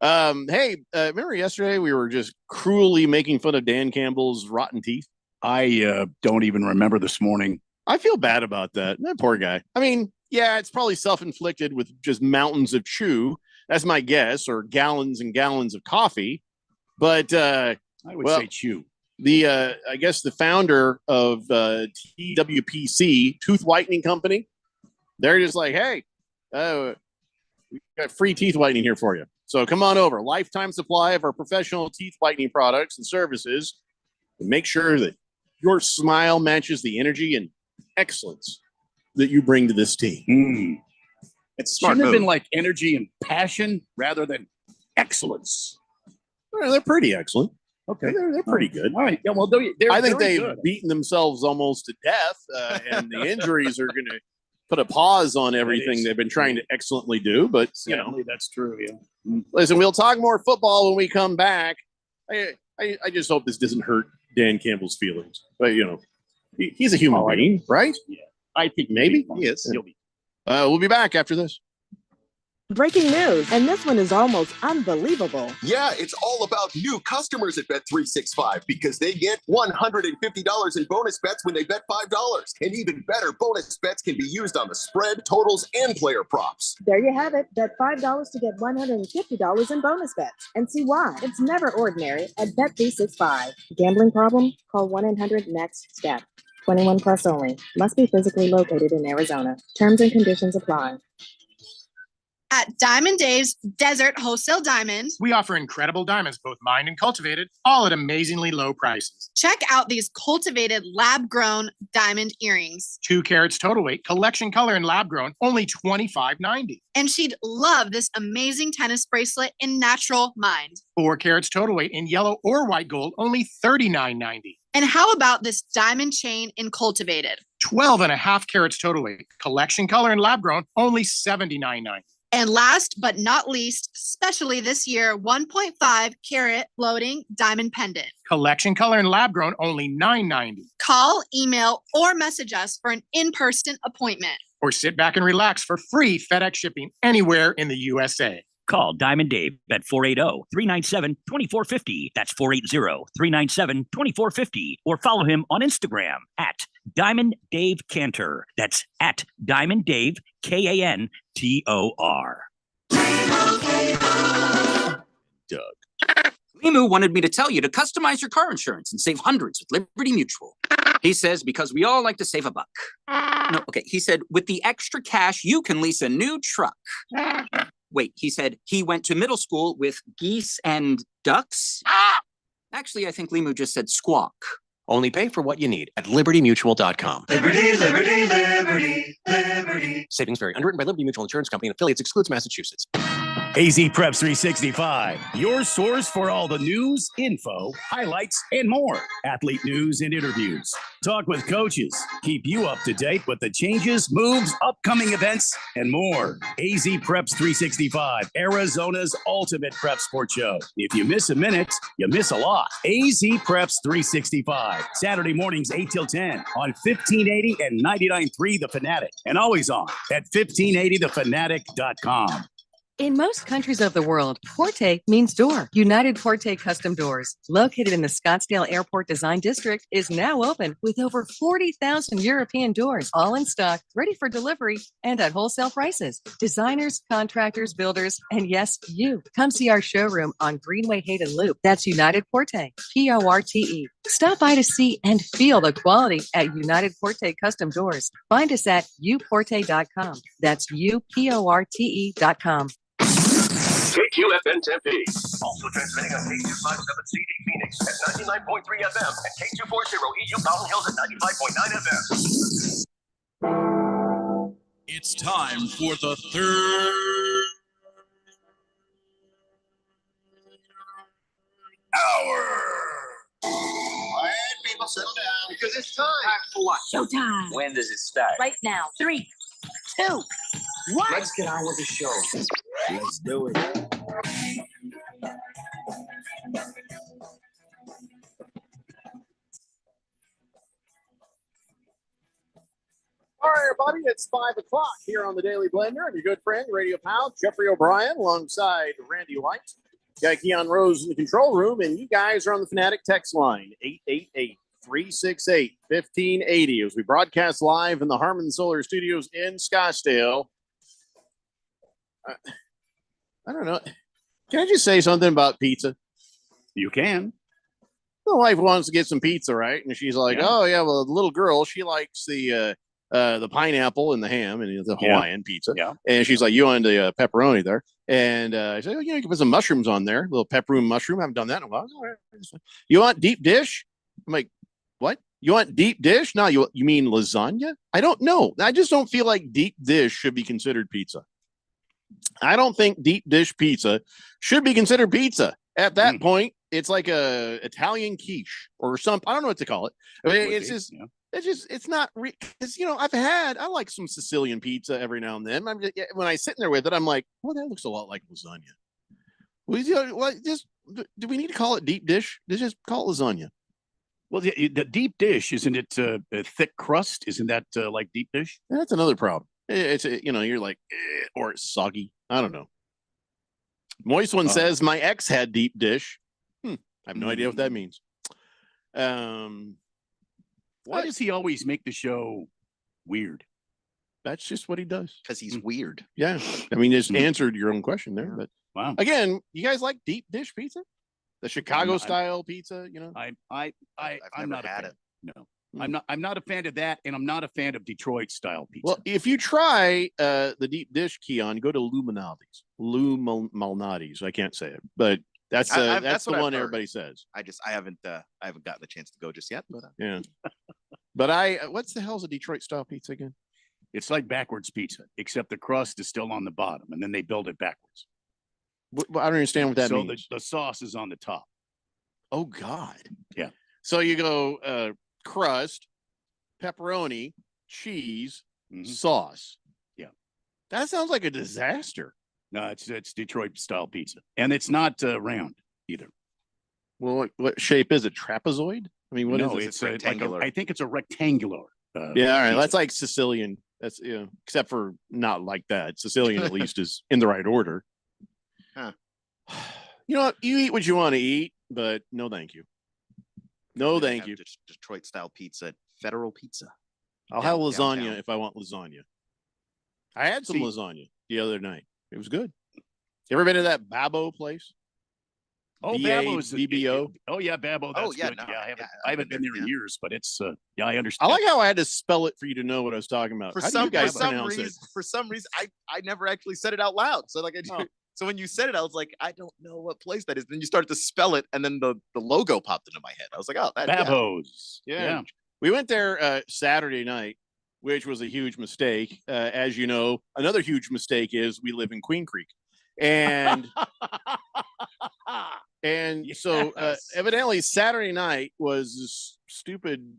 Hey, remember yesterday we were just cruelly making fun of Dan Campbell's rotten teeth? I don't even remember this morning. I feel bad about that. That poor guy. I mean, yeah, it's probably self-inflicted with just mountains of chew. That's my guess, or gallons and gallons of coffee. But I would say chew. I guess the founder of TWPC, Tooth Whitening Company, they're just like, hey, we got free teeth whitening here for you. So come on over. Lifetime supply of our professional teeth whitening products and services. And make sure that your smile matches the energy and excellence that you bring to this team. It's smart. Shouldn't have been like energy and passion rather than excellence. Well, they're pretty excellent. Okay, they're pretty good. All right. Yeah. Well, I think they've beaten themselves almost to death, and the injuries are going to put a pause on everything they've been trying to excellently do. But Sadly, that's true. Yeah. Listen, we'll talk more football when we come back. I just hope this doesn't hurt Dan Campbell's feelings. But he's a human being, right? Yeah. I think maybe he is. He'll be. We'll be back after this. Breaking news, and this one is almost unbelievable. Yeah, it's all about new customers at Bet365 because they get $150 in bonus bets when they bet $5. And even better, bonus bets can be used on the spread, totals, and player props. There you have it. Bet $5 to get $150 in bonus bets. And see why. It's never ordinary at Bet365. Gambling problem? Call 1-800-NEXT-STEP. 21 plus only. Must be physically located in Arizona. Terms and conditions apply. At Diamond Dave's Desert Wholesale Diamond, we offer incredible diamonds, both mined and cultivated, all at amazingly low prices. Check out these cultivated lab-grown diamond earrings. 2 carats total weight, collection color and lab-grown, only $25.90. And she'd love this amazing tennis bracelet in natural mined. 4 carats total weight in yellow or white gold, only $39.90. And how about this diamond chain in cultivated? 12.5 carats total weight, collection color and lab-grown, only $79.90. And last but not least, especially this year, 1.5 carat floating diamond pendant. Collection color and lab grown, only $9.90. Call, email, or message us for an in-person appointment. Or sit back and relax for free FedEx shipping anywhere in the USA. Call Diamond Dave at 480-397-2450. That's 480-397-2450. Or follow him on Instagram at Diamond Dave Cantor. That's at Diamond Dave, Kantor. Doug. Limu wanted me to tell you to customize your car insurance and save hundreds with Liberty Mutual. He says because we all like to save a buck. No, okay. He said with the extra cash, you can lease a new truck. Wait, he said he went to middle school with geese and ducks? Actually, I think Limu just said squawk. Only pay for what you need at libertymutual.com. Liberty, liberty, liberty, liberty. Savings vary. Underwritten by Liberty Mutual Insurance Company and affiliates. Excludes Massachusetts. AZ Preps 365, your source for all the news, info, highlights, and more. Athlete news and interviews. Talk with coaches. Keep you up to date with the changes, moves, upcoming events, and more. AZ Preps 365, Arizona's ultimate prep sports show. If you miss a minute, you miss a lot. AZ Preps 365, Saturday mornings 8 till 10 on 1580 and 99.3 The Fanatic. And always on at 1580thefanatic.com. In most countries of the world, Porte means door. United Porte Custom Doors, located in the Scottsdale Airport Design District, is now open with over 40,000 European doors, all in stock, ready for delivery, and at wholesale prices. Designers, contractors, builders, and yes, you. Come see our showroom on Greenway Hayden Loop. That's United Porte, Porte. Stop by to see and feel the quality at United Porte Custom Doors. Find us at uporte.com. That's uporte.com. KQFN Tempe. Also transmitting on K257CD Phoenix at 99.3 FM and K240 EU Mountain Hills at 95.9 FM. It's time for the third hour. Quiet, people, settle down because it's time. For what? Showtime. When does it start? Right now. 3, 2, 1. Let's get on with the show. Let's do it. All right, everybody, it's 5 o'clock here on the Daily Blender. I'm your good friend, Radio Pal, Jeffrey O'Brien, alongside Randy White. Got Keon Rose in the control room, and you guys are on the Fanatic text line, 888-368-1580, as we broadcast live in the Harman Solar Studios in Scottsdale. I don't know. Can I just say something about pizza? You can. My wife wants to get some pizza, right? And she's like, "Oh yeah, well, the little girl, she likes the pineapple and the ham and the Hawaiian pizza." Yeah. And she's like, "You want the pepperoni there?" And I said, "Oh, you can put some mushrooms on there, a little pepperoni mushroom. I haven't done that in a while." "You want deep dish?" I'm like, "What? You want deep dish? No, you mean lasagna?" I don't know. I just don't feel like deep dish should be considered pizza. I don't think deep dish pizza should be considered pizza. At that point, it's like a Italian quiche or something. I don't know what to call it. I mean, it's not because I like some Sicilian pizza every now and then. When I sit in there with it, I'm like, well, that looks a lot like lasagna. Do we need to call it deep dish? Just call it lasagna. Well, the deep dish, isn't it a thick crust? Isn't that like deep dish? That's another problem. It's you're like, or it's soggy. I don't know. Moist one says my ex had deep dish. I have no idea what that means. Why does he always make the show weird? That's just what he does. Because he's weird. Yeah. I mean, just answered your own question there. But wow. Again, you guys like deep dish pizza? The Chicago style pizza, I'm I've not never had it. No. I'm not a fan of that, and I'm not a fan of Detroit style pizza. Well, if you try the deep dish, Keon, go to Lou Malnati's. I can't say it, but that's the one everybody says. I haven't gotten the chance to go just yet. But yeah. But what's the hell's a Detroit style pizza again? It's like backwards pizza, except the crust is still on the bottom, and then they build it backwards. I don't understand what that means. So the sauce is on the top. Oh God. Yeah. So you go crust, pepperoni, cheese, sauce. Yeah. That sounds like a disaster. No, it's Detroit style pizza, and it's not round either. Well, what shape is it? Trapezoid? I mean, what is it? It's rectangular. I think it's a rectangular. Yeah, all right. Pizza. That's like Sicilian. That's except for not like that. Sicilian at least is in the right order. Huh. You know what? You eat what you want to eat, but no, thank you. No, thank you. Detroit style pizza at Federal Pizza. I'll have lasagna if I want lasagna. I had some lasagna the other night. It was good. You ever been to that Babbo place? Oh, Babbo's BBO. Oh yeah, Babbo. That's good. No, I haven't been there in years, but it's I understand. I like how I had to spell it for you to know what I was talking about. For some reason, I never actually said it out loud. So so when you said it, I was like, I don't know what place that is. Then you started to spell it, and then the logo popped into my head. I was like, oh, Babbo's. Yeah. We went there Saturday night, which was a huge mistake. As you know, another huge mistake is we live in Queen Creek. And so evidently Saturday night was this stupid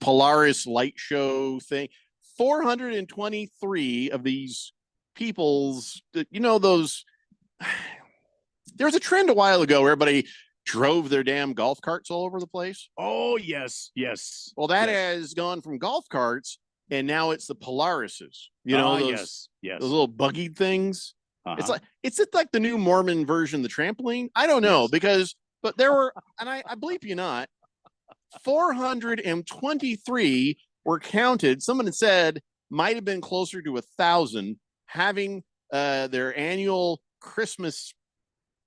Polaris light show thing. 423 of these people's, those, there was a trend a while ago where everybody drove their damn golf carts all over the place. Oh, yes. Well, that has gone from golf carts and now it's the Polarises. You know, those little buggy things. It's like the new Mormon version of the trampoline. I don't know but there were, and I believe you not, 423 were counted. Someone had said might have been closer to 1,000 having their annual Christmas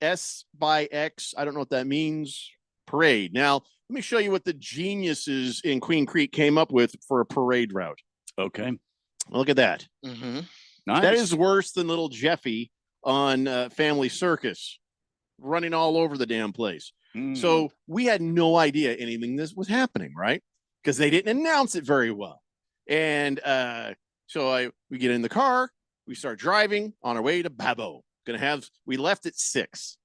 S by X, I don't know what that means, parade. Now, let me show you what the geniuses in Queen Creek came up with for a parade route. Okay. Look at that. Mm-hmm. Nice. That is worse than little Jeffy on Family Circus running all over the damn place. So we had no idea anything this was happening, right? Because they didn't announce it very well. And we get in the car, we start driving on our way to Babbo. We left at 6.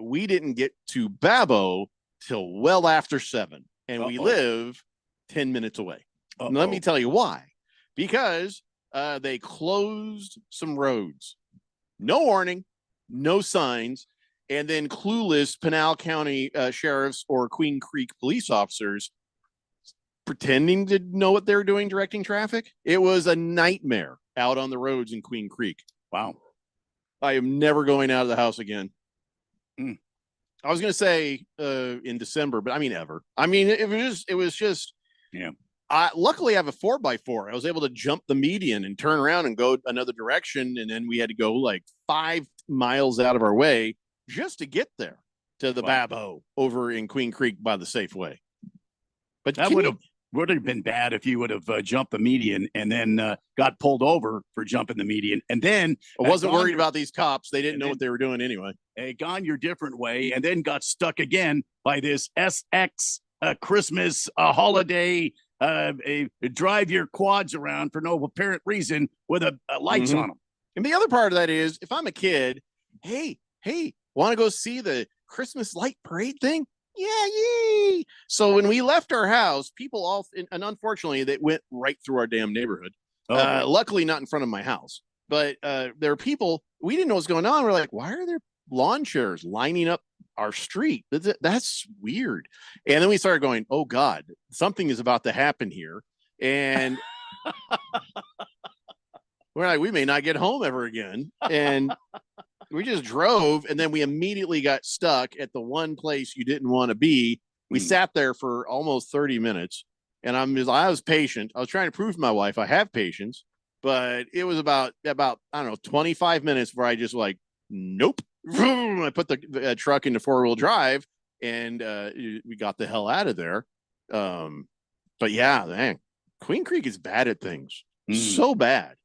We didn't get to Babbo till well after 7, and we live 10 minutes away. Let me tell you why. Because they closed some roads. No warning, no signs, and then clueless Pinal County sheriffs or Queen Creek police officers pretending to know what they were doing directing traffic. It was a nightmare out on the roads in Queen Creek. Wow. I am never going out of the house again. I was going to say in December, but I mean ever. I mean, it was just. Luckily, I have a 4x4. I was able to jump the median and turn around and go another direction, and then we had to go like 5 miles out of our way just to get there to the Babbo over in Queen Creek by the Safeway. But that would have been bad if you would have jumped the median and then got pulled over for jumping the median. And then I wasn't worried about these cops. They didn't know what they were doing anyway. Gone your different way and then got stuck again by this SX Christmas holiday. Drive your quads around for no apparent reason with lights on them. And the other part of that is if I'm a kid, hey, want to go see the Christmas light parade thing? Yeah, yay. So when we left our house, people all, and unfortunately, they went right through our damn neighborhood. Luckily, not in front of my house. But there are people, we didn't know what's going on. We're like, why are there lawn chairs lining up our street? That's weird. And then we started going, oh, God, something is about to happen here. And we're like, we may not get home ever again. And we just drove, and then we immediately got stuck at the one place you didn't want to be. We sat there for almost 30 minutes, and I was patient. I was trying to prove to my wife I have patience, but it was about I don't know 25 minutes where I just like, nope. I put the truck into 4-wheel drive, and we got the hell out of there. But yeah, dang, Queen Creek is bad at things, so bad.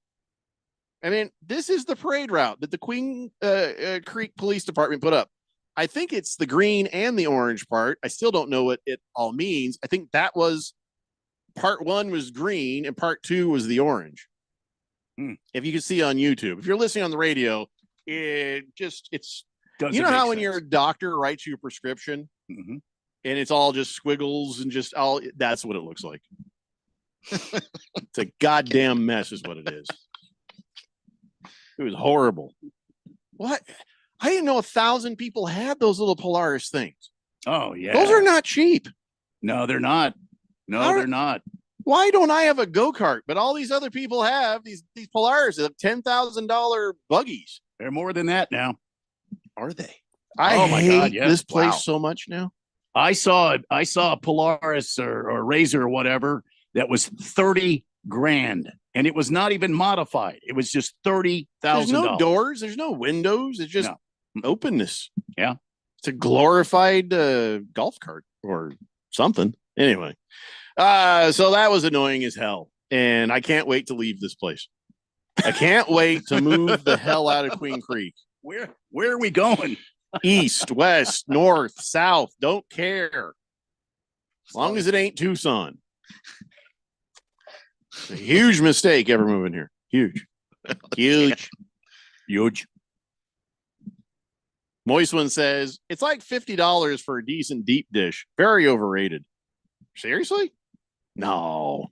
I mean, this is the parade route that the Queen Creek Police Department put up. I think it's the green and the orange part. I still don't know what it all means. I think that was part 1 was green and part 2 was the orange. If you can see on YouTube, if you're listening on the radio, it's you know how when your doctor writes you a prescription and it's all just squiggles and just all that's what it looks like. It's a goddamn mess is what it is. It was horrible. What? I didn't know 1,000 people had those little Polaris things. Oh, yeah. Those are not cheap. No, they're not. No, they're not. Why don't I have a go-kart? But all these other people have these Polaris, $10,000 buggies. They're more than that now. Are they? I hate this place so much now. I saw a Polaris or Razor or whatever that was $30,000. And it was not even modified. It was just $30,000. There's no doors. There's no windows. It's just openness. Yeah. It's a glorified golf cart or something. Anyway, so that was annoying as hell. And I can't wait to leave this place. I can't wait to move the hell out of Queen Creek. Where are we going? East, west, north, south. Don't care. As long as it ain't Tucson. It's a huge mistake ever moving here. Huge. Moist One says it's like $50 for a decent deep dish. Very overrated. Seriously? No.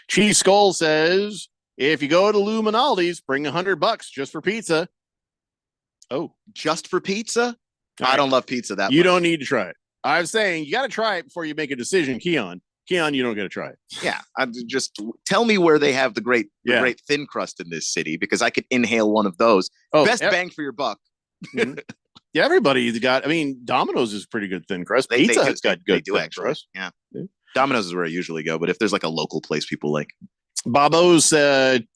Cheese Skull says if you go to Lou Minaldi's, bring $100 just for pizza. Oh, just for pizza? I don't love pizza that much. You don't need to try it. I'm saying you got to try it before you make a decision, Keon. Keon, you don't get to try it. Yeah, I'm just tell me where they have the great thin crust in this city because I could inhale one of those. Best bang for your buck. Mm-hmm. Yeah, everybody's got. I mean, Domino's is pretty good thin crust. Pizza Hut's got good thin crust. Yeah. Domino's is where I usually go, but if there's like a local place people like, Bobo's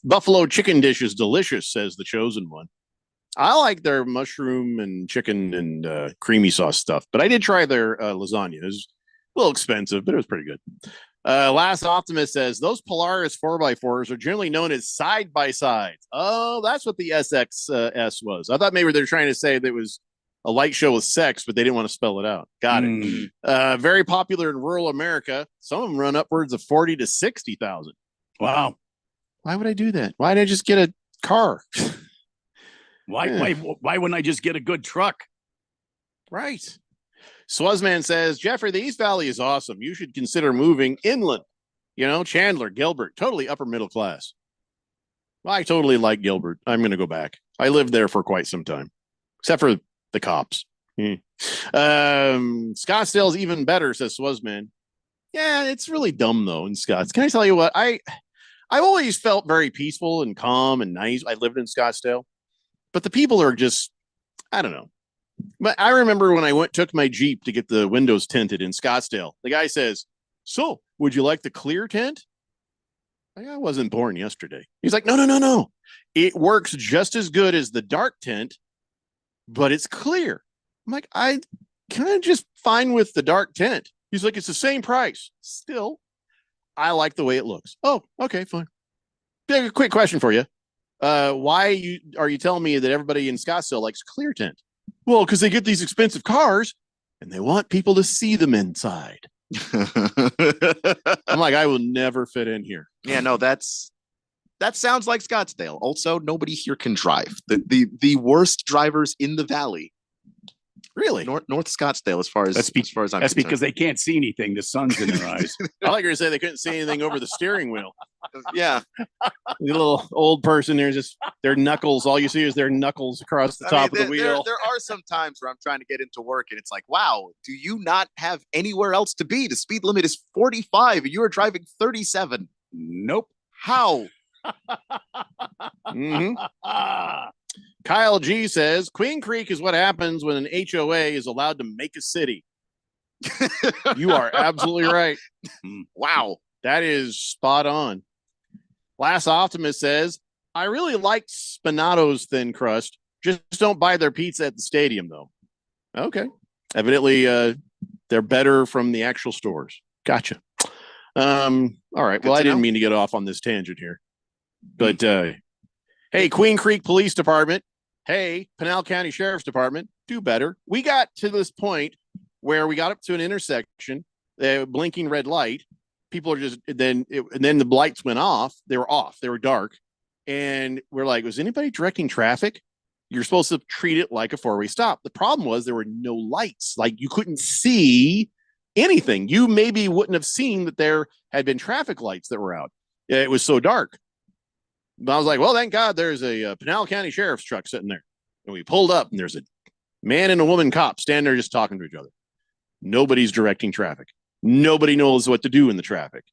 buffalo chicken dish is delicious, says the chosen one. I like their mushroom and chicken and creamy sauce stuff, but I did try their lasagna. It was a little expensive, but it was pretty good. Last Optimist says those Polaris 4x4s are generally known as side-by-sides. Oh, that's what the SXS was. I thought maybe they're trying to say that it was a light show with sex, but they didn't want to spell it out. Got it. Very popular in rural America. Some of them run upwards of 40 to 60,000. Wow. Why would I do that? Why did I just get a car? Why wouldn't I just get a good truck? Right. Swazman says, Jeffrey, the East Valley is awesome. You should consider moving inland. You know, Chandler, Gilbert, totally upper middle class. I totally like Gilbert. I'm going to go back. I lived there for quite some time, except for the cops. Scottsdale's even better, says Swazman. Yeah, it's really dumb, though, in Scotts. Can I tell you what? I've always felt very peaceful and calm and nice. I lived in Scottsdale. But the people are just, I don't know. But I remember when I took my Jeep to get the windows tinted in Scottsdale, the guy says, so would you like the clear tint? I wasn't born yesterday. He's like, no. It works just as good as the dark tint, but it's clear. I'm like, I kind of just fine with the dark tint. He's like, it's the same price. Still, I like the way it looks. Oh, okay, fine. A quick question for you. Why are you telling me that everybody in Scottsdale likes clear tint? Well, because they get these expensive cars and they want people to see them inside. I'm like, I will never fit in here. Yeah, no, that sounds like Scottsdale. Also, nobody here can drive. The worst drivers in the valley. Really? North Scottsdale, as far as I'm concerned. That's because they can't see anything. The sun's in their eyes. I like to say they couldn't see anything over the steering wheel. Yeah. The little old person, there's just their knuckles. All you see is their knuckles across the top of the wheel. There are some times where I'm trying to get into work and it's like, wow, do you not have anywhere else to be? The speed limit is 45 and you are driving 37. Nope. How? Kyle G says Queen Creek is what happens when an HOA is allowed to make a city. You are absolutely right. Wow, that is spot on. Last Optimist says, I really liked Spinato's thin crust. Just don't buy their pizza at the stadium, though. Okay. Evidently, they're better from the actual stores. Gotcha. All right. Well, I didn't mean to get off on this tangent here. But, hey, Queen Creek Police Department. Hey, Pinal County Sheriff's Department. Do better. We got to this point where we got up to an intersection, blinking red light. People are just, then the lights went off. They were off. They were dark. And we're like, was anybody directing traffic? You're supposed to treat it like a four-way stop. The problem was there were no lights. Like you couldn't see anything. You maybe wouldn't have seen that there had been traffic lights that were out. It was so dark. But I was like, well, thank God there's a Pinal County Sheriff's truck sitting there. And we pulled up and there's a man and a woman cop standing there just talking to each other. Nobody's directing traffic. Nobody knows what to do in the traffic.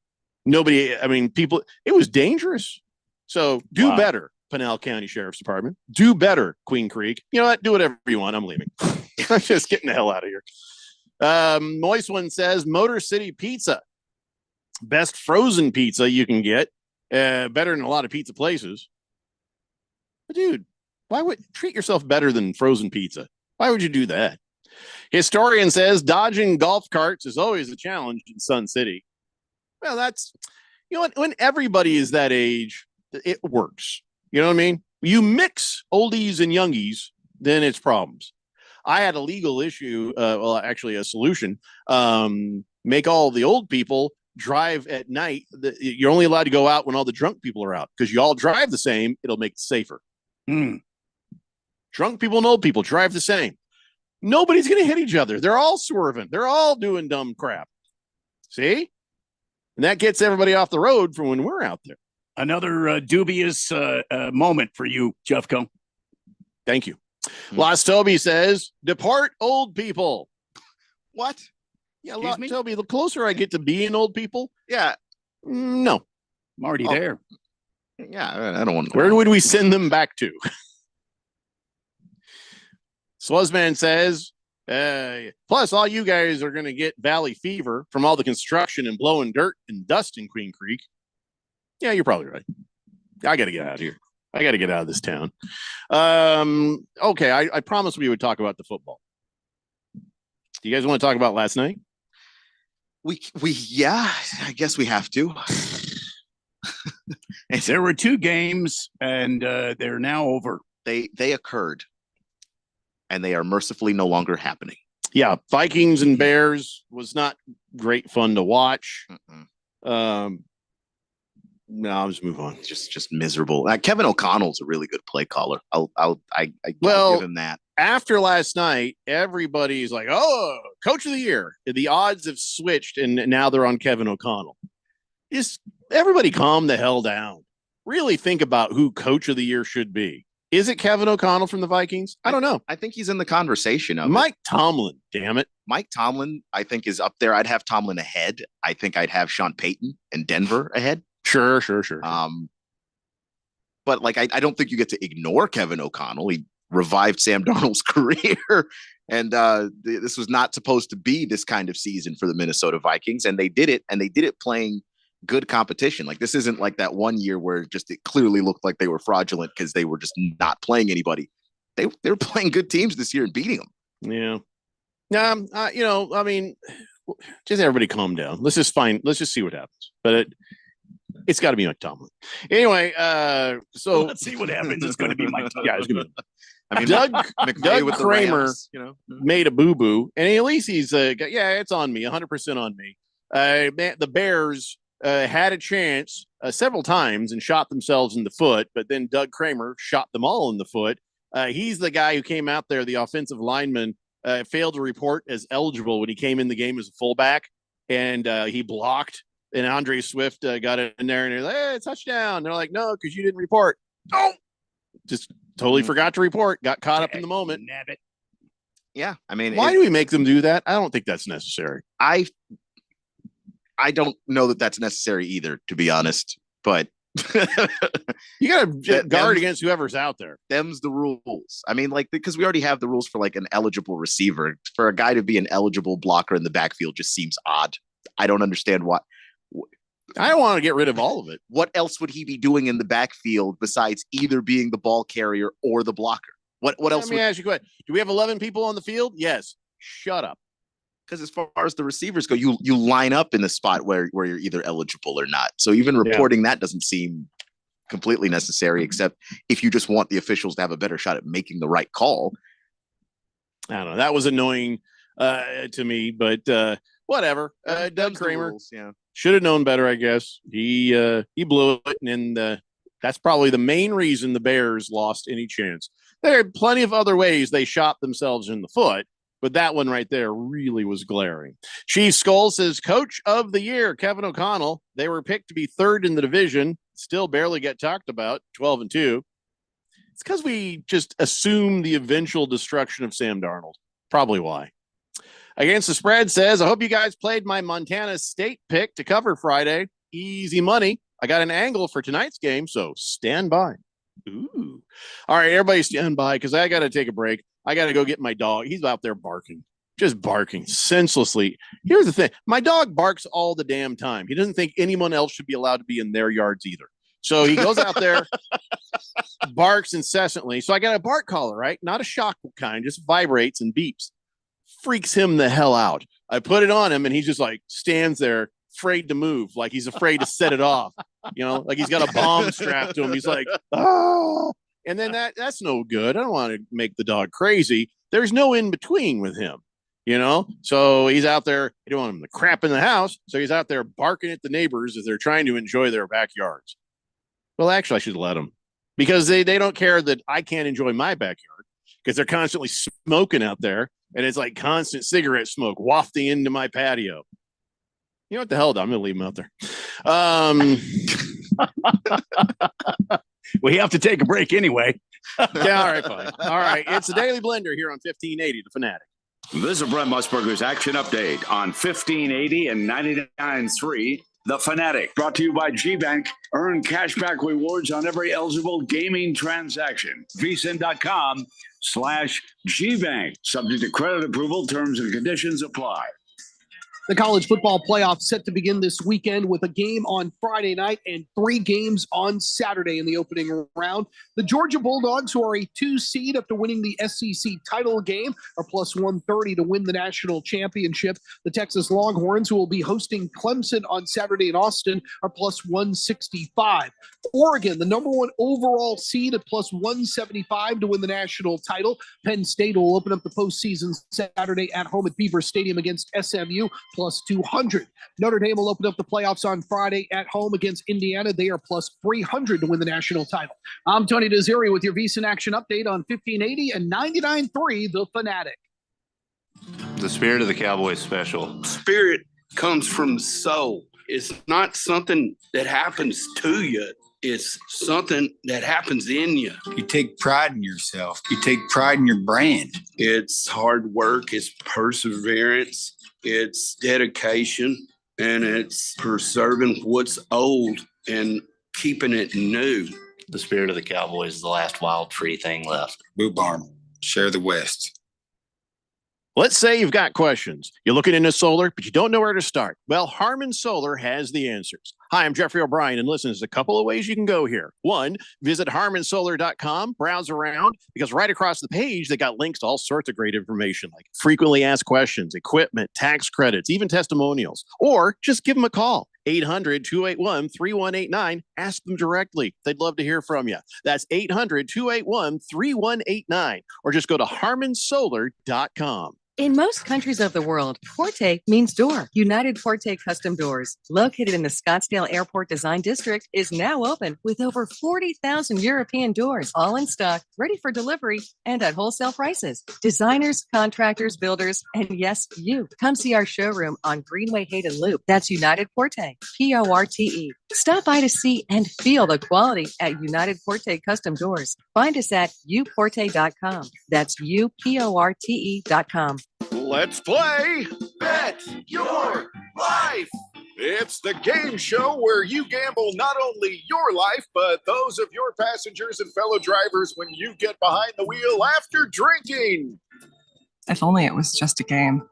People, it was dangerous. So do better, Pinal County Sheriff's Department. Do better, Queen Creek. You know what? Do whatever you want. I'm leaving. I'm just getting the hell out of here. Moist One says Motor City Pizza. Best frozen pizza you can get. Better than a lot of pizza places. But dude, why would treat yourself better than frozen pizza? Why would you do that? Historian says dodging golf carts is always a challenge in Sun City. Well, that's, you know what? When everybody is that age, it works. You know what I mean? You mix oldies and youngies, then it's problems. I had a legal issue, actually a solution. Make all the old people drive at night. You're only allowed to go out when all the drunk people are out because you all drive the same. It'll make it safer. Drunk people and old people drive the same. Nobody's going to hit each other. They're all swerving. They're all doing dumb crap. See? And that gets everybody off the road from when we're out there. Another dubious moment for you, Jeffco. Thank you. Lost Toby says, depart old people. What? Yeah, Excuse me? Toby, the closer I get to being old people, no. I'm already Oh. there. Yeah, I don't want. Where would we send them back to? Sluzzman says, plus all you guys are going to get valley fever from all the construction and blowing dirt and dust in Queen Creek. Yeah, you're probably right. I got to get out of here. I got to get out of this town. Okay, I promised we would talk about the football. Do you guys want to talk about last night? Yeah, I guess we have to. There were 2 games, and they're now over. They occurred, and they are mercifully no longer happening. Yeah, Vikings and Bears was not great fun to watch. No, I'll just move on. Just miserable. Kevin O'Connell's a really good play caller. I give him that. After last night, everybody's like, "Oh, coach of the year." The odds have switched, and now they're on Kevin O'Connell. Just everybody calm the hell down. Really think about who coach of the year should be. Is it Kevin O'Connell from the Vikings? I don't know. I think he's in the conversation of Mike Tomlin. Damn it. Mike Tomlin, I think, is up there. I'd have Tomlin ahead. I think I'd have Sean Payton and Denver ahead. Sure. But like, I don't think you get to ignore Kevin O'Connell. He revived Sam Darnold's career. And this was not supposed to be this kind of season for the Minnesota Vikings. And they did it. And they did it playing good competition. Like, this isn't like that one year where just it clearly looked like they were fraudulent because they were just not playing anybody. They were playing good teams this year and beating them. Yeah. I mean, just everybody calm down. Let's just see what happens. But it's got to be Mike Tomlin. Anyway, so let's see what happens. It's going to be Mike Tomlin. Yeah, it's going to be. I mean, Doug with Kramer Rams, made a boo-boo, and at least he's it's on me, 100% on me. The Bears had a chance several times and shot themselves in the foot, but then Doug Kramer shot them all in the foot. He's the guy who came out there, the offensive lineman, failed to report as eligible when he came in the game as a fullback, and he blocked. And Andre Swift got in there and they're like, "Hey, touchdown." And they're like, "No, because you didn't report." Oh, just totally forgot to report. Got caught up in the moment. Nabbit. Yeah, I mean, why do we make them do that? I don't think that's necessary. I don't know that that's necessary either, to be honest. But you got to guard against whoever's out there. Them's the rules. I mean, like, because we already have the rules for like an eligible receiver. For a guy to be an eligible blocker in the backfield just seems odd. I don't understand why. I don't want to get rid of all of it. What else would he be doing in the backfield besides either being the ball carrier or the blocker? What else? Let me ask you a question. Do we have 11 people on the field? Yes. Shut up. Because as far as the receivers go, you line up in the spot where you're either eligible or not. So even reporting that doesn't seem completely necessary, except if you just want the officials to have a better shot at making the right call. I don't know. That was annoying to me, but whatever. Doug Kramer should have known better, I guess. He blew it, and that's probably the main reason the Bears lost any chance. There are plenty of other ways they shot themselves in the foot, but that one right there really was glaring. Chief Skull says, Coach of the Year, Kevin O'Connell. They were picked to be third in the division, still barely get talked about, 12-2. It's because we just assume the eventual destruction of Sam Darnold. Probably why. Against the Spread says, I hope you guys played my Montana State pick to cover Friday. Easy money. I got an angle for tonight's game, so stand by. Ooh. All right, everybody stand by because I got to take a break. I got to go get my dog. He's out there barking, just barking senselessly. Here's the thing. My dog barks all the damn time. He doesn't think anyone else should be allowed to be in their yards either. So he goes out there, barks incessantly. So I got a bark collar, right? Not a shock kind, just vibrates and beeps. Freaks him the hell out. I put it on him and he just like stands there afraid to move, like he's afraid to set it off, like he's got a bomb strapped to him. He's like, ah. And then that's no good. I don't want to make the dog crazy. There's no in between with him, so he's out there. You don't want him to crap in the house, so he's out there barking at the neighbors as they're trying to enjoy their backyards. Well, actually I should let them, because they don't care that I can't enjoy my backyard because they're constantly smoking out there. And it's like constant cigarette smoke wafting into my patio. You know what the hell? I'm going to leave them out there. We have to take a break anyway. Yeah, all right, fine. All right. It's the Daily Blender here on 1580, The Fanatic. This is Brent Musburger's Action Update on 1580 and 99.3 The Fanatic. Brought to you by GBank. Earn cashback rewards on every eligible gaming transaction. vsin.com/GBank. Subject to credit approval. Terms and conditions apply. The college football playoff set to begin this weekend with a game on Friday night and 3 games on Saturday in the opening round. The Georgia Bulldogs, who are a 2 seed after winning the SEC title game, are plus 130 to win the national championship. The Texas Longhorns, who will be hosting Clemson on Saturday in Austin, are plus 165. Oregon, the number 1 overall seed, at plus 175 to win the national title. Penn State will open up the postseason Saturday at home at Beaver Stadium against SMU, plus 200. Notre Dame will open up the playoffs on Friday at home against Indiana. They are plus 300 to win the national title. I'm Tony Desiri with your VSiN Action Update on 1580 and 99.3 The Fanatic. The spirit of the Cowboys special. Spirit comes from soul. It's not something that happens to you. It's something that happens in you. You take pride in yourself. You take pride in your brand. It's hard work. It's perseverance. It's dedication. And it's preserving what's old and keeping it new. The spirit of the Cowboys is the last wild free thing left. Boot barn. Share the West. Let's say you've got questions. You're looking into solar, but you don't know where to start. Well, Harmon Solar has the answers. Hi, I'm Jeffrey O'Brien, and listen, there's a couple of ways you can go here. One, visit harmonsolar.com, browse around, because right across the page, they got links to all sorts of great information, like frequently asked questions, equipment, tax credits, even testimonials. Or just give them a call. 800-281-3189. Ask them directly. They'd love to hear from you. That's 800-281-3189. Or just go to harmonsolar.com. In most countries of the world, Porte means door. United Porte Custom Doors, located in the Scottsdale Airport Design District, is now open with over 40,000 European doors, all in stock, ready for delivery, and at wholesale prices. Designers, contractors, builders, and yes, you. Come see our showroom on Greenway Hayden Loop. That's United Porte, Porte. Stop by to see and feel the quality at United Porte Custom Doors. Find us at uporte.com. That's uporte.com. Let's play Bet Your Life. It's the game show where you gamble not only your life, but those of your passengers and fellow drivers when you get behind the wheel after drinking. If only it was just a game.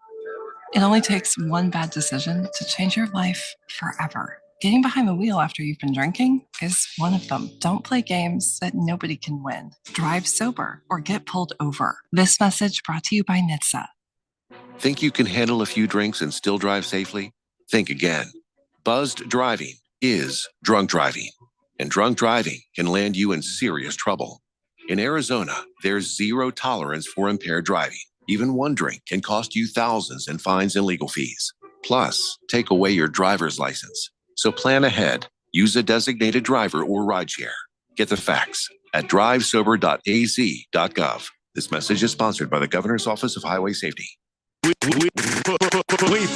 It only takes one bad decision to change your life forever. Getting behind the wheel after you've been drinking is one of them. Don't play games that nobody can win. Drive sober or get pulled over. This message brought to you by NHTSA. Think you can handle a few drinks and still drive safely? Think again. Buzzed driving is drunk driving, and drunk driving can land you in serious trouble. In Arizona, there's zero tolerance for impaired driving. Even one drink can cost you thousands in fines and legal fees. Plus, take away your driver's license. So plan ahead. Use a designated driver or rideshare. Get the facts at drivesober.az.gov. This message is sponsored by the Governor's Office of Highway Safety. We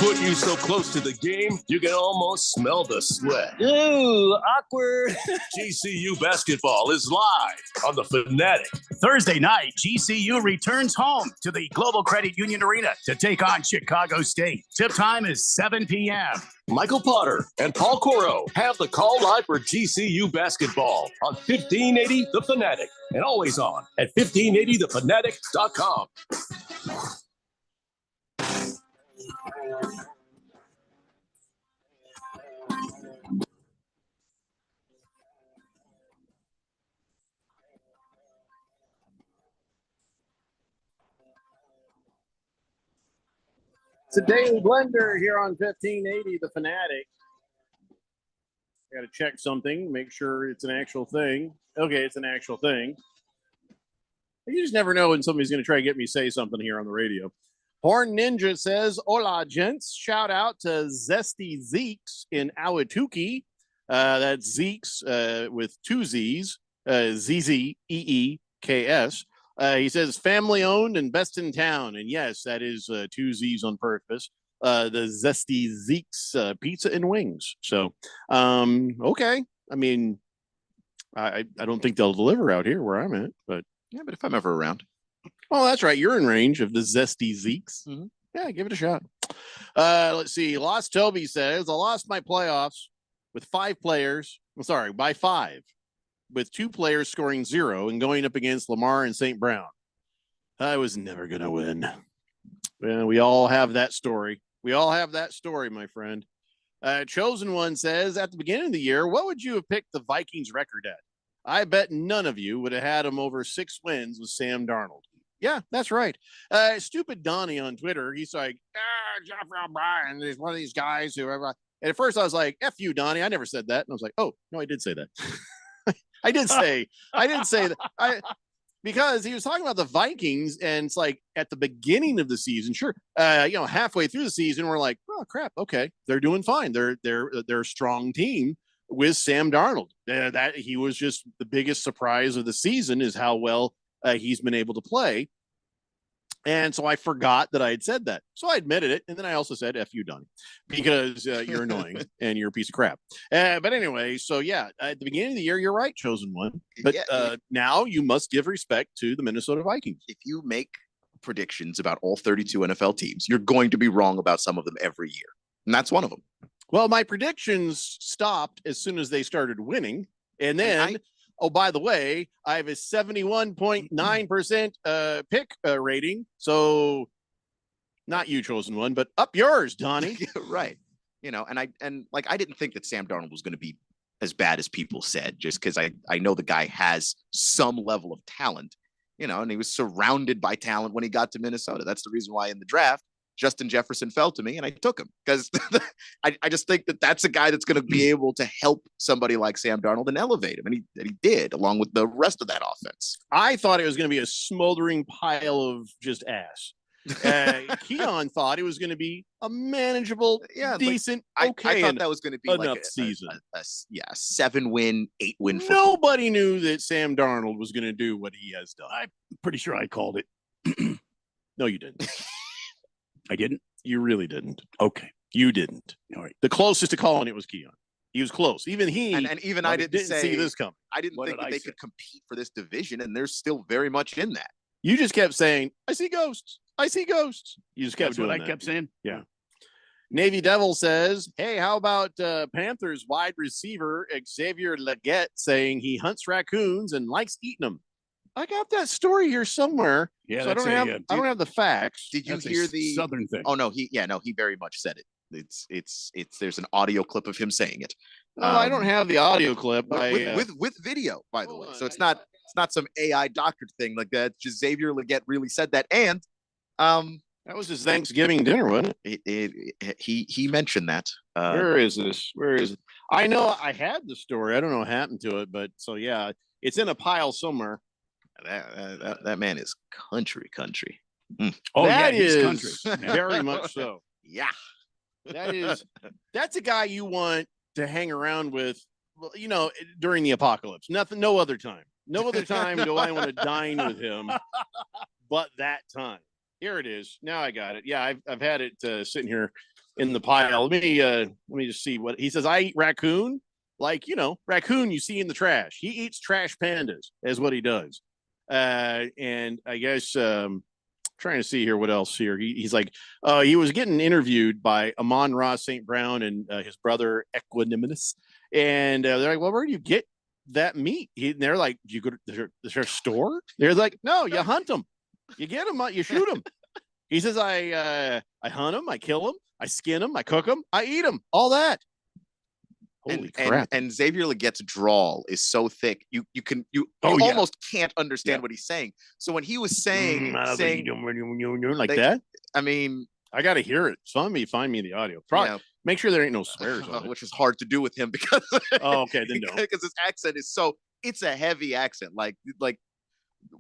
put you so close to the game, you can almost smell the sweat. Ooh, awkward. GCU basketball is live on the Fanatic. Thursday night, GCU returns home to the Global Credit Union Arena to take on Chicago State. Tip time is 7 p.m. Michael Potter and Paul Coro have the call live for GCU basketball on 1580 The Fanatic and always on at 1580thefanatic.com. It's a daily blender here on 1580 The Fanatic. Got to check something, make sure it's an actual thing. Okay, it's an actual thing. You just never know when somebody's going to try to get me to say something here on the radio. Horn Ninja says, hola, gents. Shout out to Zesty Zeeks in Ahwatukee. That's Zeeks with 2 Z's, Z-Z-E-E-K-S. He says, family owned and best in town. And yes, that is 2 Z's on purpose. The Zesty Zeeks pizza and wings. So, okay. I mean, I don't think they'll deliver out here where I'm at, but yeah, but if I'm ever around. Oh, that's right. You're in range of the Zesty Zeeks. Mm-hmm. Yeah, give it a shot. Let's see. Lost Toby says, I lost my playoffs with 5 players. I'm sorry, by 5, with 2 players scoring 0 and going up against Lamar and St. Brown. I was never going to win. Well, we all have that story. We all have that story, my friend. Chosen One says, at the beginning of the year, what would you have picked the Vikings record at? I bet none of you would have had them over 6 wins with Sam Darnold. Yeah, that's right. Stupid Donnie on Twitter, he's like, Jeffrey O'Brien is one of these guys who ever. And at first I was like, F you, Donnie. I never said that. And I was like, oh, no, I did say that. I didn't say that. Because he was talking about the Vikings, and it's like at the beginning of the season, sure, halfway through the season, we're like, oh crap, okay, they're doing fine. They're a strong team with Sam Darnold. That he was just the biggest surprise of the season is how well he's been able to play. And so I forgot that I had said that. So I admitted it. And then I also said, F you, Donnie, because you're annoying and you're a piece of crap. But anyway, so yeah, at the beginning of the year, you're right, Chosen One. But now you must give respect to the Minnesota Vikings. If you make predictions about all 32 NFL teams, you're going to be wrong about some of them every year. And that's one of them. Well, my predictions stopped as soon as they started winning. And then, oh, by the way, I have a 71.9% pick rating. So not you, Chosen One, but up yours, Donnie. Right. And I didn't think that Sam Darnold was going to be as bad as people said, just because I know the guy has some level of talent, and he was surrounded by talent when he got to Minnesota. That's the reason why in the draft, Justin Jefferson fell to me, and I took him because I just think that that's a guy that's going to be able to help somebody like Sam Darnold and elevate him. And he did, along with the rest of that offense. I thought it was going to be a smoldering pile of just ass. Keon thought it was going to be a manageable, decent, okay. I thought that was going to be enough like season. A 7-win, 8-win football. Nobody knew that Sam Darnold was going to do what he has done. I'm pretty sure I called it. No, you didn't. I didn't? You really didn't. Okay. You didn't. All right. The closest to calling it was Keon. He was close. Even he. And even I didn't see this coming. I didn't think that they could compete for this division, and they're still very much in that. You just kept saying, I see ghosts. I see ghosts. You just kept That's doing what I that. kept saying? Yeah. Navy Devil says, hey, how about Panthers wide receiver Xavier Legette saying he hunts raccoons and likes eating them? I got that story here somewhere. Yeah, so I don't have the facts. Did you That's hear a the Southern thing? Oh no, he very much said it. It's there's an audio clip of him saying it. No, I don't have the audio clip. With video, by the way. So it's not some AI doctored thing like that. Just Xavier Legette really said that, and that was his Thanksgiving dinner, wasn't it? He mentioned that. Where is this? Where is it? I know I had the story. I don't know what happened to it, but so yeah, it's in a pile somewhere. That man is country. Mm. Oh, that is country. Very much so. Yeah, that's a guy you want to hang around with, during the apocalypse. No other time do I want to dine with him, but that time. Here it is. Now I got it. Yeah, I've had it sitting here in the pile. Let me just see what he says. I eat raccoon, raccoon you see in the trash. He eats trash pandas, is what he does. And I guess trying to see here what else here. He's like, he was getting interviewed by Amon-Ra St. Brown and his brother Equanimous, and they're like, well, where do you get that meat? They're like, do you go to is there a store? They're like, no, you hunt them, you get them, you shoot them. He says, I hunt them, I kill them, I skin them, I cook them, I eat them, all that. Holy crap. And Xavier Legette's drawl is so thick, you almost can't understand what he's saying. So when he was saying like that, I mean, I got to hear it. Somebody find me the audio. Probably make sure there ain't no swears on it. Which is hard to do with him because okay, then don't. Because his accent is it's a heavy accent. Like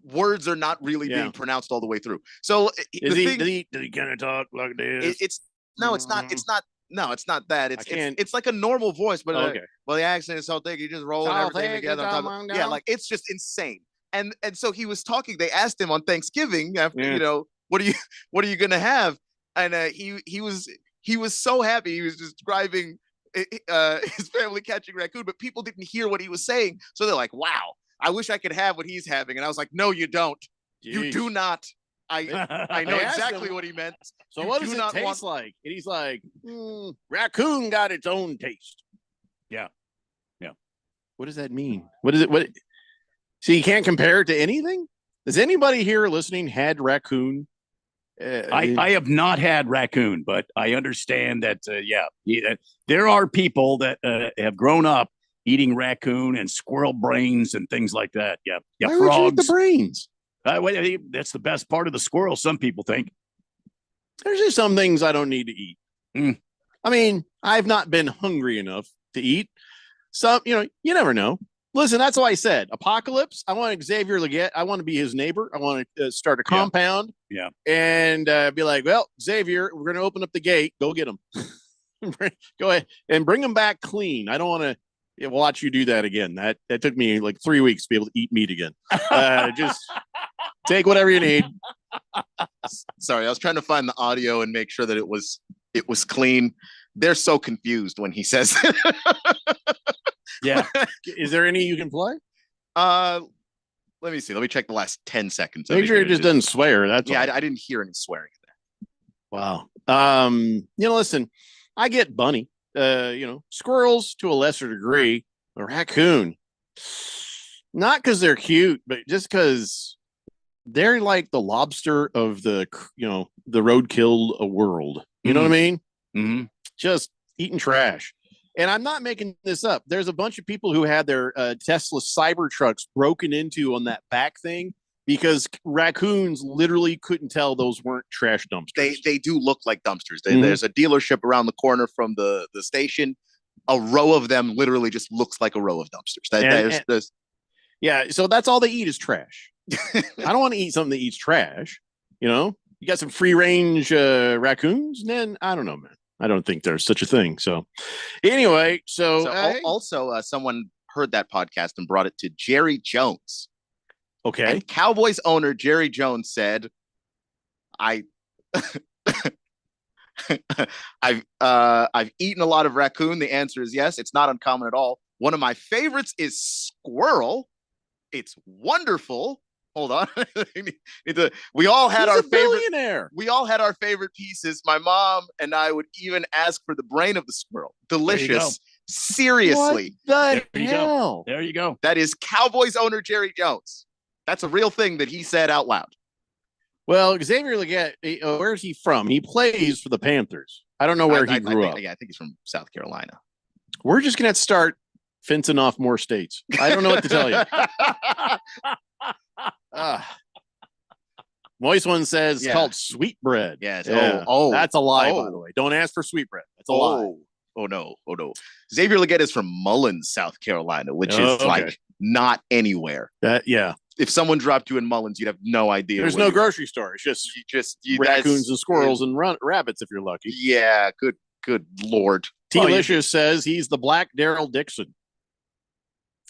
words are not really being pronounced all the way through. So does he kind of talk like this? It's not that. It's like a normal voice, but well, the accent is so thick, you just roll everything together. Yeah, like it's just insane. And so he was talking. They asked him on Thanksgiving after, what are you gonna have? And he was so happy. He was describing his family catching raccoon, but people didn't hear what he was saying. So they're like, wow, I wish I could have what he's having. And I was like, no, you don't. You do not. I know exactly what he meant. So You what do does it not taste want- like? And he's like, raccoon got its own taste. Yeah. What does that mean? What is it? What? So you can't compare it to anything? Has anybody here listening had raccoon? I have not had raccoon, but I understand that, there are people that have grown up eating raccoon and squirrel brains and things like that. Yeah. Yeah. Why would you eat Frogs. the brains? That's the best part of the squirrel, some people think. There's just some things I don't need to eat. I mean, I've not been hungry enough to eat. Some, you never know. Listen, that's why I said Apocalypse. I want Xavier Legette. I want to be his neighbor. I want to start a compound. Yeah. And be like, well, Xavier, we're going to open up the gate. Go get him. Go ahead and bring him back clean. I don't want to watch you do that again. That took me like 3 weeks to be able to eat meat again. Just take whatever you need. Sorry, I was trying to find the audio and make sure that it was clean. They're so confused when he says it. Yeah. Is there any you can play? Let me see. Let me check the last 10 seconds. Make sure it just doesn't swear. That's all. I didn't hear any swearing in there. Wow. Listen, I get bunny. Squirrels to a lesser degree. A raccoon, not because they're cute, but just because they're like the lobster of the roadkill world. You know what I mean? Mm-hmm. Just eating trash. And I'm not making this up. There's a bunch of people who had their Tesla Cybertrucks broken into on that back thing because raccoons literally couldn't tell those weren't trash dumpsters. They do look like dumpsters. There's a dealership around the corner from the station. A row of them literally just looks like a row of dumpsters. Yeah, so that's all they eat is trash. I don't want to eat something that eats trash. You got some free range raccoons, then I don't know, man. I don't think there's such a thing. So anyway, also someone heard that podcast and brought it to Jerry Jones. Okay. And Cowboys owner Jerry Jones said, I've eaten a lot of raccoon. The answer is yes. It's not uncommon at all. One of my favorites is squirrel. It's wonderful. Hold on. We all had our favorite. We all had our favorite pieces. My mom and I would even ask for the brain of the squirrel. Delicious. Seriously. What the hell? There you go. That is Cowboys owner Jerry Jones. That's a real thing that he said out loud. Well, Xavier Legette, where's he from? He plays for the Panthers. I don't know where he grew up. Yeah, I think he's from South Carolina. We're just going to have to start fencing off more states. I don't know what to tell you. Moist One says it's called sweetbread. Yes. Yeah. Oh, that's a lie, by the way. Don't ask for sweetbread. That's a lie. Oh no. Xavier Legette is from Mullins, South Carolina, which is like not anywhere. If someone dropped you in Mullins, you'd have no idea. There's no grocery store. It's just raccoons and squirrels and rabbits if you're lucky. Yeah, good lord. T-Licious says he's the Black Daryl Dixon.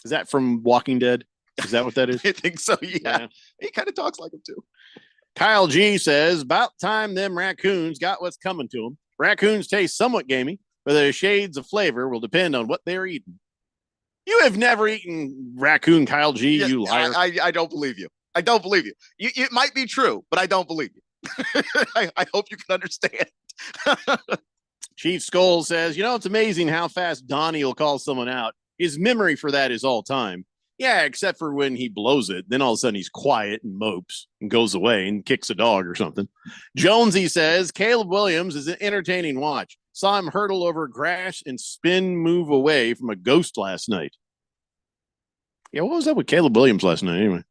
Is that from Walking Dead? Is that what that is? I think so, yeah. He kind of talks like him too. Kyle G says, about time them raccoons got what's coming to them. Raccoons taste somewhat gamey, but their shades of flavor will depend on what they're eating. You have never eaten raccoon, Kyle G, you liar. I don't believe you. I don't believe you. It might be true, but I don't believe you. I hope you can understand. Chief Skull says, it's amazing how fast Donnie will call someone out. His memory for that is all time. Yeah, except for when he blows it. Then all of a sudden he's quiet and mopes and goes away and kicks a dog or something. Jonesy says, Caleb Williams is an entertaining watch. Saw him hurdle over grass and move away from a ghost last night. Yeah, what was up with Caleb Williams last night anyway?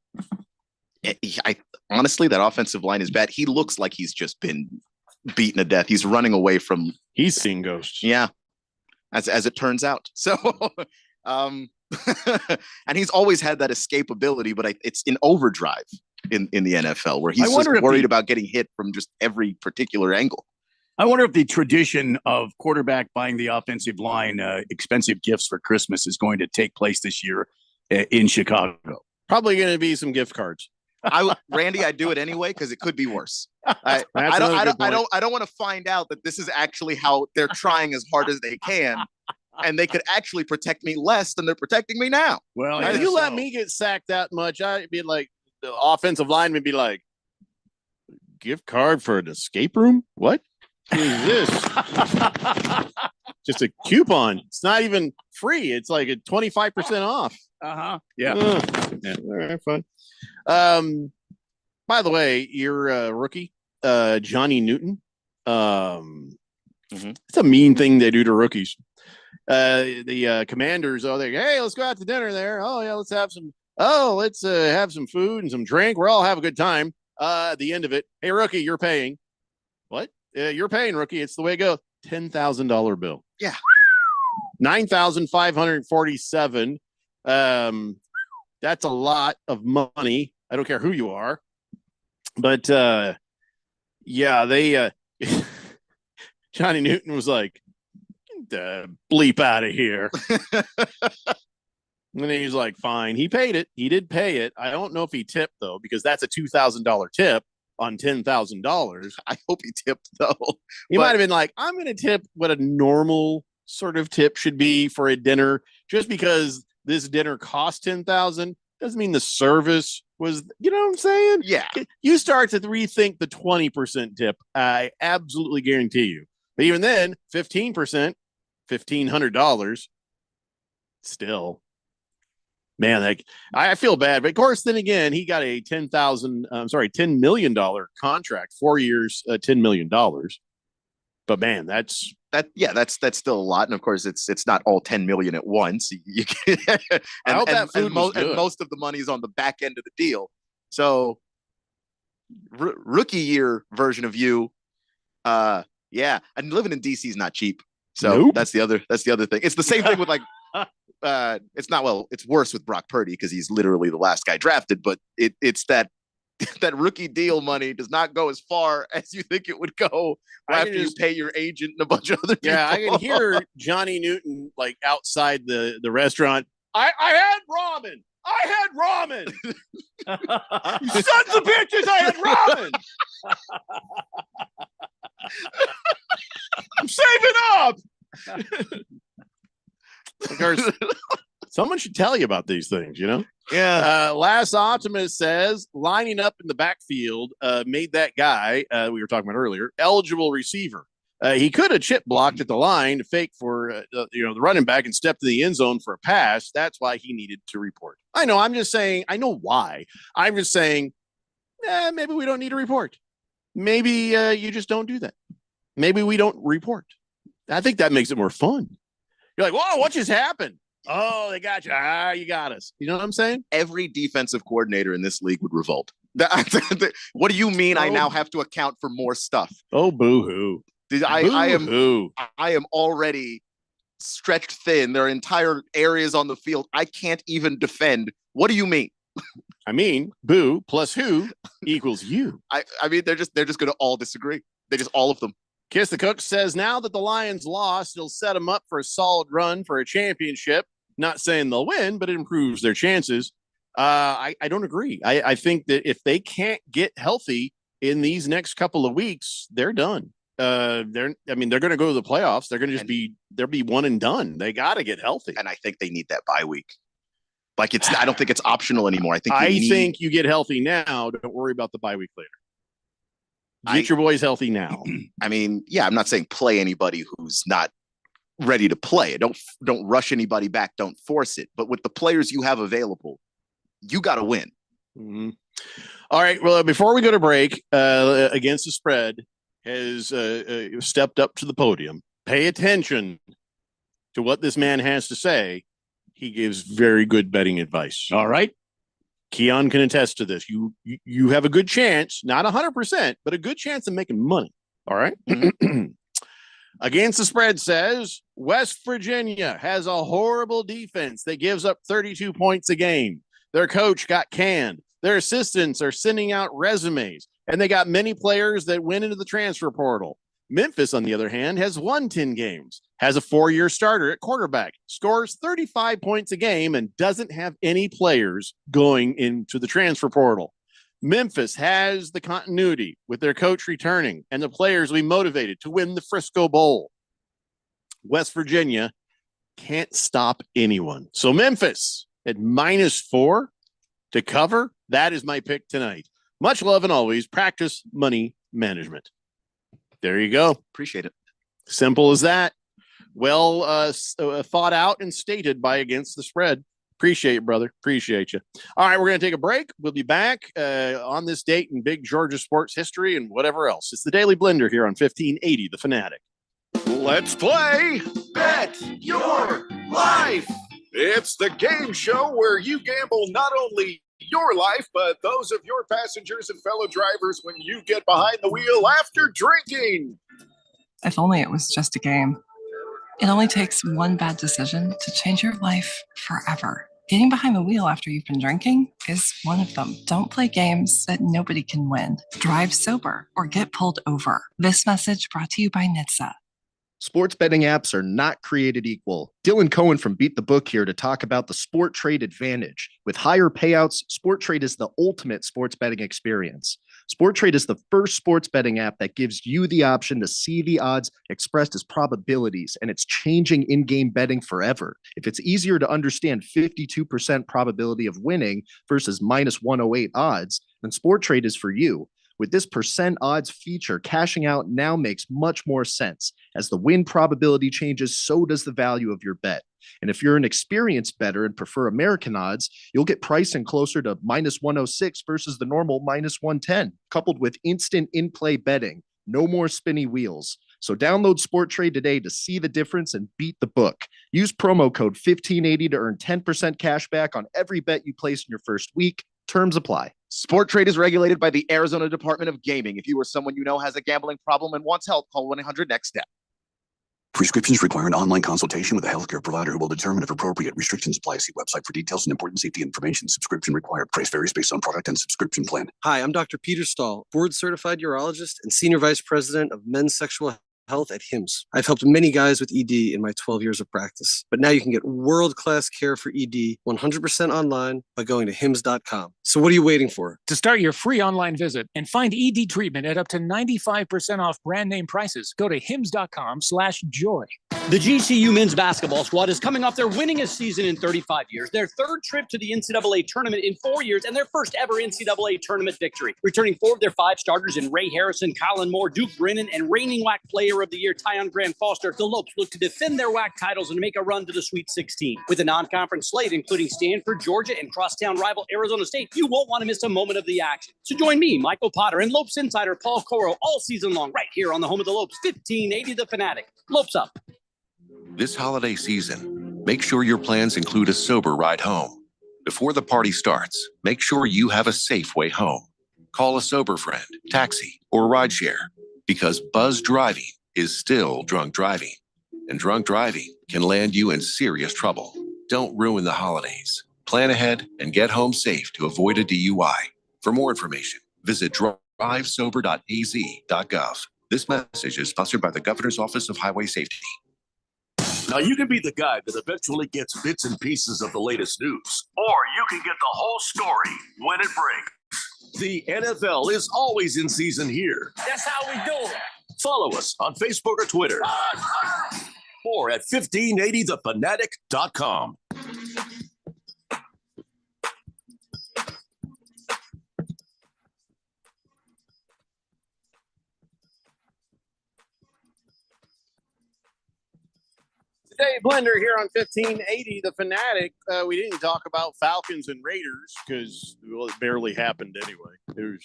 Honestly, that offensive line is bad. He looks like he's just been beaten to death. He's running away from. He's seeing ghosts. Yeah, as it turns out. So, and he's always had that escapability, but it's in overdrive in the NFL where he's just worried about getting hit from just every particular angle. I wonder if the tradition of quarterback buying the offensive line expensive gifts for Christmas is going to take place this year in Chicago. Probably going to be some gift cards. Randy, I do it anyway because it could be worse. I don't want to find out that this is actually how they're trying as hard as they can, and they could actually protect me less than they're protecting me now. Well, if you let me get sacked that much, I'd be like, the offensive lineman be like, gift card for an escape room? What is this? Just a coupon. It's not even free. It's like a 25% off. Yeah. Yeah. All right, fine. By the way, your rookie, Johnny Newton. It's a mean thing they do to rookies. The Commanders, they're like, hey, let's go out to dinner there. Oh yeah, let's have some food and some drink. We're all have a good time. At the end of it, hey rookie, you're paying. What? You're paying, rookie. It's the way it goes. $10,000 bill. Yeah. 9,547. That's a lot of money. I don't care who you are. But yeah, they Johnny Newton was like, bleep out of here. And then he's like, fine. He paid it. He did pay it. I don't know if he tipped, though, because that's a $2,000 tip on $10,000. I hope he tipped, though. He might have been like, I'm going to tip what a normal sort of tip should be for a dinner. Just because this dinner cost $10,000 doesn't mean the service was, you know what I'm saying? Yeah. You start to rethink the 20% tip. I absolutely guarantee you. But even then, 15%, $1,500, still. Man, like I feel bad, but of course, then again, he got a $10 million contract, 4 years, $10 million. But man, that's still a lot, and of course, it's not all 10 million at once. You can, most of the money is on the back end of the deal. So, rookie year version of you, yeah, and living in DC is not cheap. So that's the other thing. It's the same thing with like. It's worse with Brock Purdy because he's literally the last guy drafted, but it's that rookie deal money does not go as far as you think it would go after you pay your agent and a bunch of other people. Yeah, I can hear Johnny Newton like outside the restaurant. I had ramen. You sons of bitches, I had ramen. I'm saving up. Of course, someone should tell you about these things, you know? Yeah. Last Optimist says lining up in the backfield made that guy we were talking about earlier eligible receiver. He could have chip blocked at the line to fake for the running back and step to the end zone for a pass. That's why he needed to report. I know. I'm just saying. I know why. I'm just saying. Maybe we don't need to report. Maybe you just don't do that. Maybe we don't report. I think that makes it more fun. You're like, whoa, what just happened? Oh, they got you. You got us. You know what I'm saying? Every defensive coordinator in this league would revolt. What do you mean I now have to account for more stuff? Oh, boo-hoo. I am already stretched thin. There are entire areas on the field I can't even defend. What do you mean? I mean, boo plus who equals you. I mean, they're just going to all disagree. All of them. Kiss the Cook says now that the Lions lost, it'll set them up for a solid run for a championship. Not saying they'll win, but it improves their chances. I don't agree. I think that if they can't get healthy in these next couple of weeks, they're done. They're going to go to the playoffs. They're going to they'll be one and done. They got to get healthy. And I think they need that bye week. Like I don't think it's optional anymore. I think you get healthy now. Don't worry about the bye week later. Get your boys healthy now. I mean, yeah, I'm not saying play anybody who's not ready to play. Don't rush anybody back. Don't force it. But with the players you have available, you got to win. Mm-hmm. All right. Well, before we go to break, Against the Spread has stepped up to the podium. Pay attention to what this man has to say. He gives very good betting advice. All right. Keon can attest to this. You have a good chance, not 100%, but a good chance of making money. All right. Against the Spread says West Virginia has a horrible defense that gives up 32 points a game. Their coach got canned. Their assistants are sending out resumes, and they got many players that went into the transfer portal. Memphis, on the other hand, has won 10 games, has a 4-year starter at quarterback, scores 35 points a game, and doesn't have any players going into the transfer portal. Memphis has the continuity with their coach returning, and the players will be motivated to win the Frisco Bowl. West Virginia can't stop anyone. So Memphis at -4 to cover, That is my pick tonight. Much love and always practice money management. There you go. Appreciate it. Simple as that. Well thought out and stated by Against the Spread. Appreciate you, brother. Appreciate you. All right, we're going to take a break. We'll be back on this date in big Georgia sports history and whatever else. It's the Daily Blender here on 1580 The Fanatic. Let's play Bet Your Life. It's the game show where you gamble not only your life, but those of your passengers and fellow drivers when you get behind the wheel after drinking. If only it was just a game. It only takes one bad decision to change your life forever. Getting behind the wheel after you've been drinking is one of them. Don't play games that nobody can win. Drive sober or get pulled over. This message brought to you by NHTSA. Sports betting apps are not created equal. Dylan Cohen from Beat the Book here to talk about the Sport Trade Advantage. With higher payouts, Sport Trade is the ultimate sports betting experience. Sport Trade is the first sports betting app that gives you the option to see the odds expressed as probabilities, and it's changing in-game betting forever. If it's easier to understand 52% probability of winning versus minus 108 odds, then Sport Trade is for you. With this percent odds feature, cashing out now makes much more sense. As the win probability changes, so does the value of your bet. And if you're an experienced bettor and prefer American odds, you'll get pricing closer to minus 106 versus the normal minus 110, coupled with instant in-play betting. No more spinny wheels. So download Sport Trade today to see the difference and beat the book. Use promo code 1580 to earn 10% cash back on every bet you place in your first week. Terms apply. Sport Trade is regulated by the Arizona Department of Gaming. If you or someone you know has a gambling problem and wants help, call 1-800-NEXT-STEP. Prescriptions require an online consultation with a healthcare provider who will determine if appropriate. Restrictions apply. See website for details and important safety information. Subscription required. Price varies based on product and subscription plan. Hi, I'm Dr. Peter Stahl, board-certified urologist and senior vice president of men's sexual health at HIMSS. I've helped many guys with ED in my 12 years of practice, but now you can get world-class care for ED 100% online by going to HIMSS.com. So what are you waiting for? To start your free online visit and find ED treatment at up to 95% off brand name prices, go to HIMSS.com/joy. The GCU men's basketball squad is coming off their winningest season in 35 years, their third trip to the NCAA tournament in 4 years, and their first ever NCAA tournament victory. Returning 4 of their 5 starters in Ray Harrison, Colin Moore, Duke Brennan, and reigning WAC Player of the Year, Tyon Grant Foster, the Lopes look to defend their WAC titles and make a run to the Sweet 16. With a non-conference slate, including Stanford, Georgia, and crosstown rival Arizona State, you won't want to miss a moment of the action. So join me, Michael Potter, and Lopes insider Paul Coro all season long, right here on the home of the Lopes, 1580 The Fanatic. Lopes up. This holiday season, make sure your plans include a sober ride home. Before the party starts, make sure you have a safe way home. Call a sober friend, taxi, or rideshare, because buzz driving is still drunk driving, and drunk driving can land you in serious trouble. Don't ruin the holidays. Plan ahead and get home safe to avoid a DUI. For more information, visit drivesober.az.gov. This message is sponsored by the Governor's Office of Highway Safety. Now, you can be the guy that eventually gets bits and pieces of the latest news, or you can get the whole story when it breaks. The NFL is always in season here. That's how we do it. Follow us on Facebook or Twitter, or at 1580thefanatic.com. Dave Blender here on 1580 The Fanatic. We didn't talk about Falcons and Raiders because, well, it barely happened anyway. The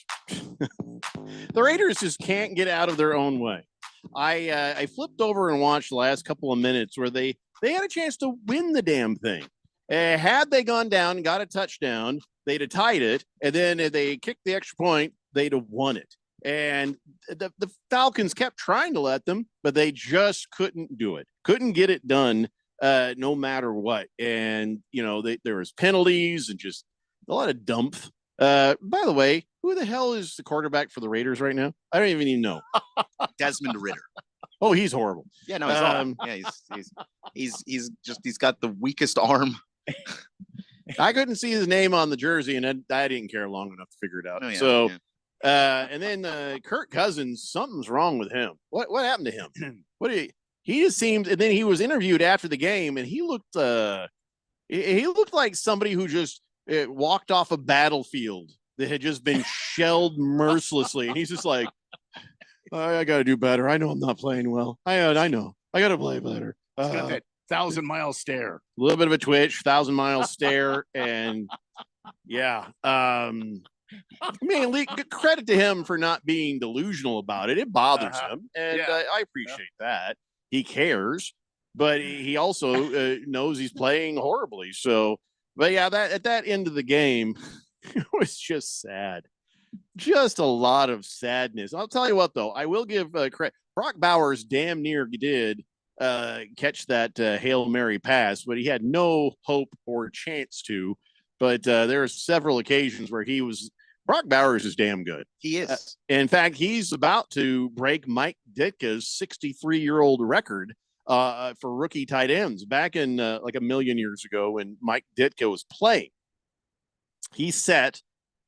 Raiders just can't get out of their own way. I flipped over and watched the last couple of minutes where they had a chance to win the damn thing. Had they gone down and got a touchdown, they'd have tied it, and then if they kicked the extra point, they'd have won it. And the Falcons kept trying to let them, but they just couldn't do it. Couldn't get it done no matter what. And, you know, there was penalties and just a lot of dump. By the way, who the hell is the quarterback for the Raiders right now? I don't even know. Desmond Ridder. Oh, he's horrible. Yeah, no, he's awful. Yeah, he's got the weakest arm. I couldn't see his name on the jersey, and I didn't care long enough to figure it out. Oh, yeah, so. yeah. And then Kirk Cousins, something's wrong with him. What happened to him? He just seemed, and then he was interviewed after the game, and he looked like somebody who just it walked off a battlefield that had just been shelled mercilessly. And he's just like, I got to do better. I know I'm not playing well. I know. I got to play better. He's got that 1,000-mile stare. A little bit of a twitch, 1,000-mile stare. And yeah. Credit to him for not being delusional about it. It bothers him. And I appreciate that. He cares. But he also knows he's playing horribly. So, but yeah, that at that end of the game, it was just sad. Just a lot of sadness. I'll tell you what, though, I will give credit. Brock Bowers damn near did catch that Hail Mary pass, but he had no hope or chance to. But there are several occasions where Brock Bowers is damn good. He is. In fact, he's about to break Mike Ditka's 63-year-old record for rookie tight ends back in like a million years ago when Mike Ditka was playing. He set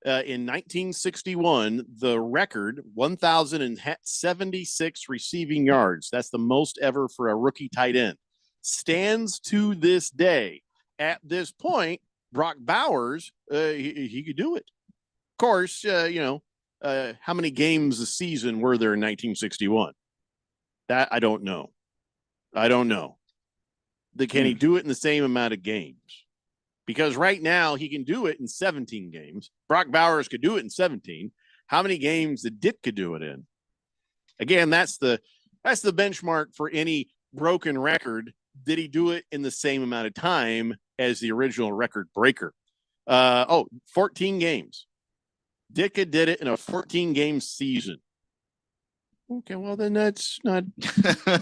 in 1961 the record 1,076 receiving yards. That's the most ever for a rookie tight end. Stands to this day. At this point, Brock Bowers, he could do it. Of course, how many games a season were there in 1961? That I don't know. Can he do it in the same amount of games? Because right now he can do it in 17 games. Brock Bowers could do it in 17. How many games did Ditka do it in? Again, that's the benchmark for any broken record. Did he do it in the same amount of time as the original record breaker? 14 games. Ditka did it in a 14-game season. Okay, well then that's not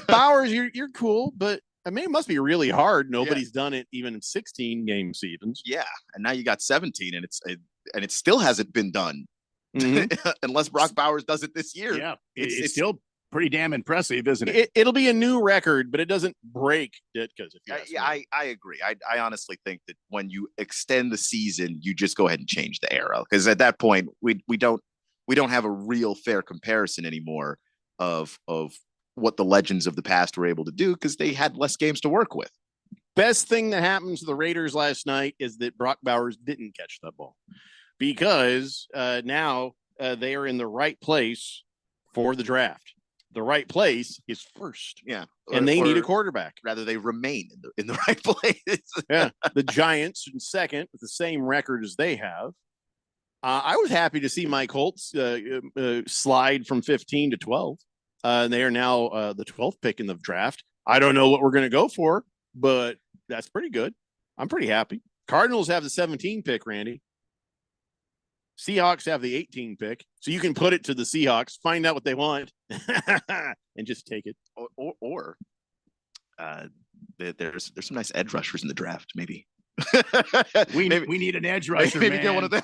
Bowers. You're cool, but I mean it must be really hard. Nobody's done it even in 16-game seasons. Yeah, and now you got 17, and it still hasn't been done unless Brock Bowers does it this year. Yeah, it's still pretty damn impressive, isn't it? It'll be a new record, but it doesn't break Ditka's. I agree. I honestly think that when you extend the season, you just go ahead and change the era, because at that point we don't have a real fair comparison anymore of what the legends of the past were able to do because they had less games to work with. Best thing that happened to the Raiders last night is that Brock Bowers didn't catch that ball, because now they are in the right place for the draft. The right place is first. Yeah. And they need a quarterback. Rather, they remain in the right place. Yeah. The Giants in second with the same record as they have. I was happy to see my Colts slide from 15 to 12. They are now the 12th pick in the draft. I don't know what we're going to go for, but that's pretty good. I'm pretty happy. Cardinals have the 17 pick, Randy. Seahawks have the 18 pick. So you can put it to the Seahawks, find out what they want, and just take it. Or there's some nice edge rushers in the draft, maybe. We need an edge rusher. Maybe get one of them.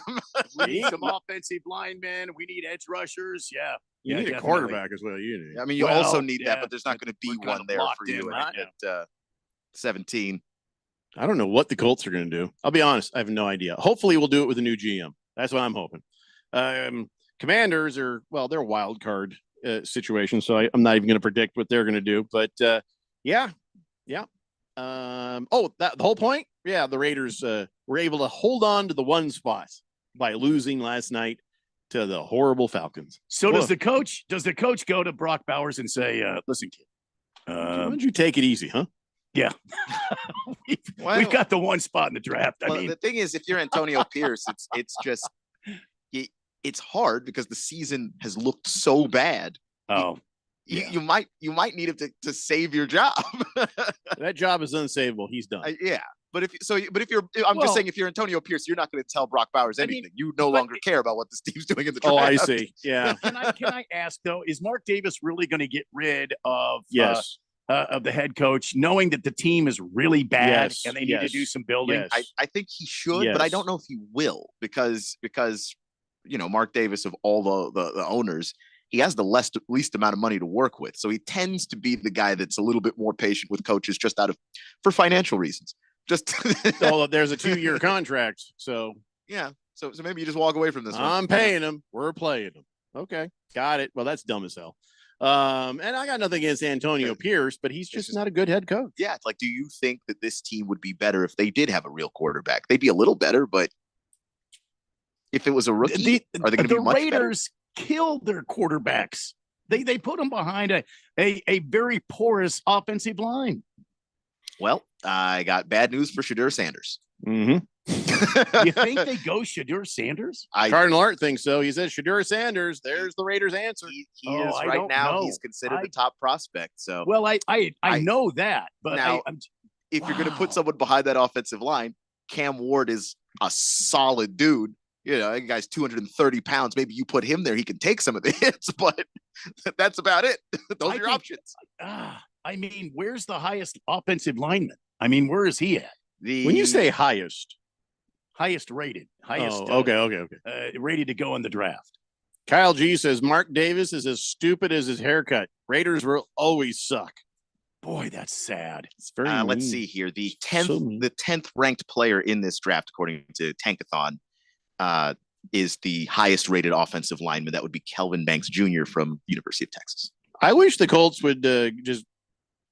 We need some offensive linemen. We need edge rushers. Yeah. You need definitely. a quarterback as well. You need. I mean, you also need that, but there's not going to be one there for you at 17. I don't know what the Colts are going to do. I'll be honest. I have no idea. Hopefully we'll do it with a new GM. That's what I'm hoping. Commanders are, they're a wild card situation. So I'm not even going to predict what they're going to do, but yeah. The whole point. Yeah. The Raiders were able to hold on to the one spot by losing last night to the horrible Falcons. So does the coach go to Brock Bowers and say, listen, kid, why don't you take it easy, huh? Yeah. We've got the one spot in the draft. I mean, the thing is, if you're Antonio Pierce, it's just it's hard because the season has looked so bad. Oh, you might need him to save your job. That job is unsavable. He's done. But if you're just saying, if you're Antonio Pierce, you're not going to tell Brock Bowers anything. You no longer care about what this team's doing in the draft. Oh, I see. Yeah. Can I ask though, is Mark Davis really going to get rid of of the head coach, knowing that the team is really bad and they need to do some building? I think he should, but I don't know if he will because Mark Davis, of all the owners, he has the least amount of money to work with. So he tends to be the guy that's a little bit more patient with coaches for financial reasons. There's a 2-year contract. So yeah. So maybe you just walk away from this one. I'm paying him. We're playing him. Okay. Got it. Well, that's dumb as hell. And I got nothing against Antonio Pierce, but he's just not a good head coach. Yeah. It's like, do you think that this team would be better if they did have a real quarterback? They'd be a little better, but If it was a rookie, are they going to be much Raiders killed their quarterbacks. They put them behind a very porous offensive line. Well, I got bad news for Shedeur Sanders. Mm-hmm. You think they go Shedeur Sanders? Cardinal Art thinks so. He says Shedeur Sanders. There's the Raiders' answer. He is right now. He's considered the top prospect. So well, I know that, but now if you're going to put someone behind that offensive line, Cam Ward is a solid dude. You know, that guy's 230 pounds. Maybe you put him there, he can take some of the hits, but that's about it. Those are your options. I mean, where's the highest offensive lineman? I mean, where is he at? When you say highest rated, okay. Ready to go in the draft. Kyle G says Mark Davis is as stupid as his haircut. Raiders will always suck. Boy, that's sad. It's very let's see here. The 10th ranked player in this draft, according to Tankathon, is the highest rated offensive lineman. That would be Kelvin Banks Jr. from University of Texas. I wish the Colts would just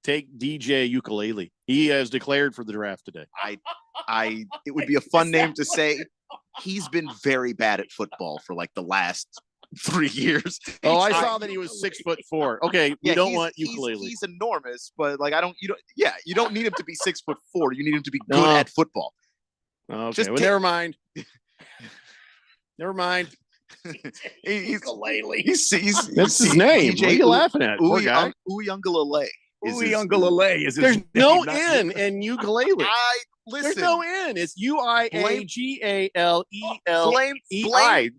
take DJ Ukulele. He has declared for the draft today. It would be a fun name to say. He's been very bad at football for like the last 3 years. Oh, I saw that he was 6'4". Okay, we don't want Ukulele. He's enormous, but like you don't need him to be 6'4". You need him to be good at football. Okay, never mind. Never mind. He's that's his name. What are you laughing at? Poor guy. Uyunglele. Uyunglele is his There's name, no N in ukulele. Listen. There's no N. It's UIAGALELEI.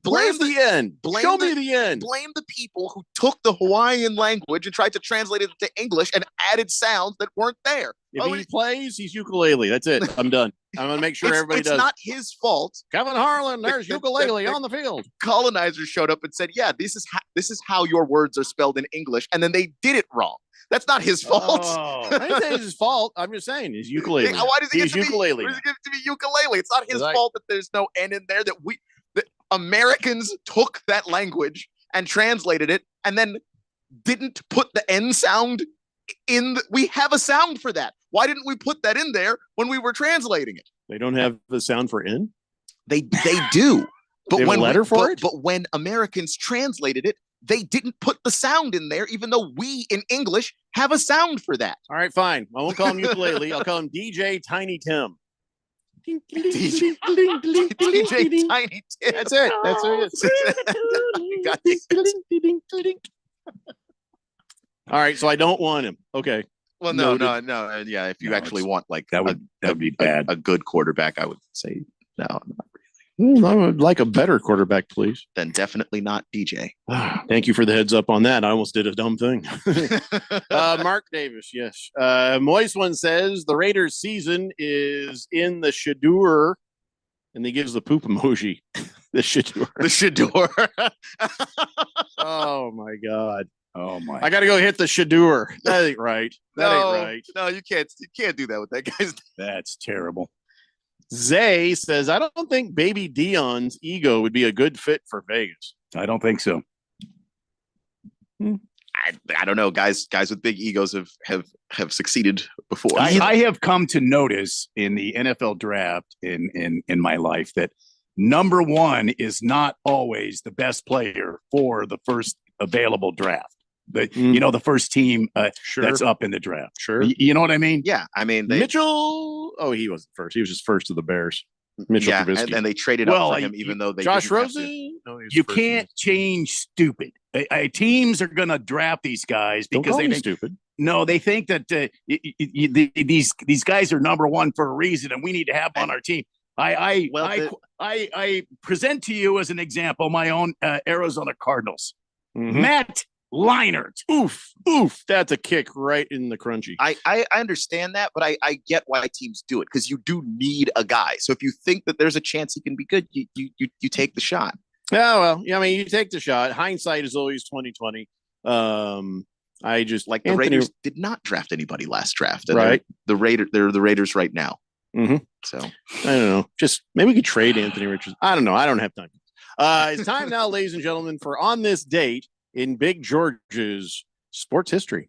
Blame the N. Show me the N. Blame the people who took the Hawaiian language and tried to translate it into English and added sounds that weren't there. If he plays, he's ukulele. That's it. I'm done. I'm going to make sure everybody does. It's not his fault. Kevin Harlan, there's ukulele on the field. Colonizers showed up and said, yeah, this is how your words are spelled in English. And then they did it wrong. That's not his fault. Oh, I didn't say it's his fault. I'm just saying he's ukulele. Why does he get to ukulele? Why does he get to be ukulele? It's not his fault that there's no N in there. That Americans took that language and translated it, and then didn't put the N sound in. We have a sound for that. Why didn't we put that in there when we were translating it? They don't have the sound for N. They do. But they have a letter for it. But when Americans translated it, they didn't put the sound in there, even though we in English have a sound for that. All right, fine. I won't call him ukulele. I'll call him DJ Tiny Tim. DJ Tiny Tim. That's it. That's who it is. All right, so I don't want him. Okay. Well, no. Yeah, if you actually want like that would be bad. A good quarterback, I would say no. Not I would like a better quarterback, please. Then definitely not DJ. Thank you for the heads up on that. I almost did a dumb thing. Mark Davis, yes. Moist One says the Raiders season is in the Shedeur, and he gives the poop emoji. The Shedeur. The Shedeur. Oh, my God. Oh, my. I got to go hit the Shedeur. That ain't right. That ain't right. No, you can't do that with that guy's. That's terrible. Zay says, I don't think Baby Dion's ego would be a good fit for Vegas. I don't think so. I don't know. Guys with big egos have succeeded before. I have come to notice in the NFL draft in my life that number one is not always the best player for the first available draft. The first team that's up in the draft. Sure. You know what I mean? Yeah. I mean, Mitchell. Oh, he wasn't first. He was just first to the Bears. Mitchell Trubisky. And they traded up for him, even though they Josh Rosen. No, you can't change stupid. Teams are going to draft these guys because they think stupid. No, they think that these guys are number one for a reason, and we need to have them on our team. I present to you as an example my own Arizona Cardinals. Mm-hmm. Matt Leinart. Oof. That's a kick right in the crunchy. I understand that, but I get why teams do it because you do need a guy. So if you think that there's a chance he can be good, you take the shot. Yeah, well, I mean, you take the shot. Hindsight is always 20/20. I just like the Raiders did not draft anybody last draft. Right. They're the Raiders right now. Mm-hmm. So I don't know. Just maybe we could trade Anthony Richardson. I don't know. I don't have time. It's time now, ladies and gentlemen, for On This Date in Big George's sports history.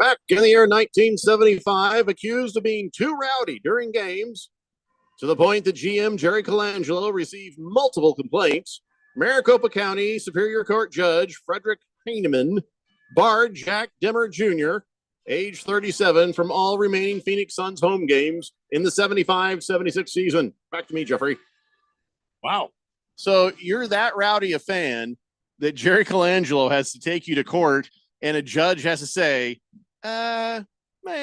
Back in the year 1975, accused of being too rowdy during games, to the point that GM Jerry Colangelo received multiple complaints, Maricopa County Superior Court Judge Frederick Heineman barred Jack Dimmer Jr., age 37, from all remaining Phoenix Suns home games in the 75-76 season. Back to me, Jeffrey. Wow. So you're that rowdy a fan that Jerry Colangelo has to take you to court and a judge has to say, man,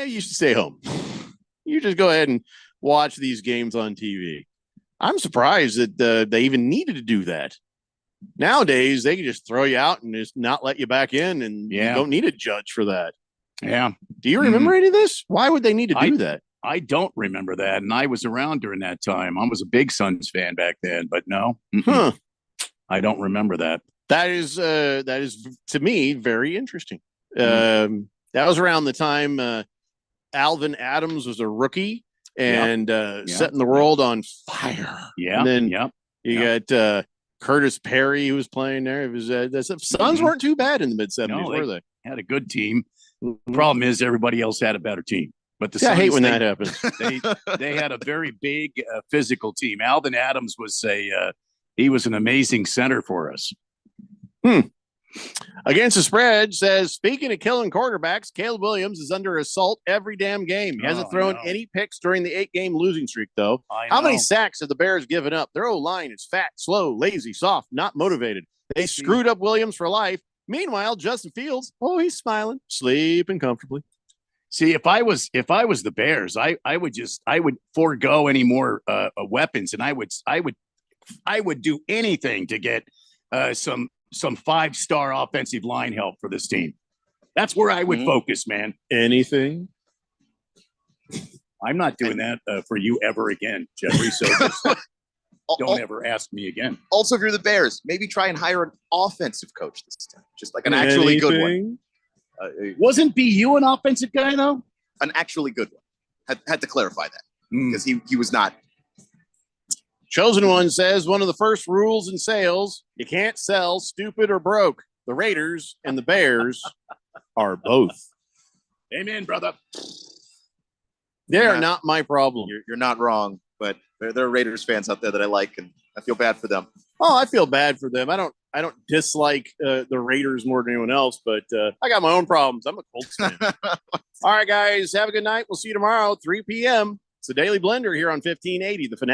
you should stay home. You just go ahead and watch these games on TV. I'm surprised that they even needed to do that. Nowadays, they can just throw you out and just not let you back in, and you don't need a judge for that. Yeah. Do you remember any of this? Why would they need to do that? I don't remember that, and I was around during that time. I was a big Suns fan back then, but no, I don't remember that. That is to me very interesting. That was around the time Alvin Adams was a rookie and setting the world on fire. Yeah, and then you got Curtis Perry who was playing there. It was the Suns weren't too bad in the mid-70s, were they? Had a good team. The problem is everybody else had a better team. But the Suns, I hate when that happens. They had a very big physical team. Alvin Adams was he was an amazing center for us. Against the Spread says, speaking of killing quarterbacks, Caleb Williams is under assault every damn game. He hasn't thrown any picks during the 8-game losing streak, though. How many sacks have the Bears given up? Their O-line is fat, slow, lazy, soft, not motivated. They screwed up Williams for life. Meanwhile, Justin Fields, he's smiling, sleeping comfortably. See, if I was the Bears, I would forego any more weapons, and I would do anything to get some 5-star offensive line help for this team. That's where I would focus, man. Anything? I'm not doing that for you ever again, Jeffrey. So don't ever ask me again. Also, if you're the Bears, maybe try and hire an offensive coach this time, just like an actually good one. Wasn't BU an offensive guy though? An actually good one. Had to clarify that because he was not. Chosen One says one of the first rules in sales: you can't sell stupid or broke. The Raiders and the Bears are both. Amen, brother. They're not my problem. You're not wrong, but there are Raiders fans out there that I like, and I feel bad for them. Oh, I feel bad for them. I don't dislike the Raiders more than anyone else, but I got my own problems. I'm a Colts fan. All right, guys, have a good night. We'll see you tomorrow, 3 p.m. It's the Daily Blender here on 1580, The Fanatic.